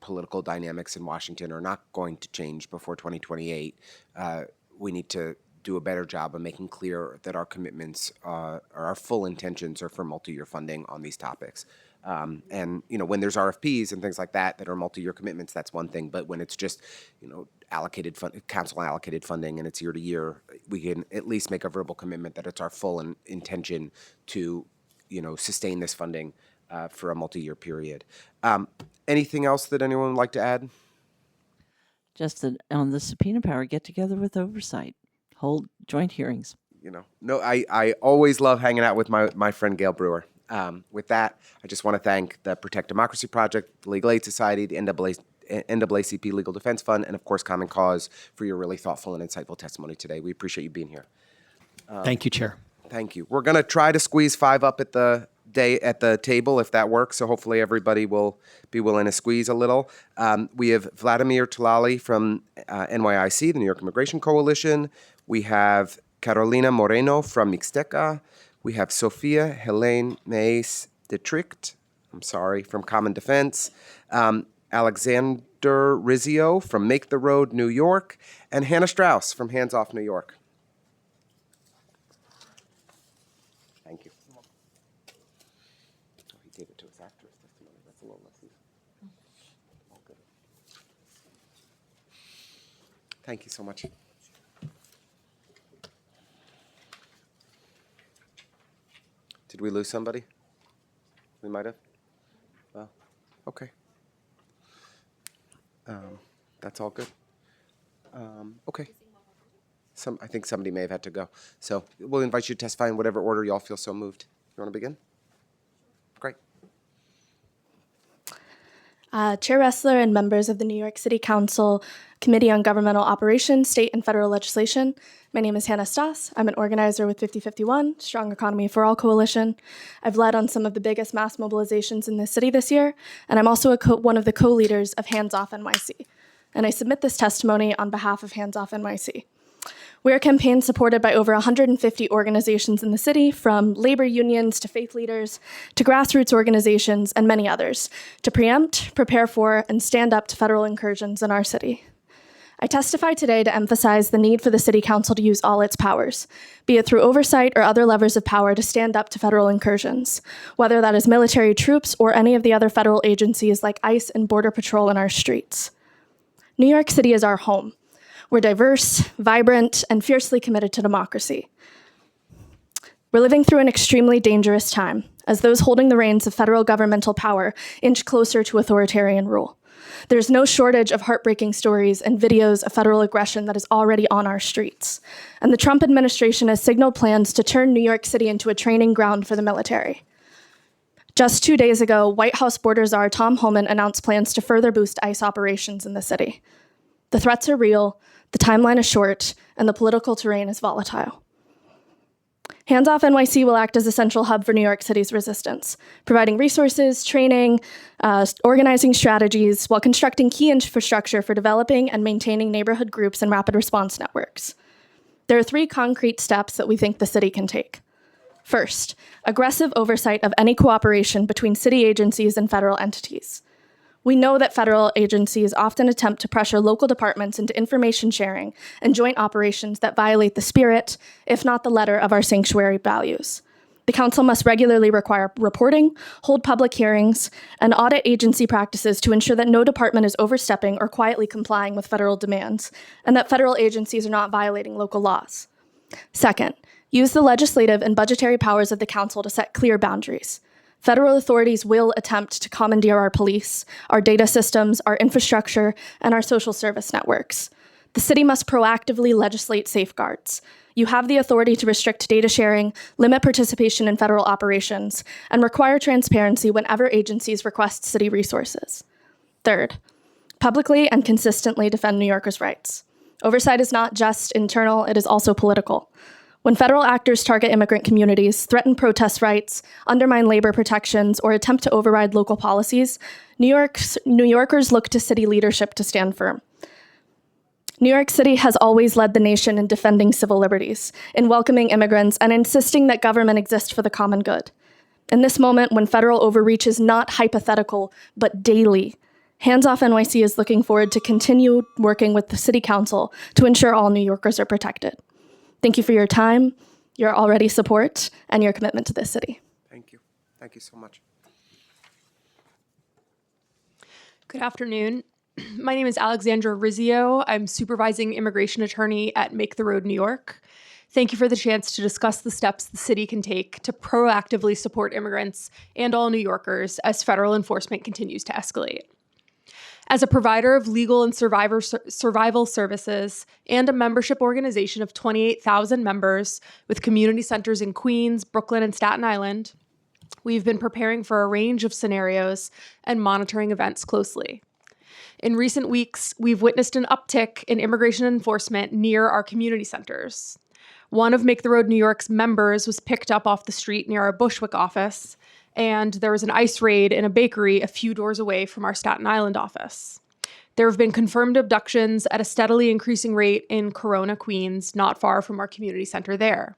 political dynamics in Washington are not going to change before 2028. We need to do a better job of making clear that our commitments or our full intentions are for multi-year funding on these topics. And, when there's RFPs and things like that are multi-year commitments, that's one thing. But when it's just, council allocated funding and it's year to year, we can at least make a verbal commitment that it's our full intention to, sustain this funding for a multi-year period. Anything else that anyone would like to add? Just that on the subpoena power, get together with oversight, hold joint hearings. No, I always love hanging out with my friend Gail Brewer. With that, I just want to thank the Protect Democracy Project, the Legal Aid Society, the NAACP Legal Defense Fund, and of course Common Cause for your really thoughtful and insightful testimony today. We appreciate you being here. Thank you, Chair. Thank you. We're going to try to squeeze 5 up at the table if that works. So hopefully everybody will be willing to squeeze a little. We have Vladimir Talali from NYIC, the New York Immigration Coalition. We have Carolina Moreno from Nycc. We have Sofia Helene Maes de Tricht, from Common Defense. Alexander Rizzio from Make the Road, New York. And Hannah Strauss from Hands Off New York. Thank you. He gave it to us after his testimony. That's a little less. All good. Thank you so much. Did we lose somebody? We might have. Well, okay. That's all good. Okay. I think somebody may have had to go. So we'll invite you to testify in whatever order you all feel so moved. You want to begin? Great. Chair Ressler and members of the New York City Council Committee on Governmental Operations, State and Federal Legislation. My name is Hannah Stoss. I'm an organizer with 5051, Strong Economy for All Coalition. I've led on some of the biggest mass mobilizations in the city this year, and I'm also one of the co-leaders of Hands Off NYC. And I submit this testimony on behalf of Hands Off NYC. We're a campaign supported by over 150 organizations in the city, from labor unions to faith leaders to grassroots organizations and many others, to preempt, prepare for, and stand up to federal incursions in our city. I testify today to emphasize the need for the City Council to use all its powers, be it through oversight or other levers of power, to stand up to federal incursions, whether that is military troops or any of the other federal agencies like ICE and Border Patrol in our streets. New York City is our home. We're diverse, vibrant, and fiercely committed to democracy. We're living through an extremely dangerous time, as those holding the reins of federal governmental power inch closer to authoritarian rule. There's no shortage of heartbreaking stories and videos of federal aggression that is already on our streets. And the Trump administration has signaled plans to turn New York City into a training ground for the military. Just 2 days ago, White House border czar Tom Homan announced plans to further boost ICE operations in the city. The threats are real, the timeline is short, and the political terrain is volatile. Hands Off NYC will act as a central hub for New York City's resistance, providing resources, training, organizing strategies, while constructing key infrastructure for developing and maintaining neighborhood groups and rapid response networks. There are 3 concrete steps that we think the city can take. First, aggressive oversight of any cooperation between city agencies and federal entities. We know that federal agencies often attempt to pressure local departments into information sharing and joint operations that violate the spirit, if not the letter, of our sanctuary values. The council must regularly require reporting, hold public hearings, and audit agency practices to ensure that no department is overstepping or quietly complying with federal demands, and that federal agencies are not violating local laws. Second, use the legislative and budgetary powers of the council to set clear boundaries. Federal authorities will attempt to commandeer our police, our data systems, our infrastructure, and our social service networks. The city must proactively legislate safeguards. You have the authority to restrict data sharing, limit participation in federal operations, and require transparency whenever agencies request city resources. Third, publicly and consistently defend New Yorkers' rights. Oversight is not just internal, it is also political. When federal actors target immigrant communities, threaten protest rights, undermine labor protections, or attempt to override local policies, New Yorkers look to city leadership to stand firm. New York City has always led the nation in defending civil liberties, in welcoming immigrants, and insisting that government exists for the common good. In this moment, when federal overreach is not hypothetical, but daily, Hands Off NYC is looking forward to continue working with the City Council to ensure all New Yorkers are protected. Thank you for your time, your already support, and your commitment to this city. Thank you. Thank you so much. Good afternoon. My name is Alexandra Rizzio. I'm supervising immigration attorney at Make the Road New York. Thank you for the chance to discuss the steps the city can take to proactively support immigrants and all New Yorkers as federal enforcement continues to escalate. As a provider of legal and survival services and a membership organization of 28,000 members with community centers in Queens, Brooklyn, and Staten Island, we've been preparing for a range of scenarios and monitoring events closely. In recent weeks, we've witnessed an uptick in immigration enforcement near our community centers. One of Make the Road New York's members was picked up off the street near our Bushwick office, and there was an ICE raid in a bakery a few doors away from our Staten Island office. There have been confirmed abductions at a steadily increasing rate in Corona, Queens, not far from our community center there.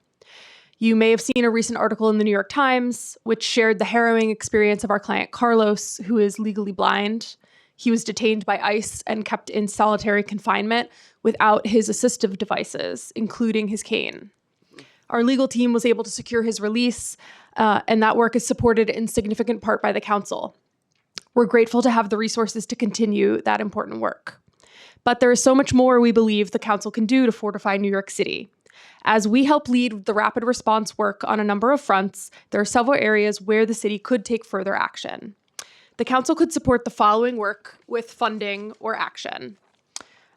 You may have seen a recent article in the New York Times, which shared the harrowing experience of our client Carlos, who is legally blind. He was detained by ICE and kept in solitary confinement without his assistive devices, including his cane. Our legal team was able to secure his release, and that work is supported in significant part by the council. We're grateful to have the resources to continue that important work. But there is so much more we believe the council can do to fortify New York City. As we help lead the rapid response work on a number of fronts, there are several areas where the city could take further action. The council could support the following work with funding or action.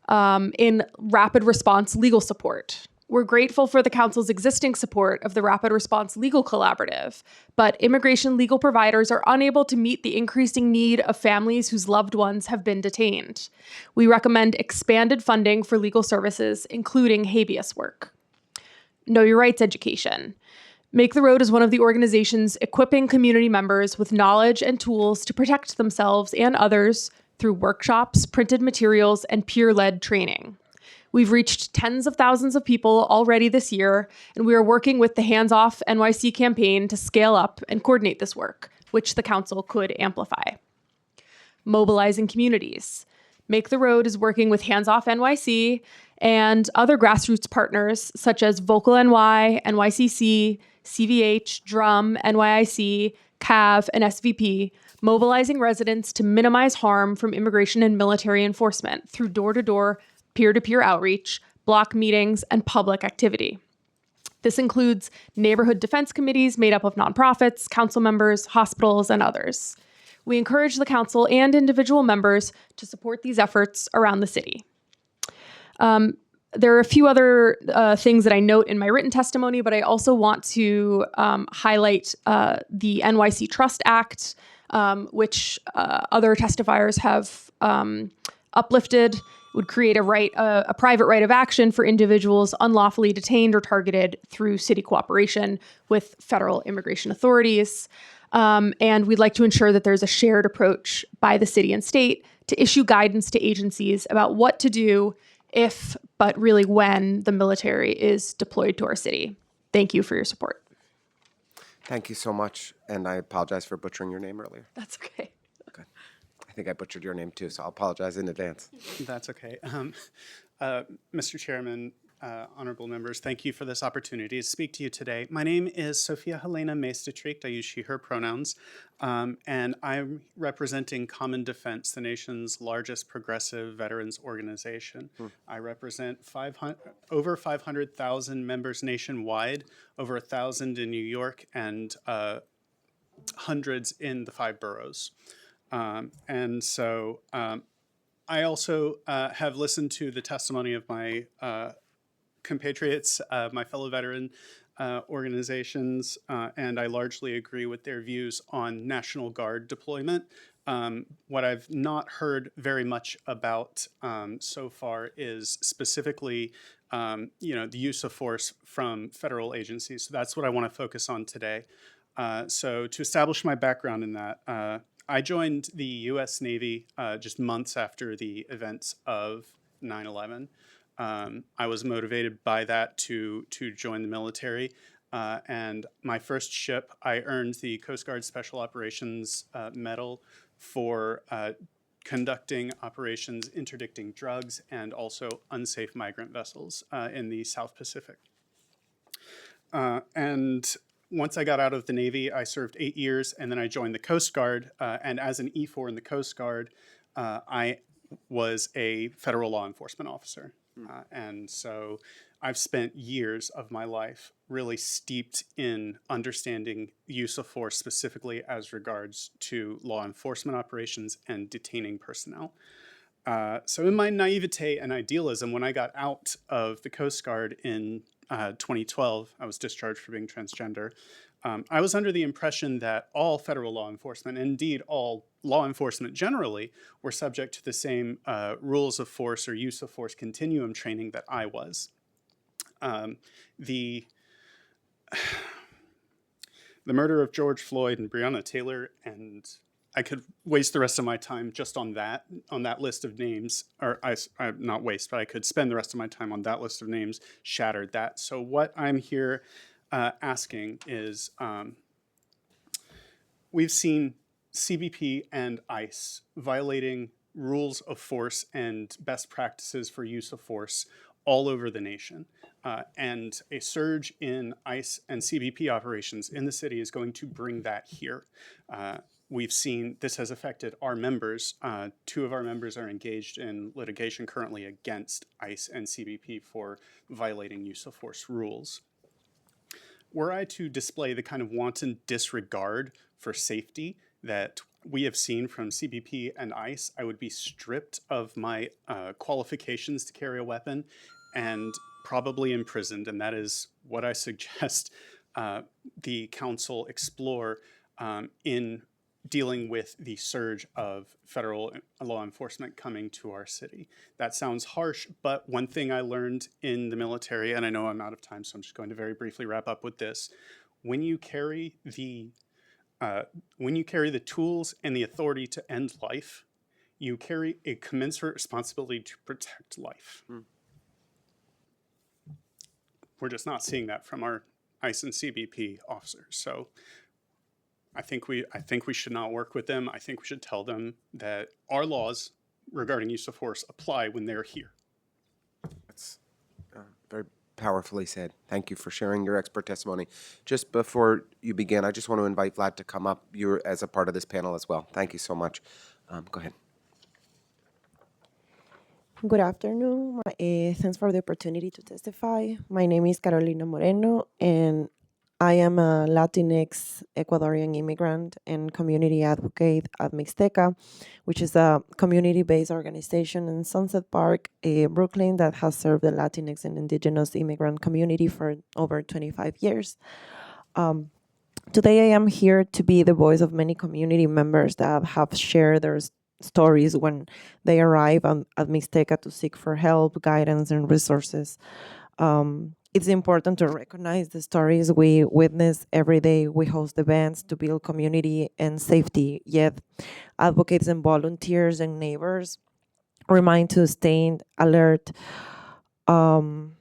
In rapid response legal support. We're grateful for the council's existing support of the Rapid Response Legal Collaborative, but immigration legal providers are unable to meet the increasing need of families whose loved ones have been detained. We recommend expanded funding for legal services, including habeas work. Know Your Rights education. Make the Road is one of the organizations equipping community members with knowledge and tools to protect themselves and others through workshops, printed materials, and peer-led training. We've reached tens of thousands of people already this year, and we are working with the Hands Off NYC campaign to scale up and coordinate this work, which the council could amplify. Mobilizing communities. Make the Road is working with Hands Off NYC and other grassroots partners such as Vocal NY, NYCC, CVH, Drum, NYIC, CAV, and SVP, mobilizing residents to minimize harm from immigration and military enforcement through door-to-door, peer-to-peer outreach, block meetings, and public activity. This includes neighborhood defense committees made up of nonprofits, council members, hospitals, and others. We encourage the council and individual members to support these efforts around the city. There are a few other things that I note in my written testimony, but I also want to highlight the NYC Trust Act, which other testifiers have uplifted. It would create a private right of action for individuals unlawfully detained or targeted through city cooperation with federal immigration authorities. And we'd like to ensure that there's a shared approach by the city and state to issue guidance to agencies about what to do if, but really when, the military is deployed to our city. Thank you for your support. Thank you so much, and I apologize for butchering your name earlier. That's okay. Okay. I think I butchered your name too, so I'll apologize in advance. That's okay. Mr. Chairman, honorable members, thank you for this opportunity to speak to you today. My name is Sophia Helena Meestatricht. I use she, her pronouns, and I'm representing Common Defense, the nation's largest progressive veterans organization. I represent over 500,000 members nationwide, over 1,000 in New York, and hundreds in the 5 boroughs. I also have listened to the testimony of my compatriots, my fellow veteran organizations, and I largely agree with their views on National Guard deployment. What I've not heard very much about so far is specifically, the use of force from federal agencies. So that's what I want to focus on today. So to establish my background in that, I joined the U.S. Navy just months after the events of 9/11. I was motivated by that to join the military. And my first ship, I earned the Coast Guard Special Operations Medal for conducting operations interdicting drugs and also unsafe migrant vessels in the South Pacific. And once I got out of the Navy, I served 8 years, and then I joined the Coast Guard. And as an E4 in the Coast Guard, I was a federal law enforcement officer. And so I've spent years of my life really steeped in understanding use of force, specifically as regards to law enforcement operations and detaining personnel. So in my naivete and idealism, when I got out of the Coast Guard in 2012, I was discharged for being transgender. I was under the impression that all federal law enforcement, and indeed all law enforcement generally, were subject to the same rules of force or use of force continuum training that I was. The murder of George Floyd and Breonna Taylor, and I could waste the rest of my time just on that list of names, or not waste, but I could spend the rest of my time on that list of names, shattered that. So what I'm here asking is, we've seen CBP and ICE violating rules of force and best practices for use of force all over the nation. And a surge in ICE and CBP operations in the city is going to bring that here. We've seen this has affected our members. 2 of our members are engaged in litigation currently against ICE and CBP for violating use of force rules. Were I to display the kind of wanton disregard for safety that we have seen from CBP and ICE, I would be stripped of my qualifications to carry a weapon and probably imprisoned. And that is what I suggest the council explore in dealing with the surge of federal law enforcement coming to our city. That sounds harsh, but one thing I learned in the military, and I know I'm out of time, so I'm just going to very briefly wrap up with this. When you carry the tools and the authority to end life, you carry a commensurate responsibility to protect life. We're just not seeing that from our ICE and CBP officers. So I think we should not work with them. I think we should tell them that our laws regarding use of force apply when they're here. That's very powerfully said. Thank you for sharing your expert testimony. Just before you begin, I just want to invite Vlad to come up. You're as a part of this panel as well. Thank you so much. Go ahead. Good afternoon. Thanks for the opportunity to testify. My name is Carolina Moreno, and I am a Latinx Ecuadorian immigrant and community advocate at Mixteca, which is a community-based organization in Sunset Park, Brooklyn, that has served the Latinx and indigenous immigrant community for over 25 years. Today I am here to be the voice of many community members that have shared their stories when they arrive at Mixteca to seek for help, guidance, and resources. It's important to recognize the stories we witness every day. We host events to build community and safety, yet advocates and volunteers and neighbors remind to stay alert for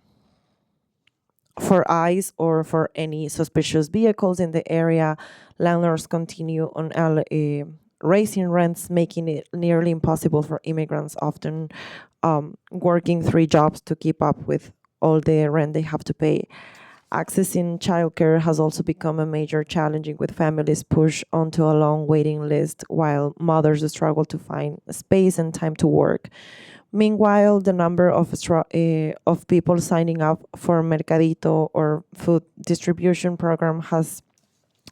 ICE or for any suspicious vehicles in the area. Landlords continue on raising rents, making it nearly impossible for immigrants, often working 3 jobs to keep up with all the rent they have to pay. Accessing childcare has also become a major challenge, with families pushed onto a long waiting list while mothers struggle to find space and time to work. Meanwhile, the number of people signing up for Mercadito or food distribution program has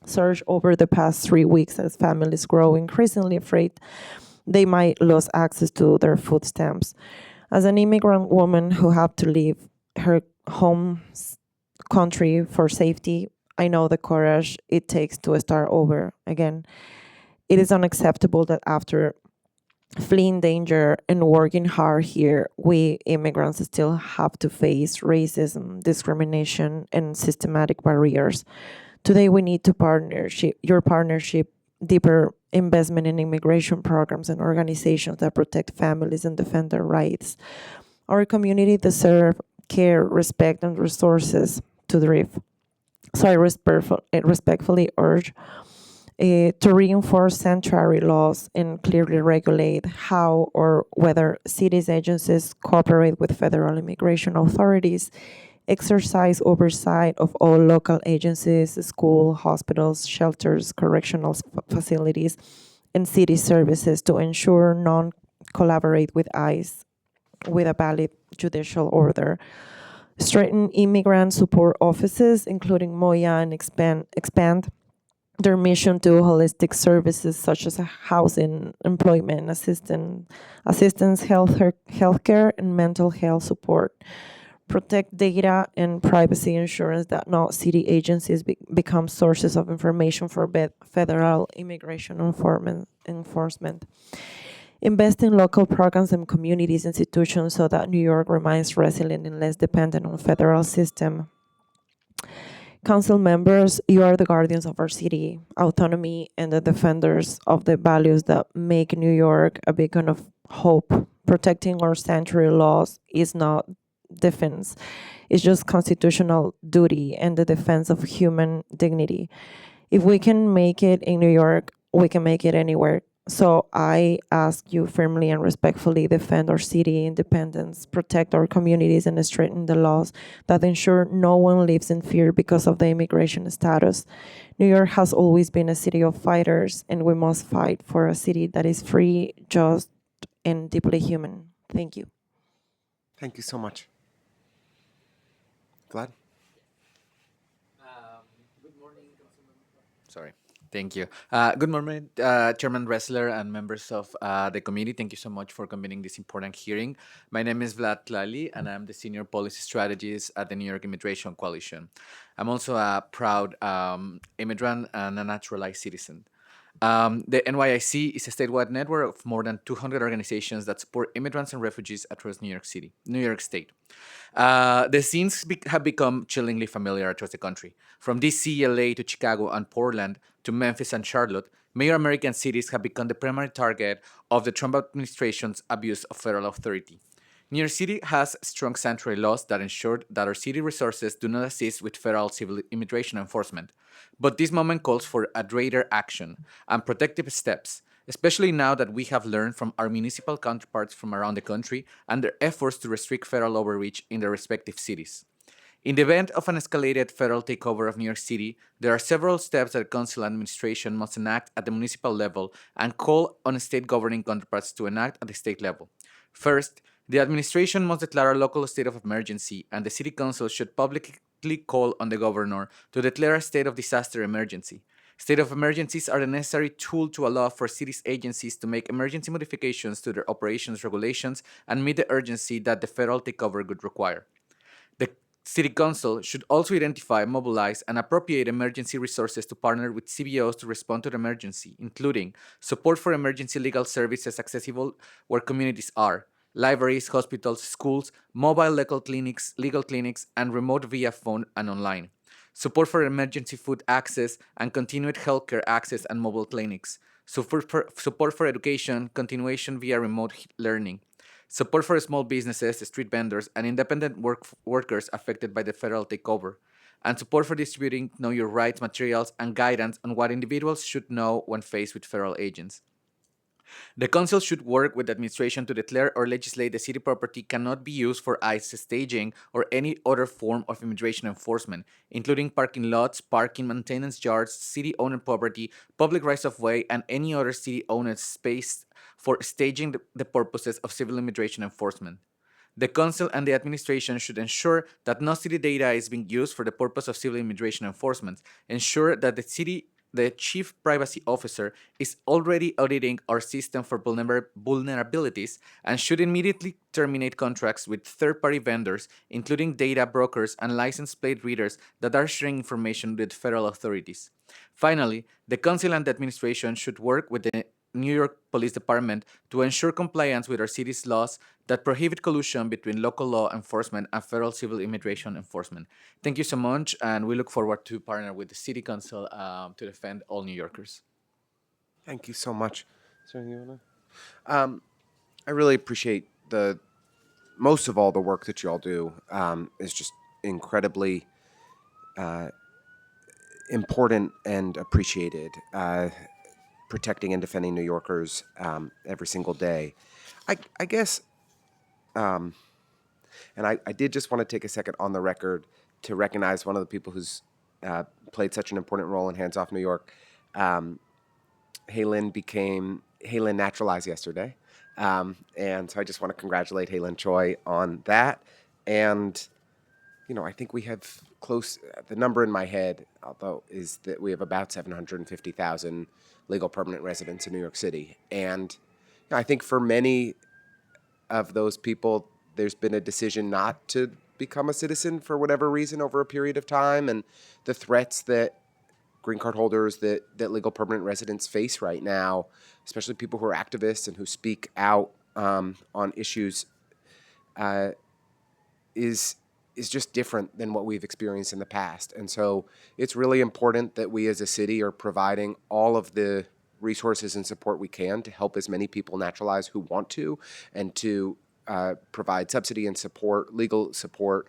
surged over the past 3 weeks as families grow increasingly afraid they might lose access to their food stamps. As an immigrant woman who had to leave her home country for safety, I know the courage it takes to start over again. It is unacceptable that after fleeing danger and working hard here, we immigrants still have to face racism, discrimination, and systematic barriers. Today, we need your partnership, deeper investment in immigration programs and organizations that protect families and defend their rights. Our community deserve care, respect, and resources to thrive. So I respectfully urge to reinforce sanctuary laws and clearly regulate how or whether cities agencies cooperate with federal immigration authorities, exercise oversight of all local agencies, schools, hospitals, shelters, correctional facilities, and city services to ensure none collaborate with ICE with a valid judicial order. Strengthen immigrant support offices, including MOYA, and expand their mission to holistic services such as housing, employment, assistance, healthcare, and mental health support. Protect data and privacy insurance that not city agencies become sources of information for federal immigration enforcement. Invest in local programs and communities institutions so that New York remains resilient and less dependent on federal system. Council members, you are the guardians of our city, autonomy, and the defenders of the values that make New York a beacon of hope. Protecting our sanctuary laws is not defense. It's just constitutional duty and the defense of human dignity. If we can make it in New York, we can make it anywhere. So I ask you firmly and respectfully defend our city independence, protect our communities, and strengthen the laws that ensure no one lives in fear because of the immigration status. New York has always been a city of fighters, and we must fight for a city that is free, just, and deeply human. Thank you. Thank you so much. Glad? Sorry. Thank you. Good morning, Chairman Ressler and members of the committee. Thank you so much for convening this important hearing. My name is Vlad Tlali, and I'm the Senior Policy Strategist at the New York Immigration Coalition. I'm also a proud immigrant and a naturalized citizen. The NYIC is a statewide network of more than 200 organizations that support immigrants and refugees across New York State. The scenes have become chillingly familiar across the country. From DC, LA to Chicago and Portland to Memphis and Charlotte, major American cities have become the primary target of the Trump administration's abuse of federal authority. New York City has strong sanctuary laws that ensure that our city resources do not assist with federal civil immigration enforcement. But this moment calls for a greater action and protective steps, especially now that we have learned from our municipal counterparts from around the country and their efforts to restrict federal overreach in their respective cities. In the event of an escalated federal takeover of New York City, there are several steps that the council administration must enact at the municipal level and call on state governing counterparts to enact at the state level. First, the administration must declare a local state of emergency, and the city council should publicly call on the governor to declare a state of disaster emergency. State of emergencies are the necessary tool to allow for cities' agencies to make emergency modifications to their operations regulations and meet the urgency that the federal takeover would require. The City Council should also identify, mobilize, and appropriate emergency resources to partner with CBOs to respond to the emergency, including support for emergency legal services accessible where communities are, libraries, hospitals, schools, mobile legal clinics, and remote via phone and online. Support for emergency food access and continued healthcare access and mobile clinics. Support for education, continuation via remote learning. Support for small businesses, street vendors, and independent workers affected by the federal takeover. And support for distributing Know Your Rights materials and guidance on what individuals should know when faced with federal agents. The council should work with the administration to declare or legislate the city property cannot be used for ICE staging or any other form of immigration enforcement, including parking lots, parking maintenance yards, city-owned property, public rights-of-way, and any other city-owned space for staging the purposes of civil immigration enforcement. The council and the administration should ensure that no city data is being used for the purpose of civil immigration enforcement, ensure that the chief privacy officer is already auditing our system for vulnerabilities, and should immediately terminate contracts with third-party vendors, including data brokers and license plate readers that are sharing information with federal authorities. Finally, the council and the administration should work with the New York Police Department to ensure compliance with our city's laws that prohibit collusion between local law enforcement and federal civil immigration enforcement. Thank you so much, and we look forward to partner with the City Council to defend all New Yorkers. Thank you so much. Is there anything you wanna? I really appreciate most of all the work that you all do. Is just incredibly important and appreciated. Protecting and defending New Yorkers every single day. I guess, and I did just want to take a second on the record to recognize one of the people who's played such an important role in Hands Off New York. Haylin naturalized yesterday. And so I just want to congratulate Haylin Choi on that. And, I think we have the number in my head, although, is that we have about 750,000 legal permanent residents in New York City. And I think for many of those people, there's been a decision not to become a citizen for whatever reason over a period of time. And the threats that green card holders, that legal permanent residents face right now, especially people who are activists and who speak out on issues, is just different than what we've experienced in the past. And so it's really important that we as a city are providing all of the resources and support we can to help as many people naturalize who want to, and to provide subsidy and support, legal support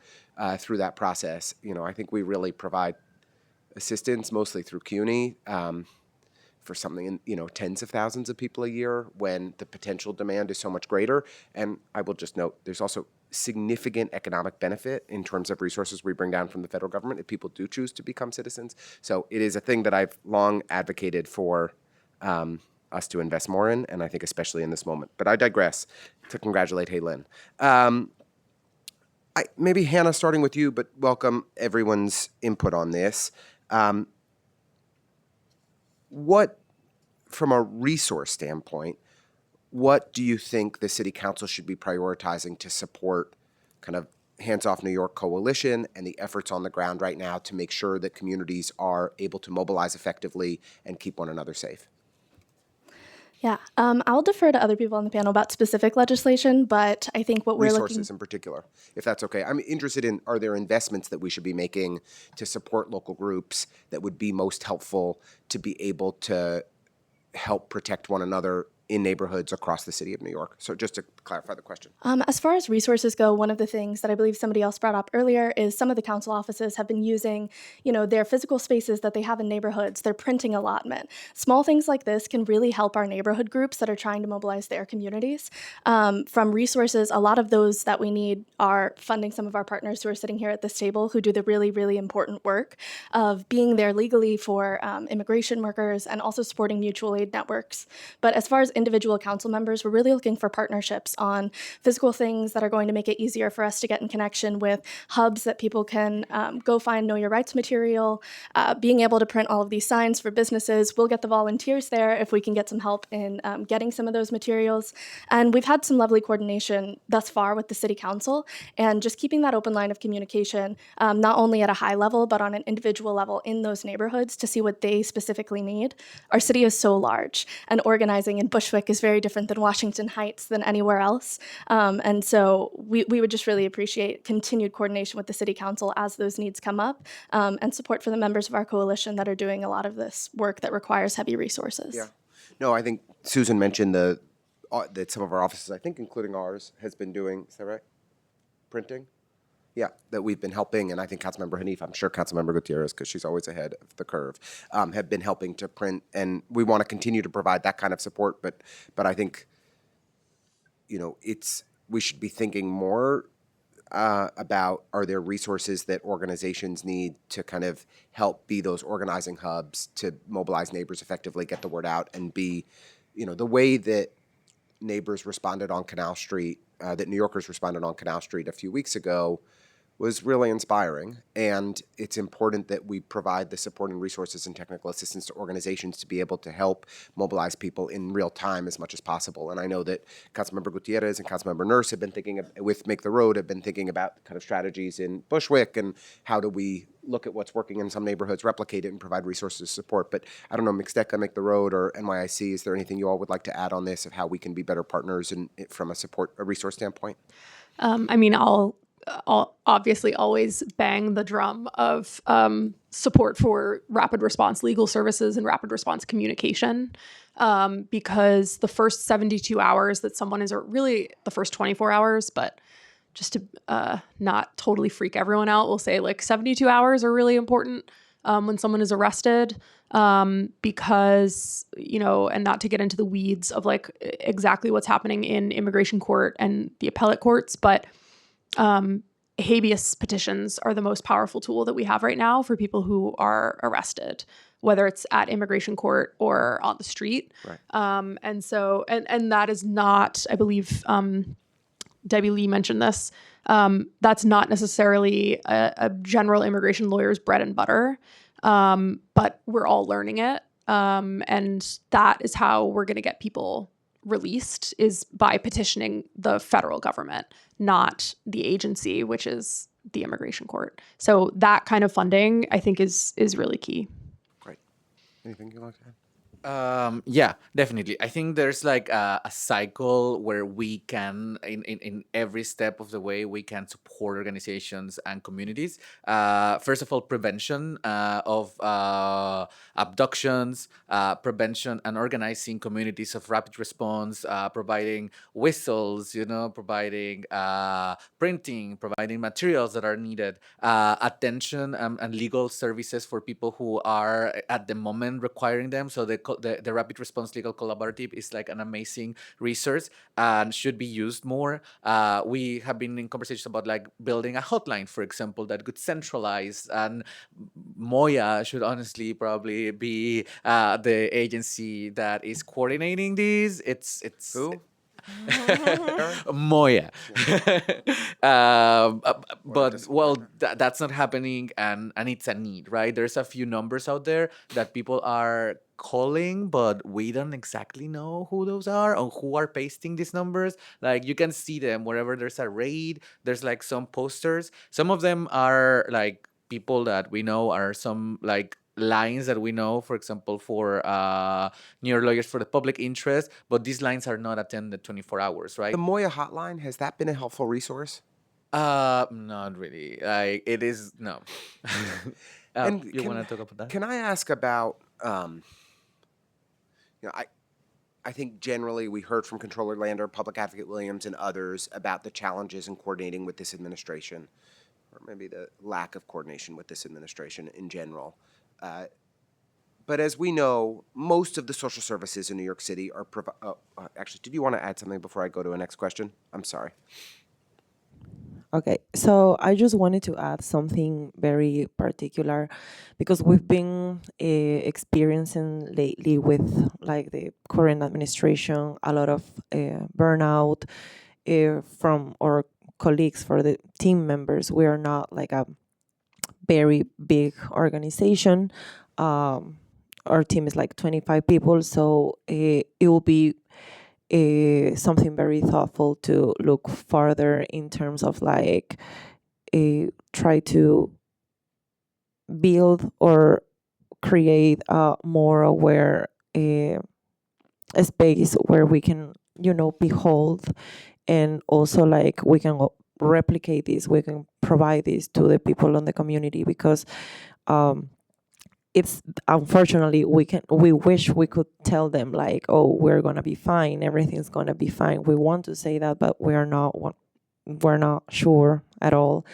through that process. I think we really provide assistance mostly through CUNY for something in, tens of thousands of people a year when the potential demand is so much greater. And I will just note, there's also significant economic benefit in terms of resources we bring down from the federal government if people do choose to become citizens. So it is a thing that I've long advocated for us to invest more in, and I think especially in this moment. But I digress to congratulate Haylin. Maybe Hannah, starting with you, but welcome everyone's input on this. What, from a resource standpoint, what do you think the City Council should be prioritizing to support kind of Hands Off New York coalition and the efforts on the ground right now to make sure that communities are able to mobilize effectively and keep one another safe? Yeah, I'll defer to other people on the panel about specific legislation, but I think what we're resources in particular, if that's okay. I'm interested in, are there investments that we should be making to support local groups that would be most helpful to be able to help protect one another in neighborhoods across the city of New York? So just to clarify the question. As far as resources go, one of the things that I believe somebody else brought up earlier is some of the council offices have been using, their physical spaces that they have in neighborhoods, their printing allotment. Small things like this can really help our neighborhood groups that are trying to mobilize their communities. From resources, a lot of those that we need are funding some of our partners who are sitting here at this table who do the really, really important work of being there legally for immigration workers and also supporting mutual aid networks. But as far as individual council members, we're really looking for partnerships on physical things that are going to make it easier for us to get in connection with hubs that people can go find Know Your Rights material, being able to print all of these signs for businesses. We'll get the volunteers there if we can get some help in getting some of those materials. And we've had some lovely coordination thus far with the City Council, and just keeping that open line of communication, not only at a high level, but on an individual level in those neighborhoods to see what they specifically need. Our city is so large, and organizing in Bushwick is very different than Washington Heights than anywhere else. And so we would just really appreciate continued coordination with the City Council as those needs come up, and support for the members of our coalition that are doing a lot of this work that requires heavy resources. Yeah. No, I think Susan mentioned that some of our offices, I think including ours, has been doing, is that right? Printing? Yeah, that we've been helping, and I think Councilmember Hanif, I'm sure Councilmember Gutierrez, because she's always ahead of the curve, have been helping to print, and we want to continue to provide that kind of support. But I think, we should be thinking more about, are there resources that organizations need to kind of help be those organizing hubs to mobilize neighbors effectively, get the word out, and be, the way that neighbors responded on Canal Street, that New Yorkers responded on Canal Street a few weeks ago was really inspiring. And it's important that we provide the support and resources and technical assistance to organizations to be able to help mobilize people in real time as much as possible. And I know that Councilmember Gutierrez and Councilmember Nurse have been thinking with Make the Road, have been thinking about kind of strategies in Bushwick and how do we look at what's working in some neighborhoods, replicate it, and provide resources to support. But I don't know, Mixteca, Make the Road, or NYIC, is there anything you all would like to add on this of how we can be better partners and from a resource standpoint? I'll obviously always bang the drum of support for rapid response legal services and rapid response communication, because the first 72 hours that someone is, or really the first 24 hours, but just to not totally freak everyone out, we'll say like 72 hours are really important when someone is arrested, because, and not to get into the weeds of like exactly what's happening in immigration court and the appellate courts, but habeas petitions are the most powerful tool that we have right now for people who are arrested, whether it's at immigration court or on the street. Right. And so, and that is not, I believe, Debbie Lee mentioned this, that's not necessarily a general immigration lawyer's bread and butter, but we're all learning it. And that is how we're going to get people released, is by petitioning the federal government, not the agency, which is the immigration court. So that kind of funding, I think, is really key. Great. Anything you'd like to add? Yeah, definitely. I think there's like a cycle where we can, in every step of the way, we can support organizations and communities. First of all, prevention of abductions, prevention and organizing communities of rapid response, providing whistles, providing printing, providing materials that are needed, attention and legal services for people who are at the moment requiring them. So the Rapid Response Legal Collaborative is like an amazing resource and should be used more. We have been in conversations about like building a hotline, for example, that could centralize, and Moya should honestly probably be the agency that is coordinating these. It's Who? Moya. But that's not happening, and it's a need, right? There's a few numbers out there that people are calling, but we don't exactly know who those are or who are pasting these numbers. Like, you can see them wherever there's a raid. There's like some posters. Some of them are like people that we know, are some like lines that we know, for example, for New York Lawyers for the Public Interest, but these lines are not attended 24 hours, right? The Moya hotline, has that been a helpful resource? Not really. Like, it is, no. And you want to talk about that? Can I ask about, I think generally we heard from Controller Lander, Public Advocate Williams, and others about the challenges in coordinating with this administration, or maybe the lack of coordination with this administration in general. But as we know, most of the social services in New York City are actually, did you want to add something before I go to a next question? I'm sorry. Okay, so I just wanted to add something very particular, because we've been experiencing lately with like the current administration a lot of burnout from our colleagues, for the team members. We are not like a very big organization. Our team is like 25 people, so it will be something very thoughtful to look farther in terms of like try to build or create a more aware space where we can, behold, and also like we can replicate this, we can provide this to the people in the community, because it's unfortunately we wish we could tell them like, oh, we're gonna be fine, everything's gonna be fine. We want to say that, but we're not sure at all.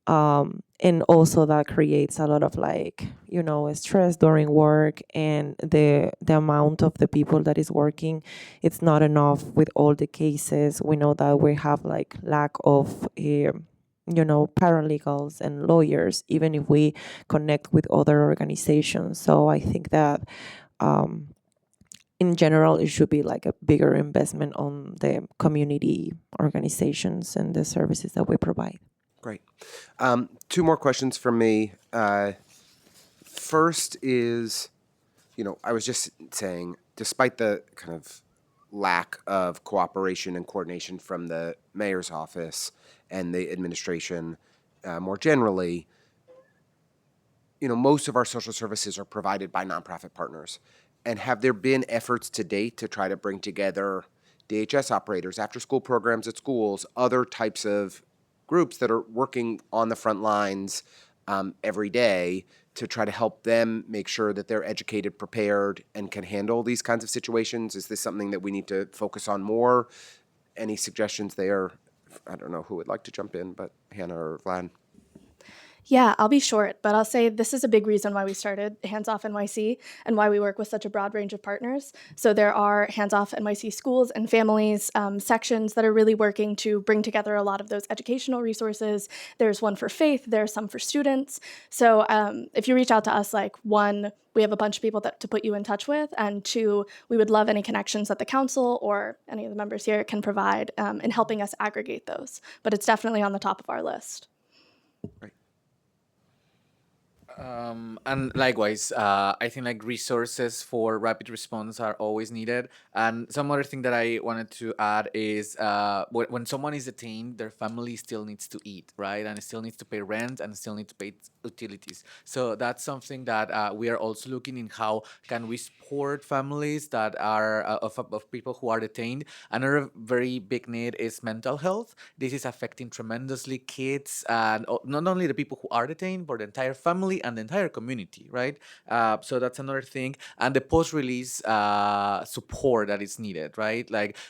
And also that creates a lot of stress during work, and the amount of the people that is working, it's not enough with all the cases. We know that we have lack of paralegals and lawyers, even if we connect with other organizations. So I think that in general, it should be a bigger investment on the community organizations and the services that we provide. Great. Two more questions from me. First is, I was just saying, despite the kind of lack of cooperation and coordination from the mayor's office and the administration more generally, most of our social services are provided by nonprofit partners. And have there been efforts to date to try to bring together DHS operators, after-school programs at schools, other types of groups that are working on the front lines every day to try to help them make sure that they're educated, prepared, and can handle these kinds of situations? Is this something that we need to focus on more? Any suggestions there? I don't know who would like to jump in, but Hannah or Vlad. Yeah, I'll be short, but I'll say this is a big reason why we started Hands Off NYC and why we work with such a broad range of partners. So there are Hands Off NYC schools and families sections that are really working to bring together a lot of those educational resources. There's one for faith, there's some for students. So if you reach out to us, one, we have a bunch of people to put you in touch with, and two, we would love any connections that the council or any of the members here can provide in helping us aggregate those. But it's definitely on the top of our list. Right. And likewise, I think resources for rapid response are always needed. And some other thing that I wanted to add is when someone is detained, their family still needs to eat, right? And still needs to pay rent and still needs to pay utilities. So that's something that we are also looking in how can we support families that are of people who are detained. Another very big need is mental health. This is affecting tremendously kids and not only the people who are detained, but the entire family and the entire community, right? So that's another thing. And the post-release support that is needed, right?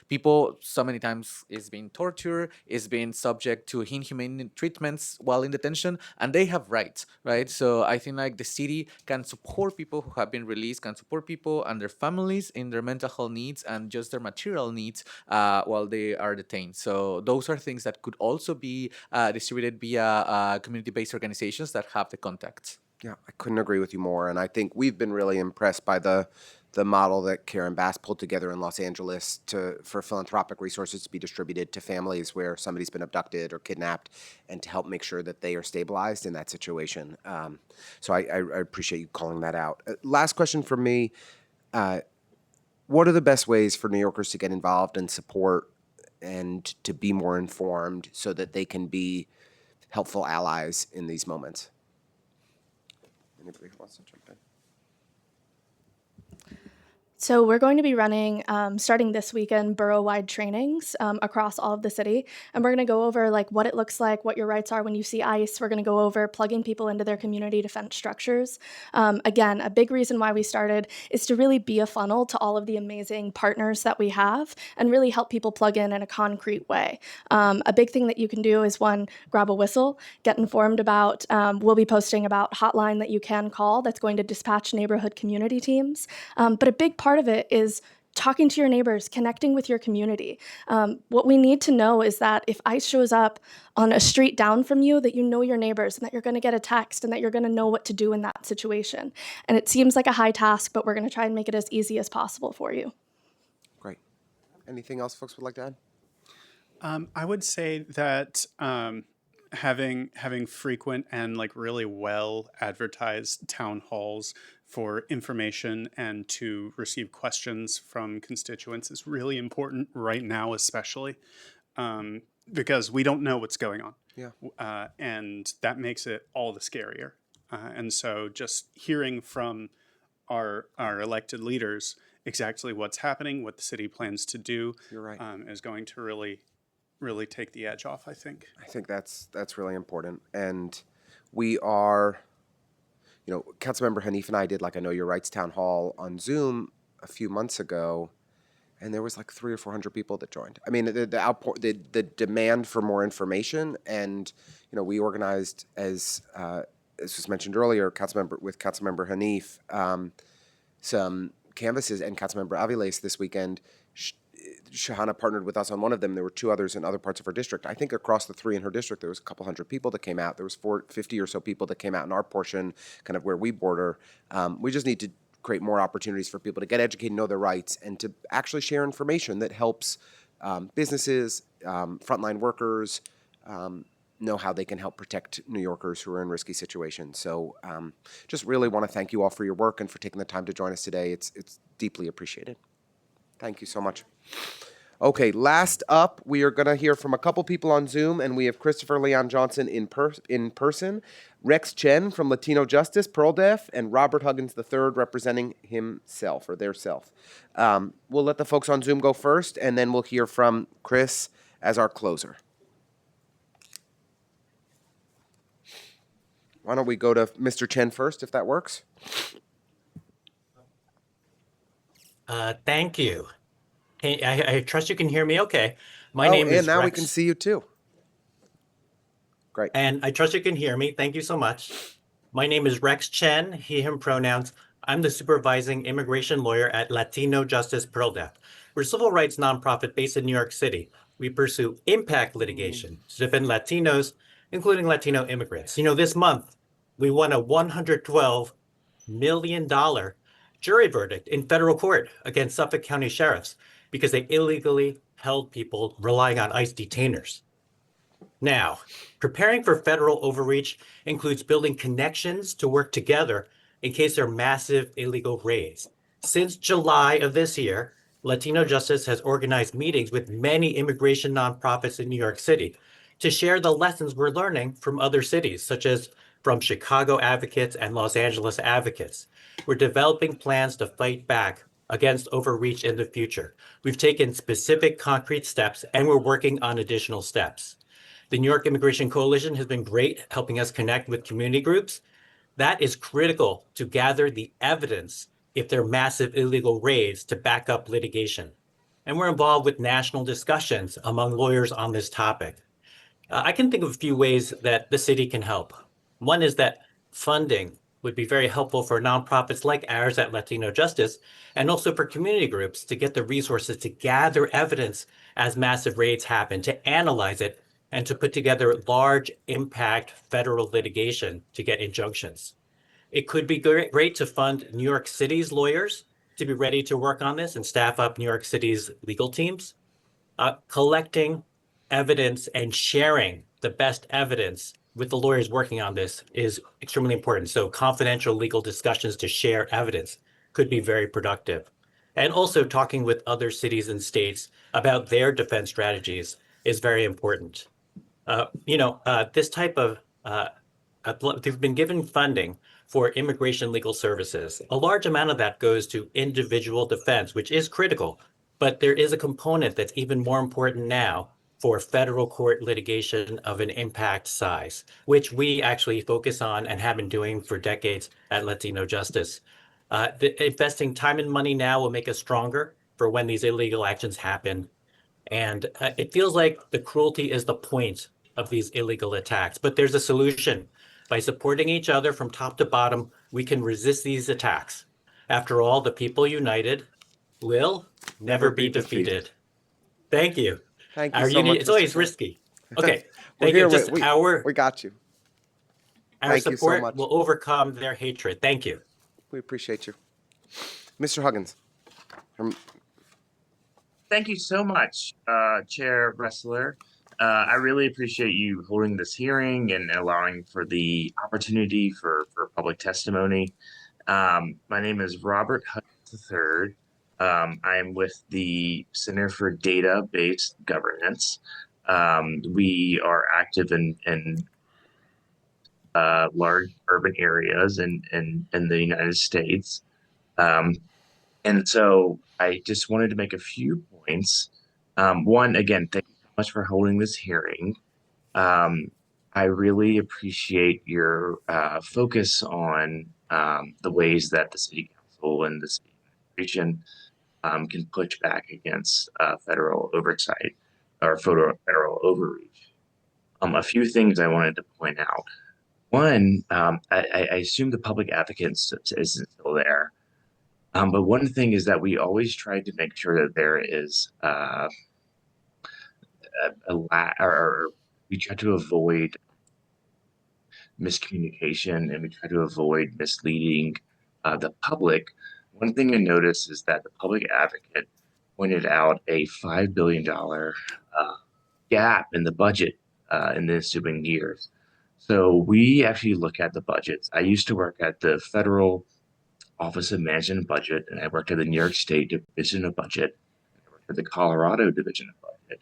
People so many times is being tortured, is being subject to inhumane treatments while in detention, and they have rights, right? So I think the city can support people who have been released, can support people and their families in their mental health needs and just their material needs while they are detained. So those are things that could also be distributed via community-based organizations that have the contacts. Yeah, I couldn't agree with you more. And I think we've been really impressed by the model that Karen Bass pulled together in Los Angeles for philanthropic resources to be distributed to families where somebody's been abducted or kidnapped, and to help make sure that they are stabilized in that situation. So I appreciate you calling that out. Last question from me. What are the best ways for New Yorkers to get involved and support and to be more informed so that they can be helpful allies in these moments? Anybody who wants to jump in? So we're going to be running, starting this weekend, borough-wide trainings across all of the city. And we're going to go over what it looks like, what your rights are when you see ICE. We're going to go over plugging people into their community defense structures. Again, a big reason why we started is to really be a funnel to all of the amazing partners that we have and really help people plug in a concrete way. A big thing that you can do is, one, grab a whistle, get informed about, we'll be posting about hotline that you can call that's going to dispatch neighborhood community teams. But a big part of it is talking to your neighbors, connecting with your community. What we need to know is that if ICE shows up on a street down from you, that you know your neighbors and that you're going to get a text and that you're going to know what to do in that situation. And it seems like a high task, but we're going to try and make it as easy as possible for you. Great. Anything else folks would like to add? I would say that having frequent and really well advertised town halls for information and to receive questions from constituents is really important right now, especially because we don't know what's going on. Yeah. And that makes it all the scarier. And so just hearing from our elected leaders exactly what's happening, what the city plans to do, You're right. Is going to really take the edge off, I think. I think that's really important. And we are, Councilmember Hanif and I did a Know Your Rights town hall on Zoom a few months ago, and there was 300 or 400 people that joined. I mean, the demand for more information and, we organized, as was mentioned earlier, Councilmember Hanif, some canvases, and Councilmember Aviles this weekend. Shahana partnered with us on one of them. There were 2 others in other parts of her district. I think across the 3 in her district, there was a couple hundred people that came out. There was 50 or so people that came out in our portion, kind of where we border. We just need to create more opportunities for people to get educated, know their rights, and to actually share information that helps businesses, frontline workers, know how they can help protect New Yorkers who are in risky situations. So just really want to thank you all for your work and for taking the time to join us today. It's deeply appreciated. Thank you so much. Okay, last up, we are going to hear from a couple people on Zoom, and we have Christopher Leon Johnson in person, Rex Chen from Latino Justice, Pearl Deaf, and Robert Huggins III representing himself or their self. We'll let the folks on Zoom go first, and then we'll hear from Chris as our closer. Why don't we go to Mr. Chen first, if that works? Thank you. I trust you can hear me okay. My name is and now Rex. we can see you too. Great. And I trust you can hear me. Thank you so much. My name is Rex Chen, he, him pronouns. I'm the supervising immigration lawyer at Latino Justice Pearl Deaf. We're a civil rights nonprofit based in New York City. We pursue impact litigation to defend Latinos, including Latino immigrants. This month, we won a $112 million jury verdict in federal court against Suffolk County sheriffs because they illegally held people relying on ICE detainers. Now, preparing for federal overreach includes building connections to work together in case there are massive illegal raids. Since July of this year, Latino Justice has organized meetings with many immigration nonprofits in New York City to share the lessons we're learning from other cities, such as from Chicago advocates and Los Angeles advocates. We're developing plans to fight back against overreach in the future. We've taken specific concrete steps, and we're working on additional steps. The New York Immigration Coalition has been great helping us connect with community groups. That is critical to gather the evidence if there are massive illegal raids to back up litigation. And we're involved with national discussions among lawyers on this topic. I can think of a few ways that the city can help. One is that funding would be very helpful for nonprofits like ours at Latino Justice, and also for community groups to get the resources to gather evidence as massive raids happen, to analyze it, and to put together large impact federal litigation to get injunctions. It could be great to fund New York City's lawyers to be ready to work on this and staff up New York City's legal teams. Collecting evidence and sharing the best evidence with the lawyers working on this is extremely important. So confidential legal discussions to share evidence could be very productive. And also talking with other cities and states about their defense strategies is very important. This type of, they've been given funding for immigration legal services. A large amount of that goes to individual defense, which is critical, but there is a component that's even more important now for federal court litigation of an impact size, which we actually focus on and have been doing for decades at Latino Justice. Investing time and money now will make us stronger for when these illegal actions happen. And it feels like the cruelty is the point of these illegal attacks, but there's a solution. By supporting each other from top to bottom, we can resist these attacks. After all, the people united will never be defeated. Thank you. Thank you so much. It's always risky. Okay. Thank you. Just we got you. Our Thank you so support much. will overcome their hatred. Thank you. We appreciate you. Mr. Huggins. Thank you so much, Chair Ressler. I really appreciate you holding this hearing and allowing for the opportunity for public testimony. My name is Robert Huggins III. I am with the Center for Data-Based Governance. We are active in large urban areas in the United States. And so I just wanted to make a few points. One, again, thank you so much for holding this hearing. I really appreciate your focus on the ways that the City Council and the City Administration can push back against federal oversight or federal overreach. A few things I wanted to point out. One, I assume the public advocate isn't still there. But one thing is that we always try to make sure that there is or we try to avoid miscommunication and we try to avoid misleading the public. One thing I noticed is that the public advocate pointed out a $5 billion gap in the budget in the ensuing years. So we actually look at the budgets. I used to work at the Federal Office of Management and Budget, and I worked at the New York State Division of Budget. I worked at the Colorado Division of Budget.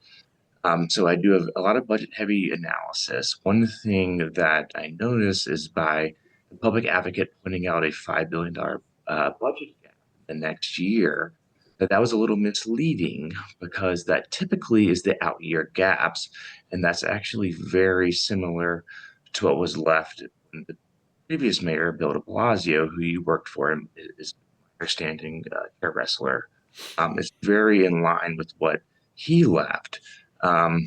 So I do a lot of budget heavy analysis. One thing that I noticed is by the public advocate putting out a $5 billion budget gap the next year, that was a little misleading because that typically is the out year gaps. And that's actually very similar to what was left in the previous mayor, Bill de Blasio, who you worked for, and is my understanding, Chair Wrestler, is very in line with what he left. But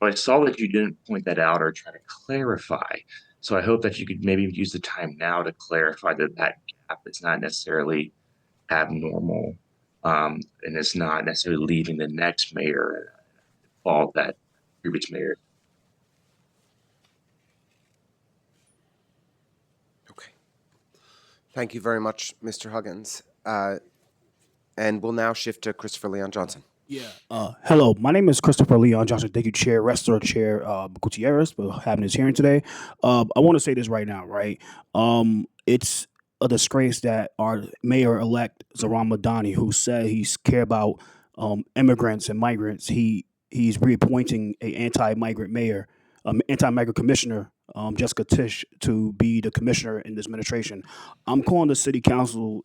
I saw that you didn't point that out or try to clarify. So I hope that you could maybe use the time now to clarify that that gap is not necessarily abnormal, and it's not necessarily leaving the next mayor fault that previous mayor. Thank you very much, Mr. Huggins. And we'll now shift to Christopher Leon Johnson. Hello, my name is Christopher Leon Johnson. Thank you, Chair Wrestler, Chair Gutierrez, for having this hearing today. I want to say this right now, right? It's a disgrace that our mayor-elect, Zohran Madani, who said he's care about immigrants and migrants, he's reappointing a anti-migrant mayor, anti-migrant commissioner, Jessica Tisch, to be the commissioner in this administration. I'm calling the city council,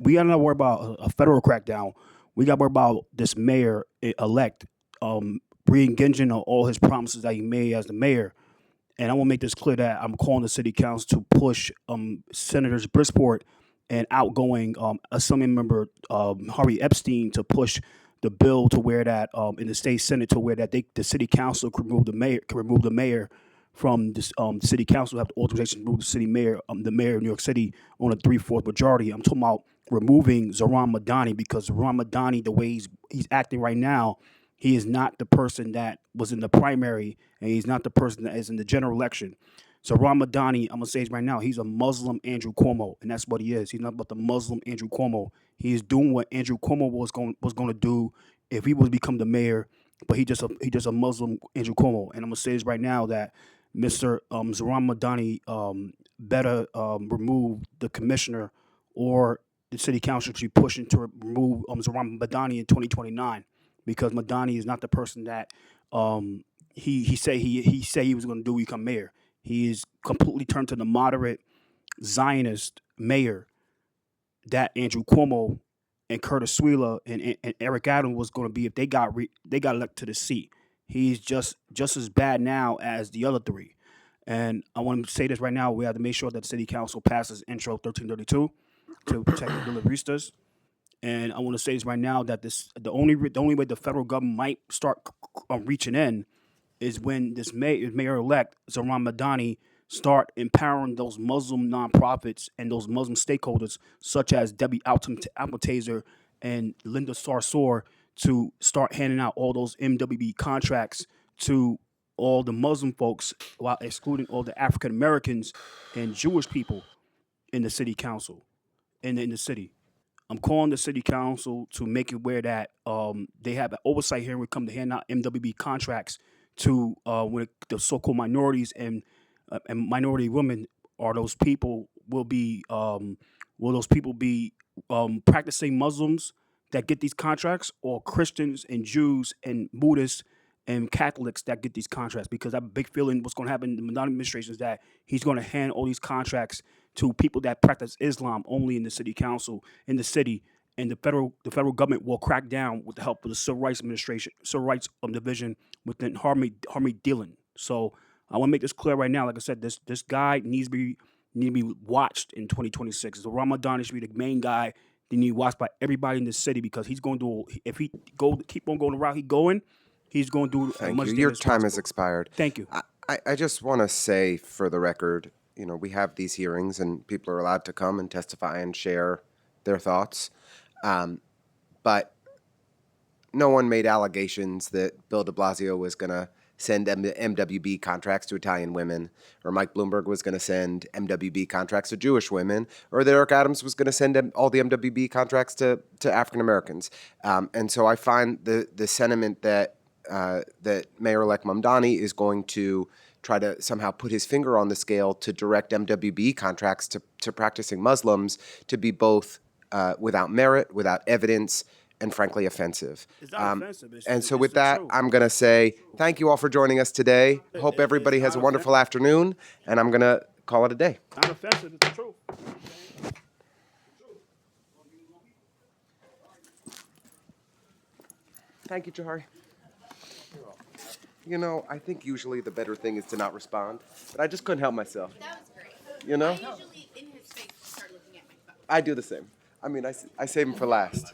we got to worry about a federal crackdown. We got to worry about this mayor-elect re-engaging on all his promises that he made as the mayor. And I want to make this clear that I'm calling the city council to push Senators Brisport and outgoing Assembly Member Harvey Epstein to push the bill to where that in the state Senate to where that the city council can remove the mayor from this city council, have the authorization to remove the mayor of New York City on a 3/4 majority. I'm talking about removing Zohran Madani, because Zohran Madani, the way he's acting right now, he is not the person that was in the primary, and he's not the person that is in the general election. Zohran Madani, I'm gonna say it right now, he's a Muslim Andrew Cuomo, and that's what he is. He's not but the Muslim Andrew Cuomo. He is doing what Andrew Cuomo was going to do if he was to become the mayor, but he just a Muslim Andrew Cuomo. And I'm gonna say this right now that Mr. Zohran Madani better remove the commissioner, or the city council should be pushing to remove Zohran Madani in 2029, because Madani is not the person that he said he was going to do when he become mayor. He is completely turned to the moderate Zionist mayor that Andrew Cuomo and Curtis Sweeler and Eric Adams was going to be if they got elected to the seat. He's just as bad now as the other three. And I want to say this right now: we have to make sure that the city council passes Intro 1332 to protect the deliveristas. And I want to say this right now that the only way the federal government might start reaching in is when this mayor-elect Zohran Madani start empowering those Muslim nonprofits and those Muslim stakeholders, such as Debbie Almatazer and Linda Sarsour, to start handing out all those MWB contracts to all the Muslim folks, while excluding all the African Americans and Jewish people in the city council, in the city. I'm calling the city council to make it aware that they have an oversight here when it comes to hand out MWB contracts to the so-called minorities and minority women. Are those people will those people be practicing Muslims that get these contracts, or Christians and Jews and Buddhists and Catholics that get these contracts? Because I have a big feeling what's going to happen in the Madani administration is that he's going to hand all these contracts to people that practice Islam only in the city council, in the city, and the federal government will crack down with the help of the Civil Rights Division within Harvey Dillon. So I want to make this clear right now. Like I said, this guy needs to be watched in 2026. So Ramadan should be the main guy that need to be watched by everybody in the city, because he's going to, if he keep on going the route he's going, He's going to do as Thank much you. damage Your as time has possible. expired. Thank you. I just want to say for the record, you know, we have these hearings and people are allowed to come and testify and share their thoughts. But no one made allegations that Bill de Blasio was going to send MWB contracts to Italian women, or Mike Bloomberg was going to send MWB contracts to Jewish women, or that Eric Adams was going to send all the MWB contracts to African Americans. And so I find the sentiment that that Mayor-elect Mamdani is going to try to somehow put his finger on the scale to direct MWB contracts to practicing Muslims to be both without merit, without evidence, and frankly offensive. It's not offensive. And so It's with the that, truth. I'm going to say thank you all for joining us today. Hope everybody has a wonderful afternoon, and I'm going to call it a day. Not offensive. It's the truth. Thank you, Jahari. You know, I think usually the better thing is to not respond, but I just couldn't help myself. That was great. You know? I usually, in his face, start looking at my phone. I do the same. I mean, I save them for last.